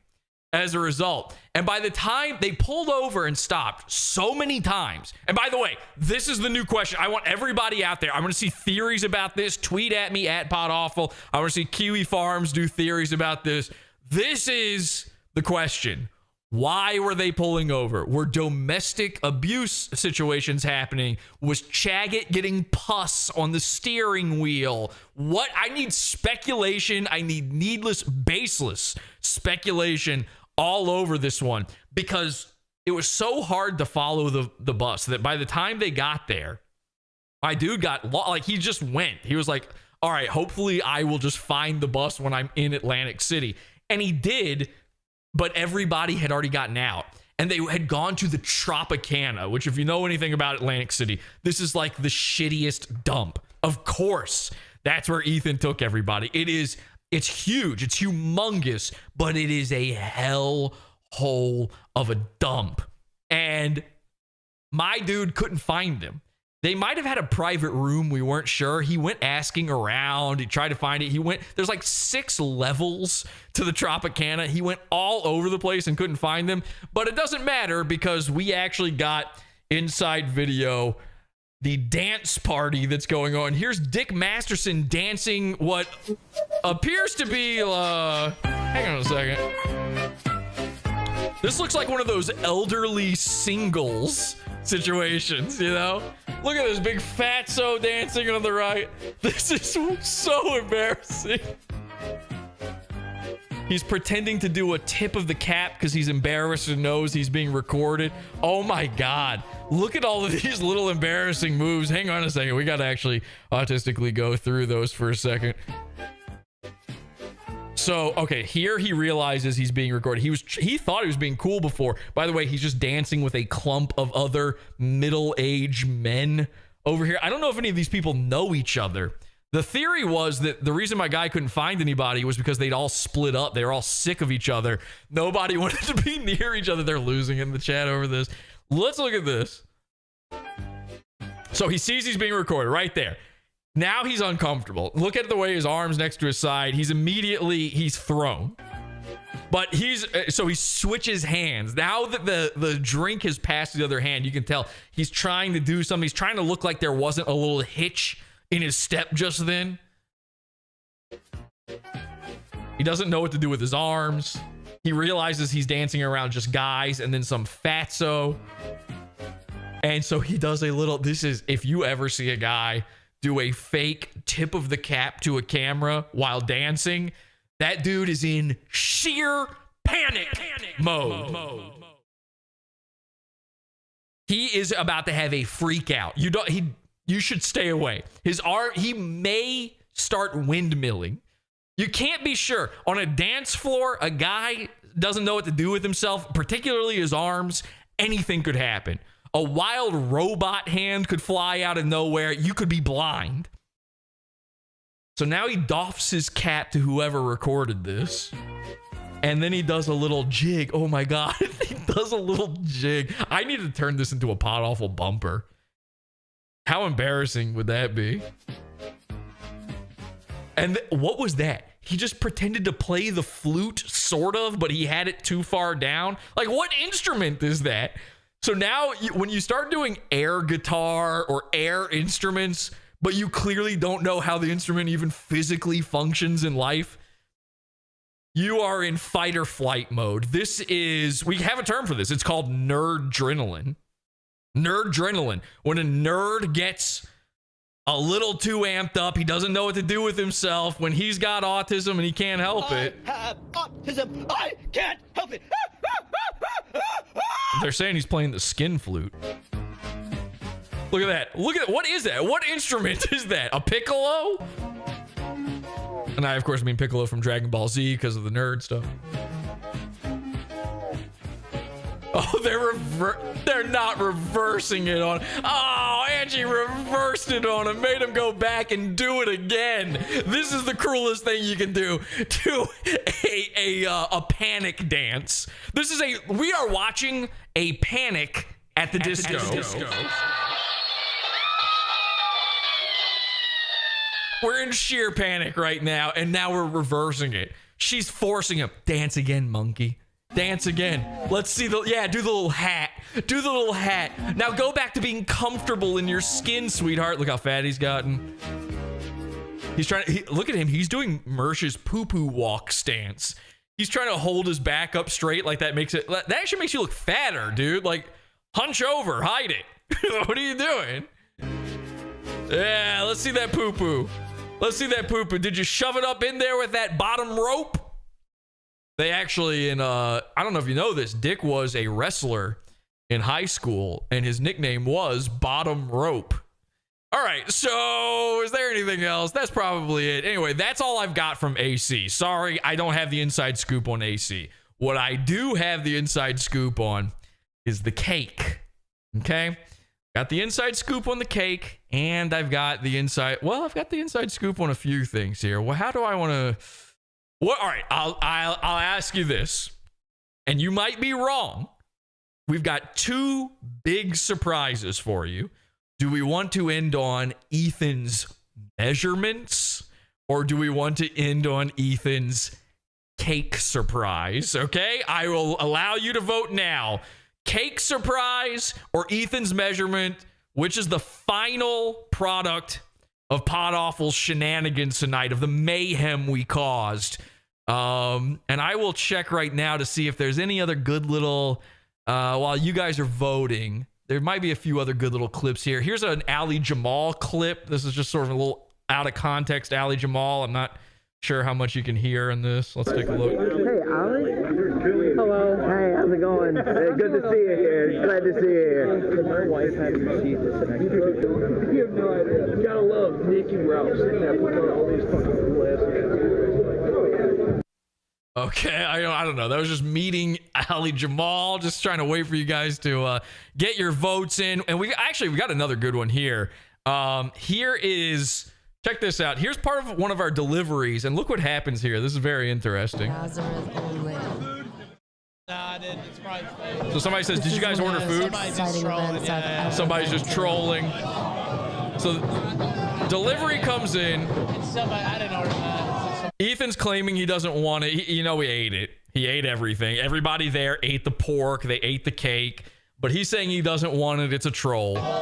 as a result. And by the time they pulled over and stopped so many times, and by the way, this is the new question. I want everybody out there. I want to see theories about this. Tweet at me at PodAwful. I want to see Kiwi Farms do theories about this. This is the question. Why were they pulling over? Were domestic abuse situations happening? Was Chaggot getting pus on the steering wheel? What? I need speculation. I need needless, baseless speculation all over this one because it was so hard to follow the bus that by the time they got there, my dude got like he just went. He was like, all right, hopefully I will just find the bus when I'm in Atlantic City. And he did, but everybody had already gotten out. And they had gone to the Tropicana, which if you know anything about Atlantic City, this is like the shittiest dump. Of course, that's where Ethan took everybody. It's huge. It's humongous, but it is a hell hole of a dump. And my dude couldn't find them. They might have had a private room. We weren't sure. He went asking around. He tried to find it. There's like 6 levels to the Tropicana. He went all over the place and couldn't find them. But it doesn't matter because we actually got inside video the dance party that's going on. Here's Dick Masterson dancing what appears to be, hang on a second. This looks like one of those elderly singles situations, you know? Look at this big fatso dancing on the right. This is so embarrassing. He's pretending to do a tip of the cap because he's embarrassed and knows he's being recorded. Oh my God. Look at all of these little embarrassing moves. Hang on a second. We got to actually autistically go through those for a second. So, okay, here he realizes he's being recorded. He thought he was being cool before. By the way, he's just dancing with a clump of other middle-aged men over here. I don't know if any of these people know each other. The theory was that the reason my guy couldn't find anybody was because they'd all split up. They were all sick of each other. Nobody wanted to be near each other. They're losing in the chat over this. Let's look at this. So he sees he's being recorded right there. Now he's uncomfortable. Look at the way his arm's next to his side. He's thrown. But he switches hands. Now that the drink has passed to the other hand, you can tell he's trying to do something. He's trying to look like there wasn't a little hitch in his step just then. He doesn't know what to do with his arms. He realizes he's dancing around just guys and then some fatso. And so he does a little, if you ever see a guy do a fake tip of the cap to a camera while dancing, that dude is in sheer panic mode. He is about to have a freak out. You should stay away. He may start windmilling. You can't be sure. On a dance floor, a guy doesn't know what to do with himself, particularly his arms. Anything could happen. A wild robot hand could fly out of nowhere. You could be blind. So now he doffs his cap to whoever recorded this. And then he does a little jig. Oh my God. He does a little jig. I need to turn this into a Pod Awful bumper. How embarrassing would that be? And what was that? He just pretended to play the flute, sort of, but he had it too far down. Like, what instrument is that? So now when you start doing air guitar or air instruments, but you clearly don't know how the instrument even physically functions in life, you are in fight or flight mode. We have a term for this. It's called nerd-adrenaline. Nerd-adrenaline. When a nerd gets a little too amped up, he doesn't know what to do with himself, when he's got autism and he can't help it. I have autism. I can't help it. They're saying he's playing the skin flute. Look at that. What is that? What instrument is that? A piccolo? And I, of course, mean Piccolo from Dragon Ball Z because of the nerd stuff. Oh, they're not reversing it on. Oh, Angie reversed it on him, made him go back and do it again. This is the cruelest thing you can do to a panic dance. We are watching a Panic at the Disco. We're in sheer panic right now, and now we're reversing it. She's forcing him. Dance again, monkey. Dance again. Let's see do the little hat. Do the little hat. Now go back to being comfortable in your skin, sweetheart. Look how fat he's gotten. He's trying to, look at him. He's doing Mersh's poo-poo walk stance. He's trying to hold his back up straight like that actually makes you look fatter, dude. Like, hunch over, hide it. What are you doing? Yeah, let's see that poo-poo. Let's see that poo-poo. Did you shove it up in there with that bottom rope? They actually, I don't know if you know this, Dick was a wrestler in high school, and his nickname was Bottom Rope. All right, so is there anything else? That's probably it. Anyway, that's all I've got from AC. Sorry, I don't have the inside scoop on AC. What I do have the inside scoop on is the cake. Okay? Got the inside scoop on the cake, and I've got the inside scoop on a few things here. Well, how do I want to... Well, all right, I'll ask you this, and you might be wrong. We've got two big surprises for you. Do we want to end on Ethan's measurements, or do we want to end on Ethan's cake surprise? Okay, I will allow you to vote now. Cake surprise or Ethan's measurement, which is the final product of Pod Awful's shenanigans tonight, of the mayhem we caused. And I will check right now to see if there's any other good little, while you guys are voting, there might be a few other good little clips here. Here's an Ali Jamal clip. This is just sort of a little out of context Ali Jamal. I'm not sure how much you can hear in this. Let's take a look. Hey, Ali. Hello. Hey, how's it going? Hey, good to see you here. Glad to see you here. My wife had received this and you have no idea. You gotta love Nick and Ralph sitting there putting on all these fucking glasses. Okay, I don't know. That was just meeting Ali Jamal, just trying to wait for you guys to get your votes in. And we got another good one here. Here is, check this out. Here's part of one of our deliveries, and look what happens here. This is very interesting. So somebody says, did you guys order food? Somebody's just trolling. So delivery comes in. I didn't order that. Ethan's claiming he doesn't want it. He ate it. He ate everything. Everybody there ate the pork. They ate the cake. But he's saying he doesn't want it. It's a troll. All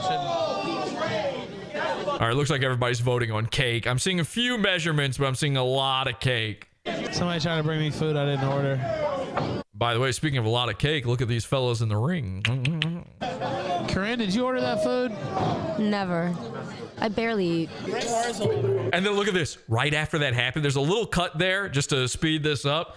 right, looks like everybody's voting on cake. I'm seeing a few measurements, but I'm seeing a lot of cake. Somebody trying to bring me food I didn't order. By the way, speaking of a lot of cake, look at these fellas in the ring. Corinne, did you order that food? Never. I barely eat. And then look at this. Right after that happened, there's a little cut there just to speed this up.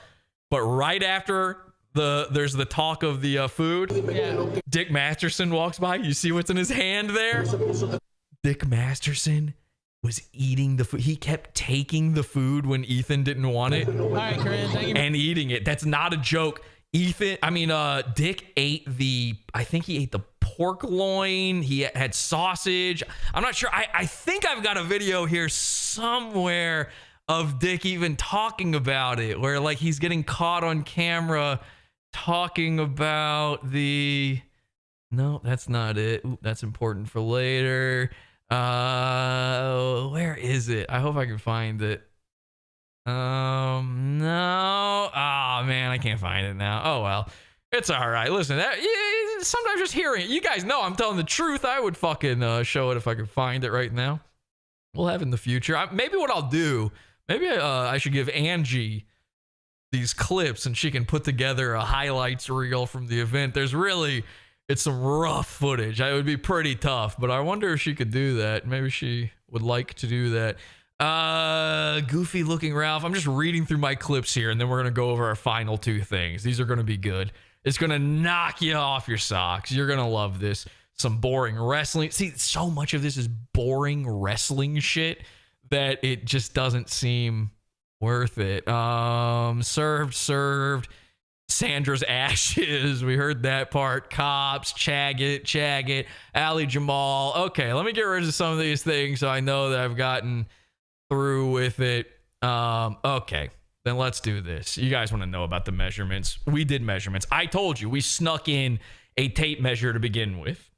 But right after there's the talk of the food, Dick Masterson walks by. You see what's in his hand there? Dick Masterson was eating the food. He kept taking the food when Ethan didn't want it. All right, Corinne, thank you. And eating it. That's not a joke. Dick ate I think he ate the pork loin. He had sausage. I'm not sure. I think I've got a video here somewhere of Dick even talking about it, where like he's getting caught on camera talking about no, that's not it. Ooh, that's important for later. Where is it? I hope I can find it. No. Oh man, I can't find it now. Oh well, it's all right. Listen, sometimes just hearing it, you guys know I'm telling the truth. I would fucking show it if I could find it right now. We'll have it in the future. Maybe what I'll do, I should give Angie these clips and she can put together a highlights reel from the event. It's some rough footage. It would be pretty tough, but I wonder if she could do that. Maybe she would like to do that. Goofy looking Ralph. I'm just reading through my clips here, and then we're going to go over our final two things. These are going to be good. It's going to knock you off your socks. You're going to love this. Some boring wrestling. See, so much of this is boring wrestling shit that it just doesn't seem worth it. Served. Sandra's ashes. We heard that part. Cops, Chaggot, Ali Jamal. Okay, let me get rid of some of these things so I know that I've gotten through with it. Okay, then let's do this. You guys want to know about the measurements? We did measurements. I told you we snuck in a tape measure to begin with,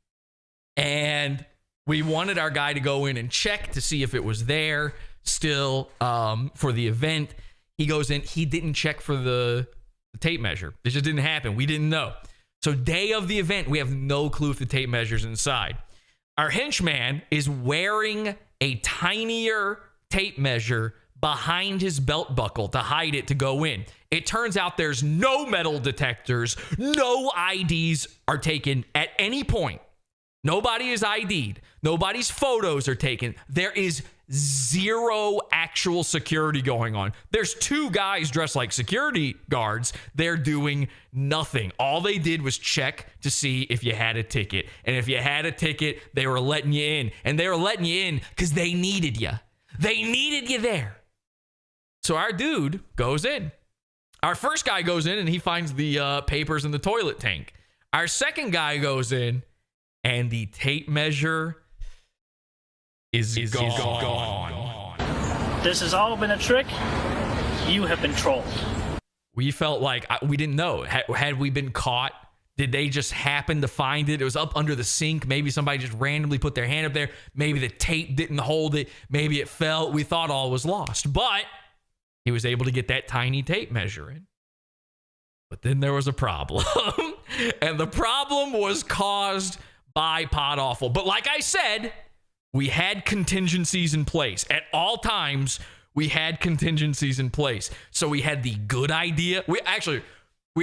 and we wanted our guy to go in and check to see if it was there still for the event. He goes in. He didn't check for the tape measure. It just didn't happen. We didn't know. So day of the event, we have no clue if the tape measure's inside. Our henchman is wearing a tinier tape measure behind his belt buckle to hide it to go in. It turns out there's no metal detectors. No IDs are taken at any point Nobody is ID'd. Nobody's photos are taken. There is zero actual security going on. There's 2 guys dressed like security guards. They're doing nothing. All they did was check to see if you had a ticket. And if you had a ticket, they were letting you in. And they were letting you in because they needed you. They needed you there. So our dude goes in. Our first guy goes in and he finds the papers in the toilet tank. Our second guy goes in and the tape measure is gone. This has all been a trick. You have been trolled. We felt like we didn't know. Had we been caught? Did they just happen to find it? It was up under the sink. Maybe somebody just randomly put their hand up there. Maybe the tape didn't hold it. Maybe it fell. We thought all was lost. But he was able to get that tiny tape measure in. But then there was a problem. And the problem was caused by Pod Awful. But like I said, we had contingencies in place. At all times, we had contingencies in place. So we had the good idea. We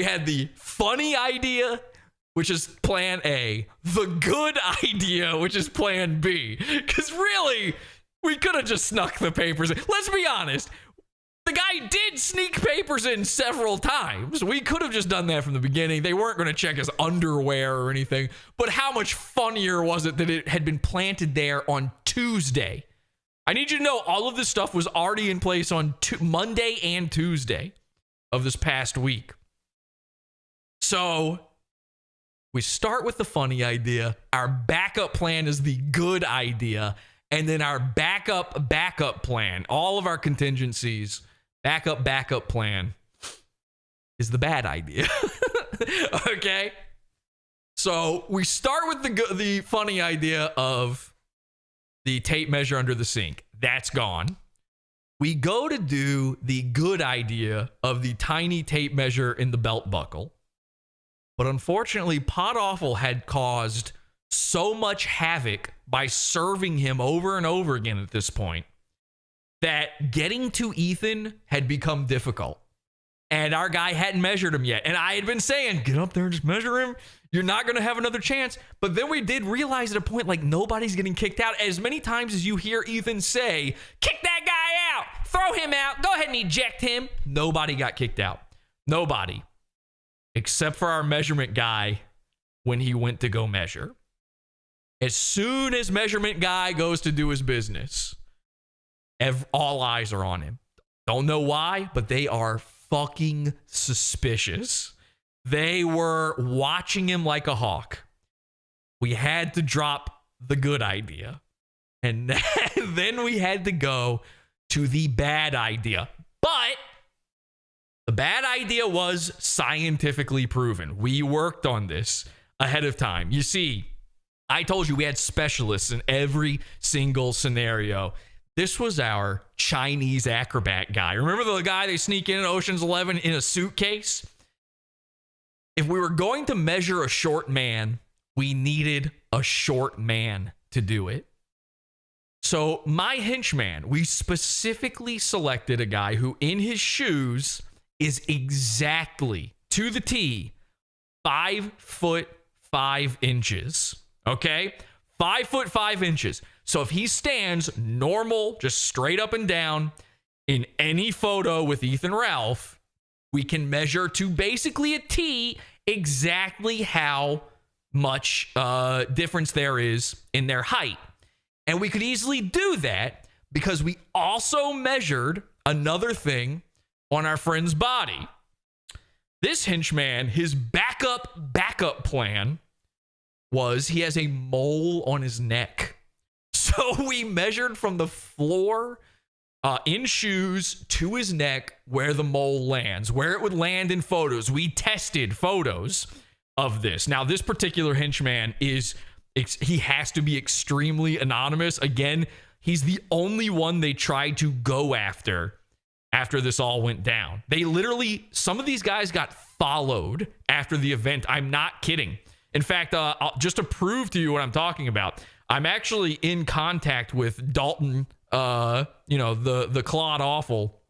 had the funny idea, which is plan A. The good idea, which is plan B. Because really, we could have just snuck the papers in. Let's be honest. The guy did sneak papers in several times. We could have just done that from the beginning. They weren't going to check his underwear or anything. But how much funnier was it that it had been planted there on Tuesday? I need you to know all of this stuff was already in place on Monday and Tuesday of this past week. So we start with the funny idea. Our backup plan is the good idea. And then our backup plan, all of our contingencies, backup plan is the bad idea. Okay? So we start with the funny idea of the tape measure under the sink. That's gone. We go to do the good idea of the tiny tape measure in the belt buckle. But unfortunately, Pod Awful had caused so much havoc by serving him over and over again at this point that getting to Ethan had become difficult. And our guy hadn't measured him yet. And I had been saying, get up there and just measure him. You're not going to have another chance. But then we did realize at a point, like, nobody's getting kicked out. As many times as you hear Ethan say, kick that guy out, throw him out, go ahead and eject him. Nobody got kicked out. Nobody. Except for our measurement guy when he went to go measure. As soon as measurement guy goes to do his business, all eyes are on him. Don't know why, but they are fucking suspicious. They were watching him like a hawk. We had to drop the good idea. And then we had to go to the bad idea. But the bad idea was scientifically proven. We worked on this ahead of time. You see, I told you we had specialists in every single scenario. This was our Chinese acrobat guy. Remember the guy they sneak in at Ocean's 11 in a suitcase? If we were going to measure a short man, we needed a short man to do it. So my henchman, we specifically selected a guy who in his shoes is exactly to the T 5 foot 5 inches. Okay? 5 foot 5 inches. So if he stands normal, just straight up and down in any photo with Ethan Ralph, we can measure to basically a T exactly how much difference there is in their height. And we could easily do that because we also measured another thing on our friend's body. This henchman, his backup plan was he has a mole on his neck. So we measured from the floor in shoes to his neck where the mole lands, where it would land in photos. We tested photos of this. Now, this particular henchman he has to be extremely anonymous. Again, he's the only one they tried to go after this all went down. They literally, some of these guys got followed after the event. I'm not kidding. In fact, just to prove to you what I'm talking about, I'm actually in contact with Dalton, the Claude Awful.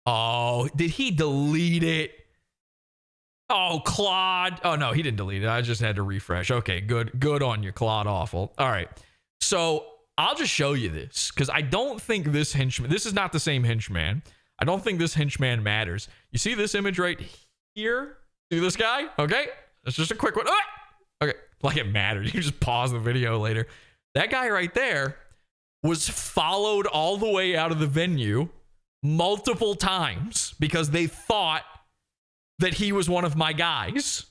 Oh, did he delete it? Oh, Claude. Oh, no, he didn't delete it. I just had to refresh. Okay, good on you, Claude Awful. All right. So I'll just show you this because I don't think this henchman, this is not the same henchman. I don't think this henchman matters. You see this image right here? See this guy? Okay. It's just a quick one. Ah! Okay. Like it matters. You can just pause the video later. That guy right there was followed all the way out of the venue multiple times because they thought that he was one of my guys.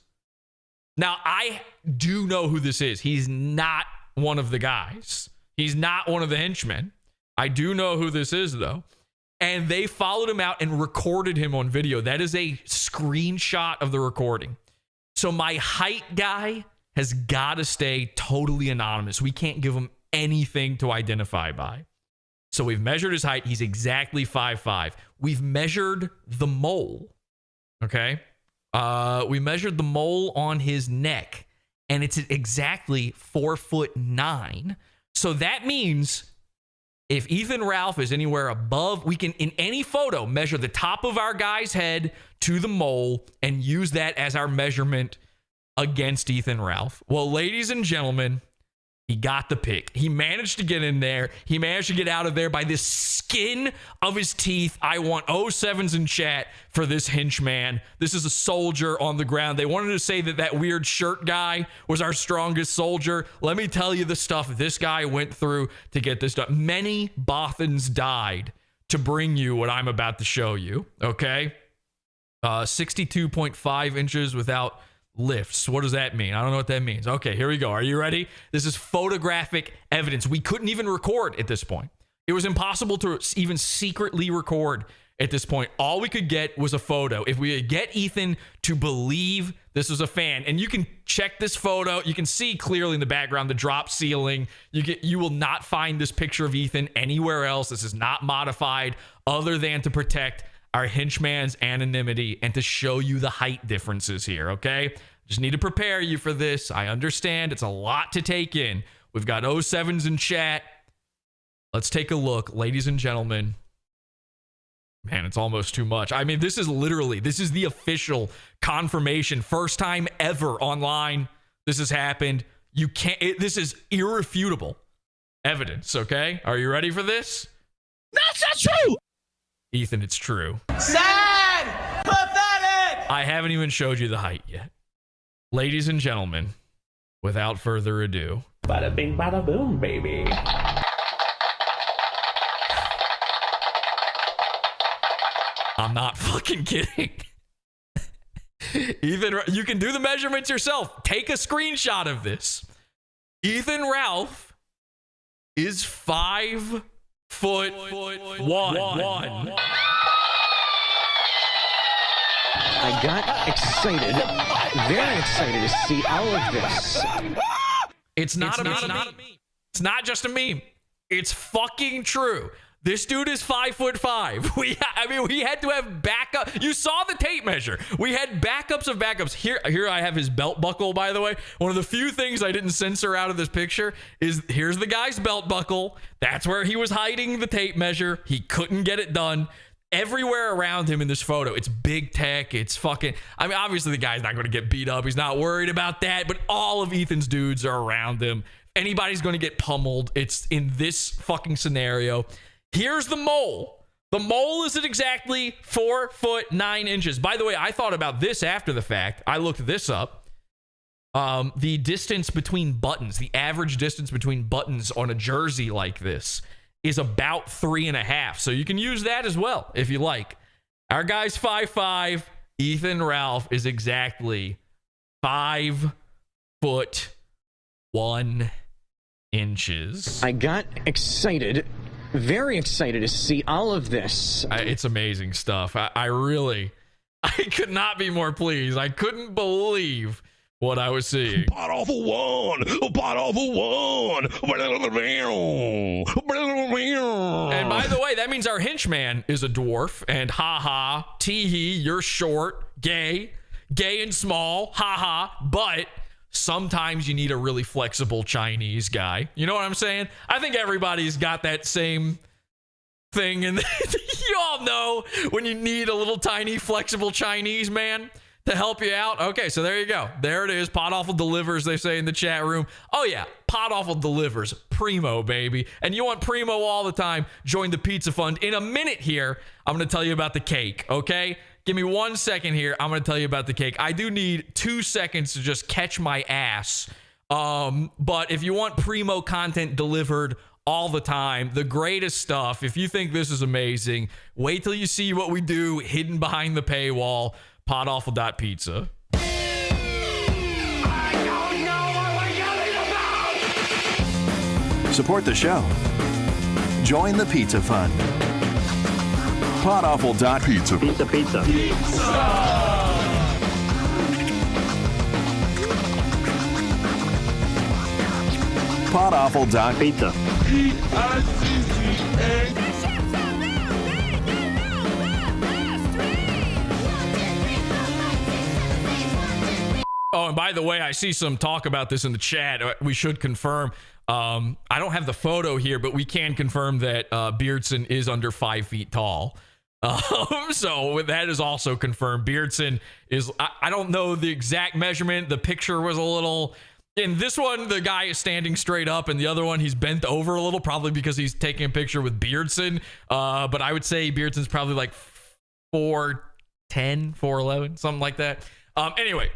Now, I do know who this is. He's not one of the guys. He's not one of the henchmen. I do know who this is, though. And they followed him out and recorded him on video. That is a screenshot of the recording. So my height guy has got to stay totally anonymous. We can't give him anything to identify by. So we've measured his height. He's exactly 5'5". We've measured the mole. Okay. We measured the mole on his neck and it's exactly 4'9". So that means if Ethan Ralph is anywhere above, we can in any photo measure the top of our guy's head to the mole and use that as our measurement against Ethan Ralph. Well, ladies and gentlemen, he got the pick. He managed to get in there. He managed to get out of there by the skin of his teeth. I want 07s in chat for this henchman. This is a soldier on the ground. They wanted to say that that weird shirt guy was our strongest soldier. Let me tell you the stuff this guy went through to get this done. Many Bothans died to bring you what I'm about to show you, okay? 62.5 inches without lifts. What does that mean? I don't know what that means. Okay, here we go. Are you ready? This is photographic evidence. We couldn't even record at this point. It was impossible to even secretly record at this point. All we could get was a photo. If we could get Ethan to believe this was a fan, and you can check this photo, you can see clearly in the background the drop ceiling. You will not find this picture of Ethan anywhere else. This is not modified other than to protect our henchman's anonymity and to show you the height differences here, okay? Just need to prepare you for this. I understand it's a lot to take in. We've got 07s in chat. Let's take a look, ladies and gentlemen. Man, it's almost too much. I mean, this is the official confirmation. First time ever online this has happened. This is irrefutable evidence, okay? Are you ready for this? That's not true! Ethan, it's true. Sad! Pathetic! I haven't even showed you the height yet. Ladies and gentlemen, without further ado. Bada bing, bada boom, baby. I'm not fucking kidding. Ethan, you can do the measurements yourself. Take a screenshot of this. Ethan Ralph is 5'1". I got excited, very excited to see all of this. It's not a meme. It's not just a meme. It's fucking true. This dude is 5'5". We had to have backup. You saw the tape measure. We had backups of backups. Here I have his belt buckle, by the way. One of the few things I didn't censor out of this picture is here's the guy's belt buckle. That's where he was hiding the tape measure. He couldn't get it done. Everywhere around him in this photo, it's big tech. It's fucking, I mean, obviously the guy's not going to get beat up. He's not worried about that, but all of Ethan's dudes are around him. Anybody's going to get pummeled. It's in this fucking scenario. Here's the mole. The mole is at exactly 4'9". By the way, I thought about this after the fact. I looked this up. The distance between buttons, the average distance between buttons on a jersey like this is about 3.5. So you can use that as well if you like. Our guy's 5'5". Ethan Ralph is exactly 5'1". I got excited, very excited to see all of this. It's amazing stuff. I could not be more pleased. I couldn't believe what I was seeing. Pot off a one. Pot off a one. And by the way, that means our henchman is a dwarf. And haha, tee-hee, you're short, gay and small, haha. But sometimes you need a really flexible Chinese guy. You know what I'm saying? I think everybody's got that same thing. And you all know when you need a little tiny flexible Chinese man to help you out. Okay, so there you go. There it is. Pod Awful delivers, they say in the chat room. Oh yeah, Pod Awful delivers. Primo, baby. And you want Primo all the time, join the Pizza Fund. In a minute here, I'm going to tell you about the cake, okay? Give me 1 second here. I'm going to tell you about the cake. I do need 2 seconds to just catch my ass. But if you want Primo content delivered all the time, the greatest stuff, if you think this is amazing, wait till you see what we do hidden behind the paywall. Podawful.pizza. Support the show. Join the Pizza Fund. Podawful.pizza. Pizza. Podawful.pizza. Oh, and by the way, I see some talk about this in the chat. We should confirm. I don't have the photo here, but we can confirm that Beardson is under 5 feet tall. So that is also confirmed. Beardson is, I don't know the exact measurement. The picture was a little, in this one, the guy is standing straight up, and the other one, he's bent over a little, probably because he's taking a picture with Beardson. But I would say Beardson's probably like 4'10", 4'11", something like that. Anyway.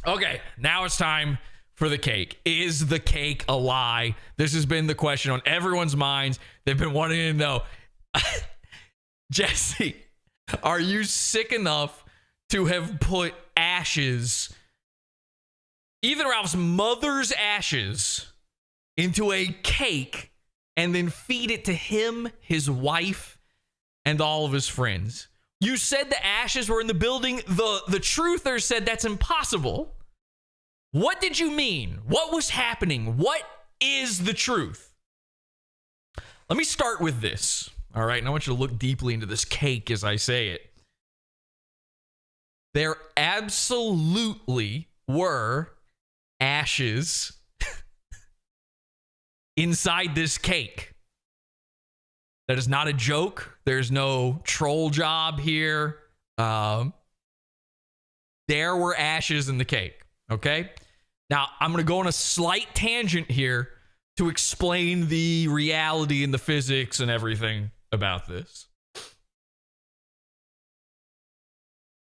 Okay, now it's time for the cake. Is the cake a lie? This has been the question on everyone's minds. They've been wanting to know. Jesse, are you sick enough to have put ashes, Ethan Ralph's mother's ashes, into a cake and then feed it to him, his wife, and all of his friends? You said the ashes were in the building. The truther said that's impossible. What did you mean? What was happening? What is the truth? Let me start with this. All right, and I want you to look deeply into this cake as I say it. There absolutely were ashes inside this cake. That is not a joke. There's no troll job here. There were ashes in the cake, okay? Now, I'm going to go on a slight tangent here to explain the reality and the physics and everything about this.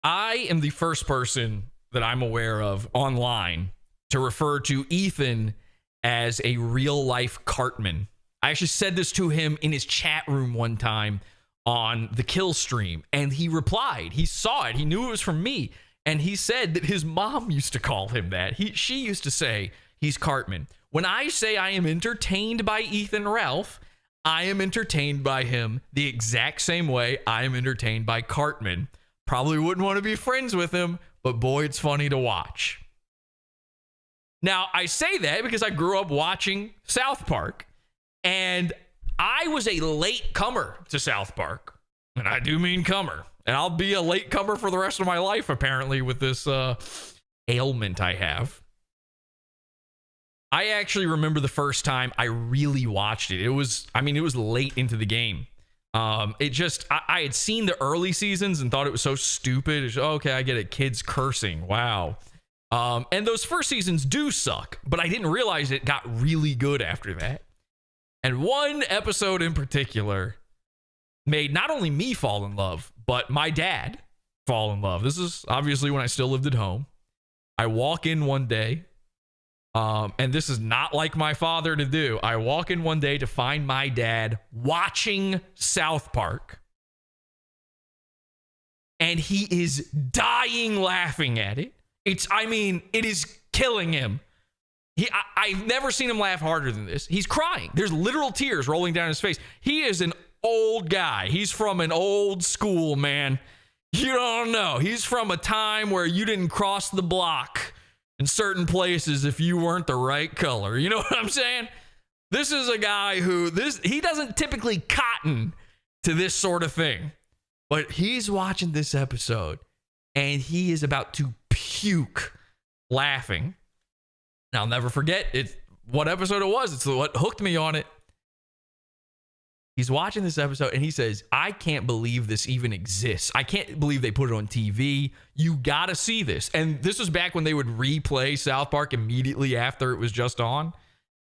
I am the first person that I'm aware of online to refer to Ethan as a real-life Cartman. I actually said this to him in his chat room one time on the kill stream, and he replied. He saw it. He knew it was from me, and he said that his mom used to call him that. She used to say he's Cartman. When I say I am entertained by Ethan Ralph, I am entertained by him the exact same way I am entertained by Cartman. Probably wouldn't want to be friends with him, but boy, it's funny to watch. Now, I say that because I grew up watching South Park. And I was a late comer to South Park. And I do mean comer. And I'll be a late comer for the rest of my life, apparently, with this ailment I have. I actually remember the first time I really watched it. It was late into the game. I had seen the early seasons and thought it was so stupid. It's, okay, I get it. Kids cursing. Wow. And those first seasons do suck. But I didn't realize it got really good after that. And one episode in particular made not only me fall in love, but my dad fall in love. This is obviously when I still lived at home. I walk in one day, and this is not like my father to do. I walk in one day to find my dad watching South Park. And he is dying laughing at it. It is killing him. I've never seen him laugh harder than this. He's crying. There's literal tears rolling down his face. He is an old guy. He's from an old school, man. You don't know. He's from a time where you didn't cross the block in certain places if you weren't the right color. You know what I'm saying? This is a guy who, he doesn't typically cotton to this sort of thing. But he's watching this episode, and he is about to puke laughing. And I'll never forget what episode it was. It's what hooked me on it. He's watching this episode and he says, I can't believe this even exists. I can't believe they put it on TV. You gotta see this. And this was back when they would replay South Park immediately after it was just on.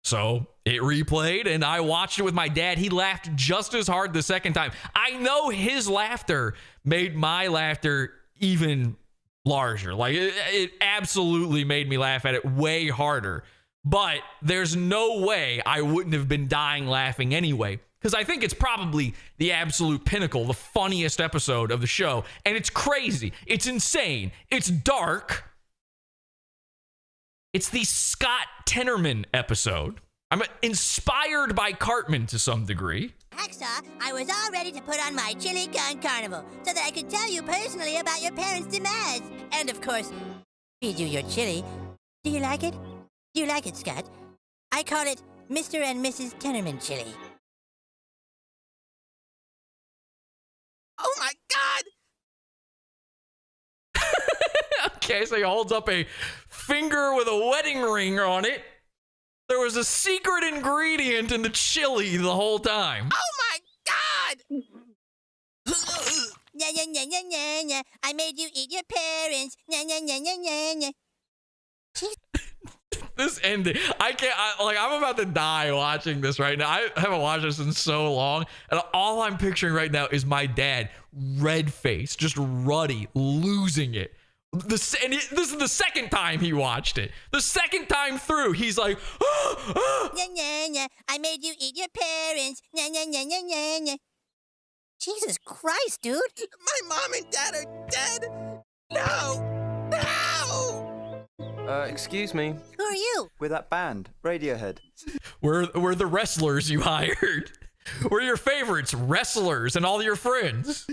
So it replayed and I watched it with my dad. He laughed just as hard the second time. I know his laughter made my laughter even larger. Like it absolutely made me laugh at it way harder. But there's no way I wouldn't have been dying laughing anyway. Because I think it's probably the absolute pinnacle, the funniest episode of the show. And it's crazy. It's insane. It's dark. It's the Scott Tenorman episode. I'm inspired by Cartman to some degree. Hacksaw, I was all ready to put on my chili con carnival so that I could tell you personally about your parents' demise. And of course, feed you your chili. Do you like it? Do you like it, Scott? I call it Mr. and Mrs. Tenorman chili. Oh my God! Okay, so he holds up a finger with a wedding ring on it. There was a secret ingredient in the chili the whole time. Oh my God! Nya, nya, nya, nya, nya, nya. I made you eat your parents. Nya, nya, nya, nya, nya, nya. This ending, I'm about to die watching this right now. I haven't watched this in so long, and all I'm picturing right now is my dad, red face, just ruddy, losing it. This is the second time he watched it. The second time through, he's like, Nya, nya, nya. I made you eat your parents. Nya, nya, nya, nya, nya, nya. Jesus Christ, dude. My mom and dad are dead. No! No! Excuse me. Who are you? We're that band, Radiohead. We're the wrestlers you hired. We're your favorites, wrestlers, and all your friends.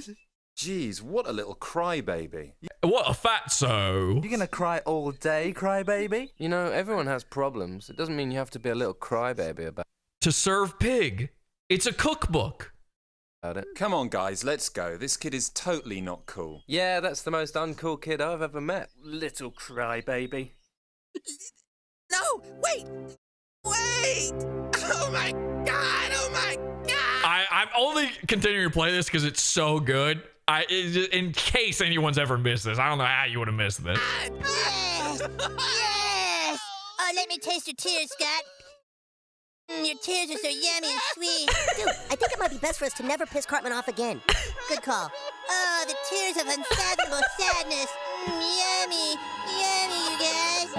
Jeez, what a little crybaby. What a fatso. You gonna cry all day, crybaby? You know, everyone has problems. It doesn't mean you have to be a little crybaby about To Serve Pig. It's a cookbook. it. Come on, guys, let's go. This kid is totally not cool. Yeah, that's the most uncool kid I've ever met. Little crybaby. No! Wait! Wait! Oh my God! Oh my God! I'm only continuing to play this because it's so good. In case anyone's ever missed this. I don't know how you would have missed this. Yes! Yes! Oh, let me taste your tears, Scott. Your tears are so yummy and sweet. Dude, I think it might be best for us to never piss Cartman off again. Good call. Oh, the tears of unfathomable sadness. Yummy. Yummy, you guys.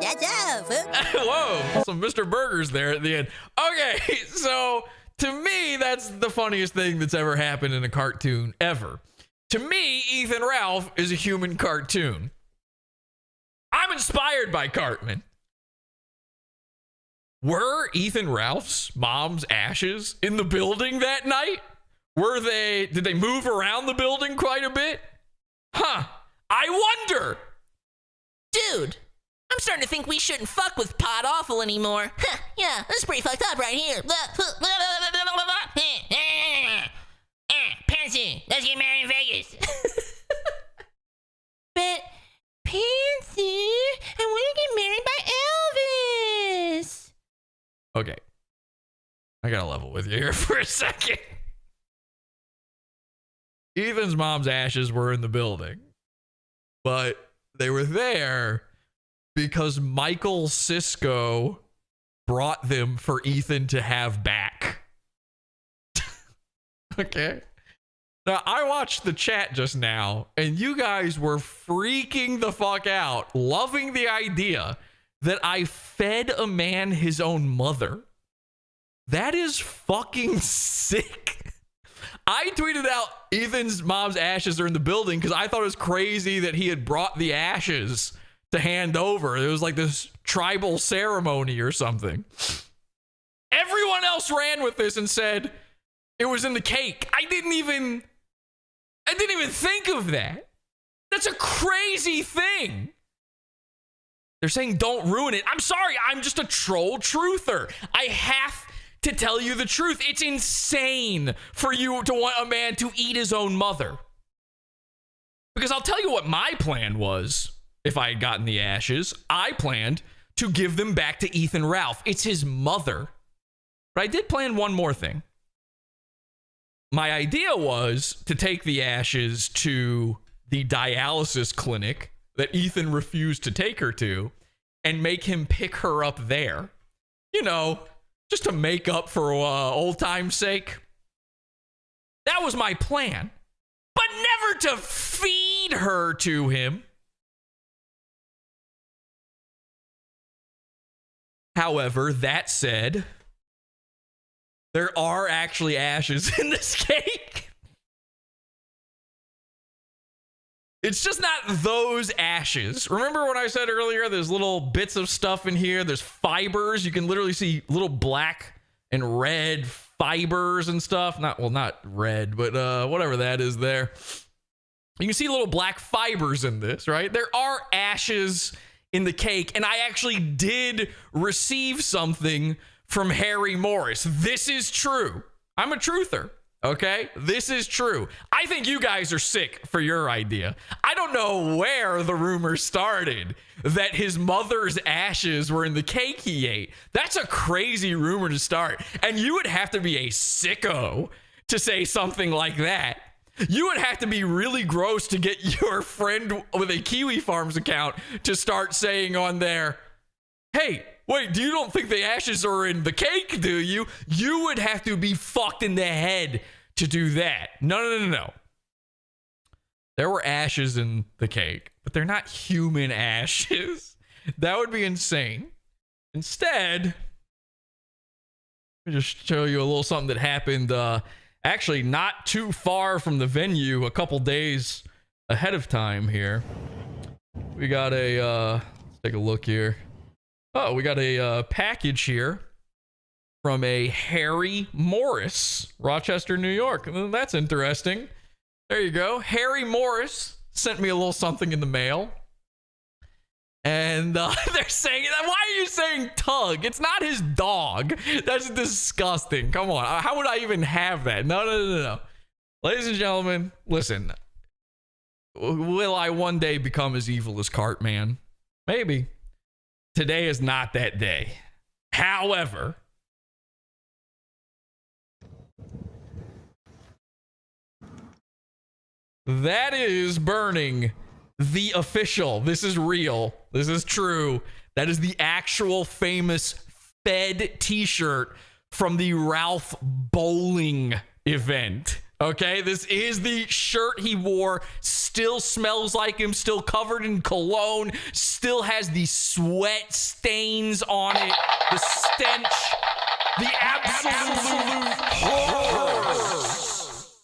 That's all, folks. Whoa, some Mr. Burgers there at the end. Okay, so to me, that's the funniest thing that's ever happened in a cartoon ever. To me, Ethan Ralph is a human cartoon. I'm inspired by Cartman. Were Ethan Ralph's mom's ashes in the building that night? Did they move around the building quite a bit? Huh, I wonder. Dude, I'm starting to think we shouldn't fuck with Pod Awful anymore. Huh, yeah, this is pretty fucked up right here. Pansy, let's get married in Vegas. But, Pansy, I want to get married by Elvis. Okay, I gotta level with you here for a second. Ethan's mom's ashes were in the building, but they were there because Michael Sisko brought them for Ethan to have back. Okay. Now, I watched the chat just now, and you guys were freaking the fuck out, loving the idea that I fed a man his own mother. That is fucking sick. I tweeted out Ethan's mom's ashes are in the building because I thought it was crazy that he had brought the ashes to hand over. It was like this tribal ceremony or something. Everyone else ran with this and said it was in the cake. I didn't even think of that. That's a crazy thing. They're saying don't ruin it. I'm sorry, I'm just a troll truther. I have to tell you the truth. It's insane for you to want a man to eat his own mother. Because I'll tell you what my plan was if I had gotten the ashes. I planned to give them back to Ethan Ralph. It's his mother. But I did plan one more thing. my idea was to take the ashes to the dialysis clinic that Ethan refused to take her to and make him pick her up there. You know, just to make up for old time's sake. That was my plan. But never to feed her to him. However, that said, there are actually ashes in this cake. It's just not those ashes. Remember when I said earlier, there's little bits of stuff in here. There's fibers. You can literally see little black and red fibers and stuff. Not red, but whatever that is there. You can see little black fibers in this, right? There are ashes in the cake, and I actually did receive something from Harry Morris. This is true. I'm a truther, okay? This is true. I think you guys are sick for your idea. I don't know where the rumor started that his mother's ashes were in the cake he ate. That's a crazy rumor to start. And you would have to be a sicko to say something like that. You would have to be really gross to get your friend with a Kiwi Farms account to start saying on there, hey, wait, you don't think the ashes are in the cake, do you? You would have to be fucked in the head to do that. No. There were ashes in the cake, but they're not human ashes. That would be insane. Instead, let me just show you a little something that happened actually not too far from the venue, a couple days ahead of time here. We got a, let's take a look here. Oh, we got a package here from a Harry Morris, Rochester, New York. That's interesting. There you go. Harry Morris sent me a little something in the mail. And they're saying, why are you saying Tug? It's not his dog. That's disgusting. Come on. How would I even have that? No. Ladies and gentlemen, listen. Will I one day become as evil as Cartman? Maybe. Today is not that day. However, that is burning the official. This is real. This is true. That is the actual famous Fed t-shirt from the Ralph Bowling event. Okay, this is the shirt he wore. Still smells like him, still covered in cologne, still has the sweat stains on it, the stench, the absolute horror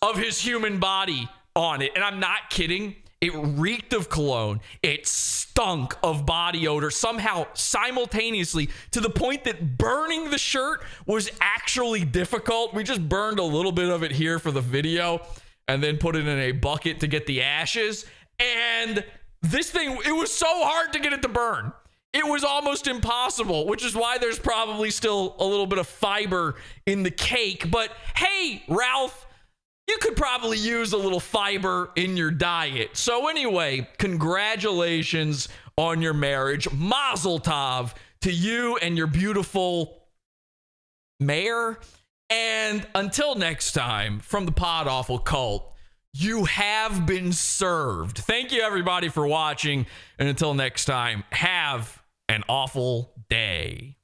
of his human body on it. And I'm not kidding. It reeked of cologne. It stunk of body odor somehow simultaneously, to the point that burning the shirt was actually difficult. We just burned a little bit of it here for the video and then put it in a bucket to get the ashes. And this thing, it was so hard to get it to burn. It was almost impossible, which is why there's probably still a little bit of fiber in the cake. But hey, Ralph, you could probably use a little fiber in your diet. So anyway, congratulations on your marriage. Mazel tov to you and your beautiful mayor. And until next time, from the Pod Awful Cult, you have been served. Thank you, everybody, for watching. And until next time, have an awful day.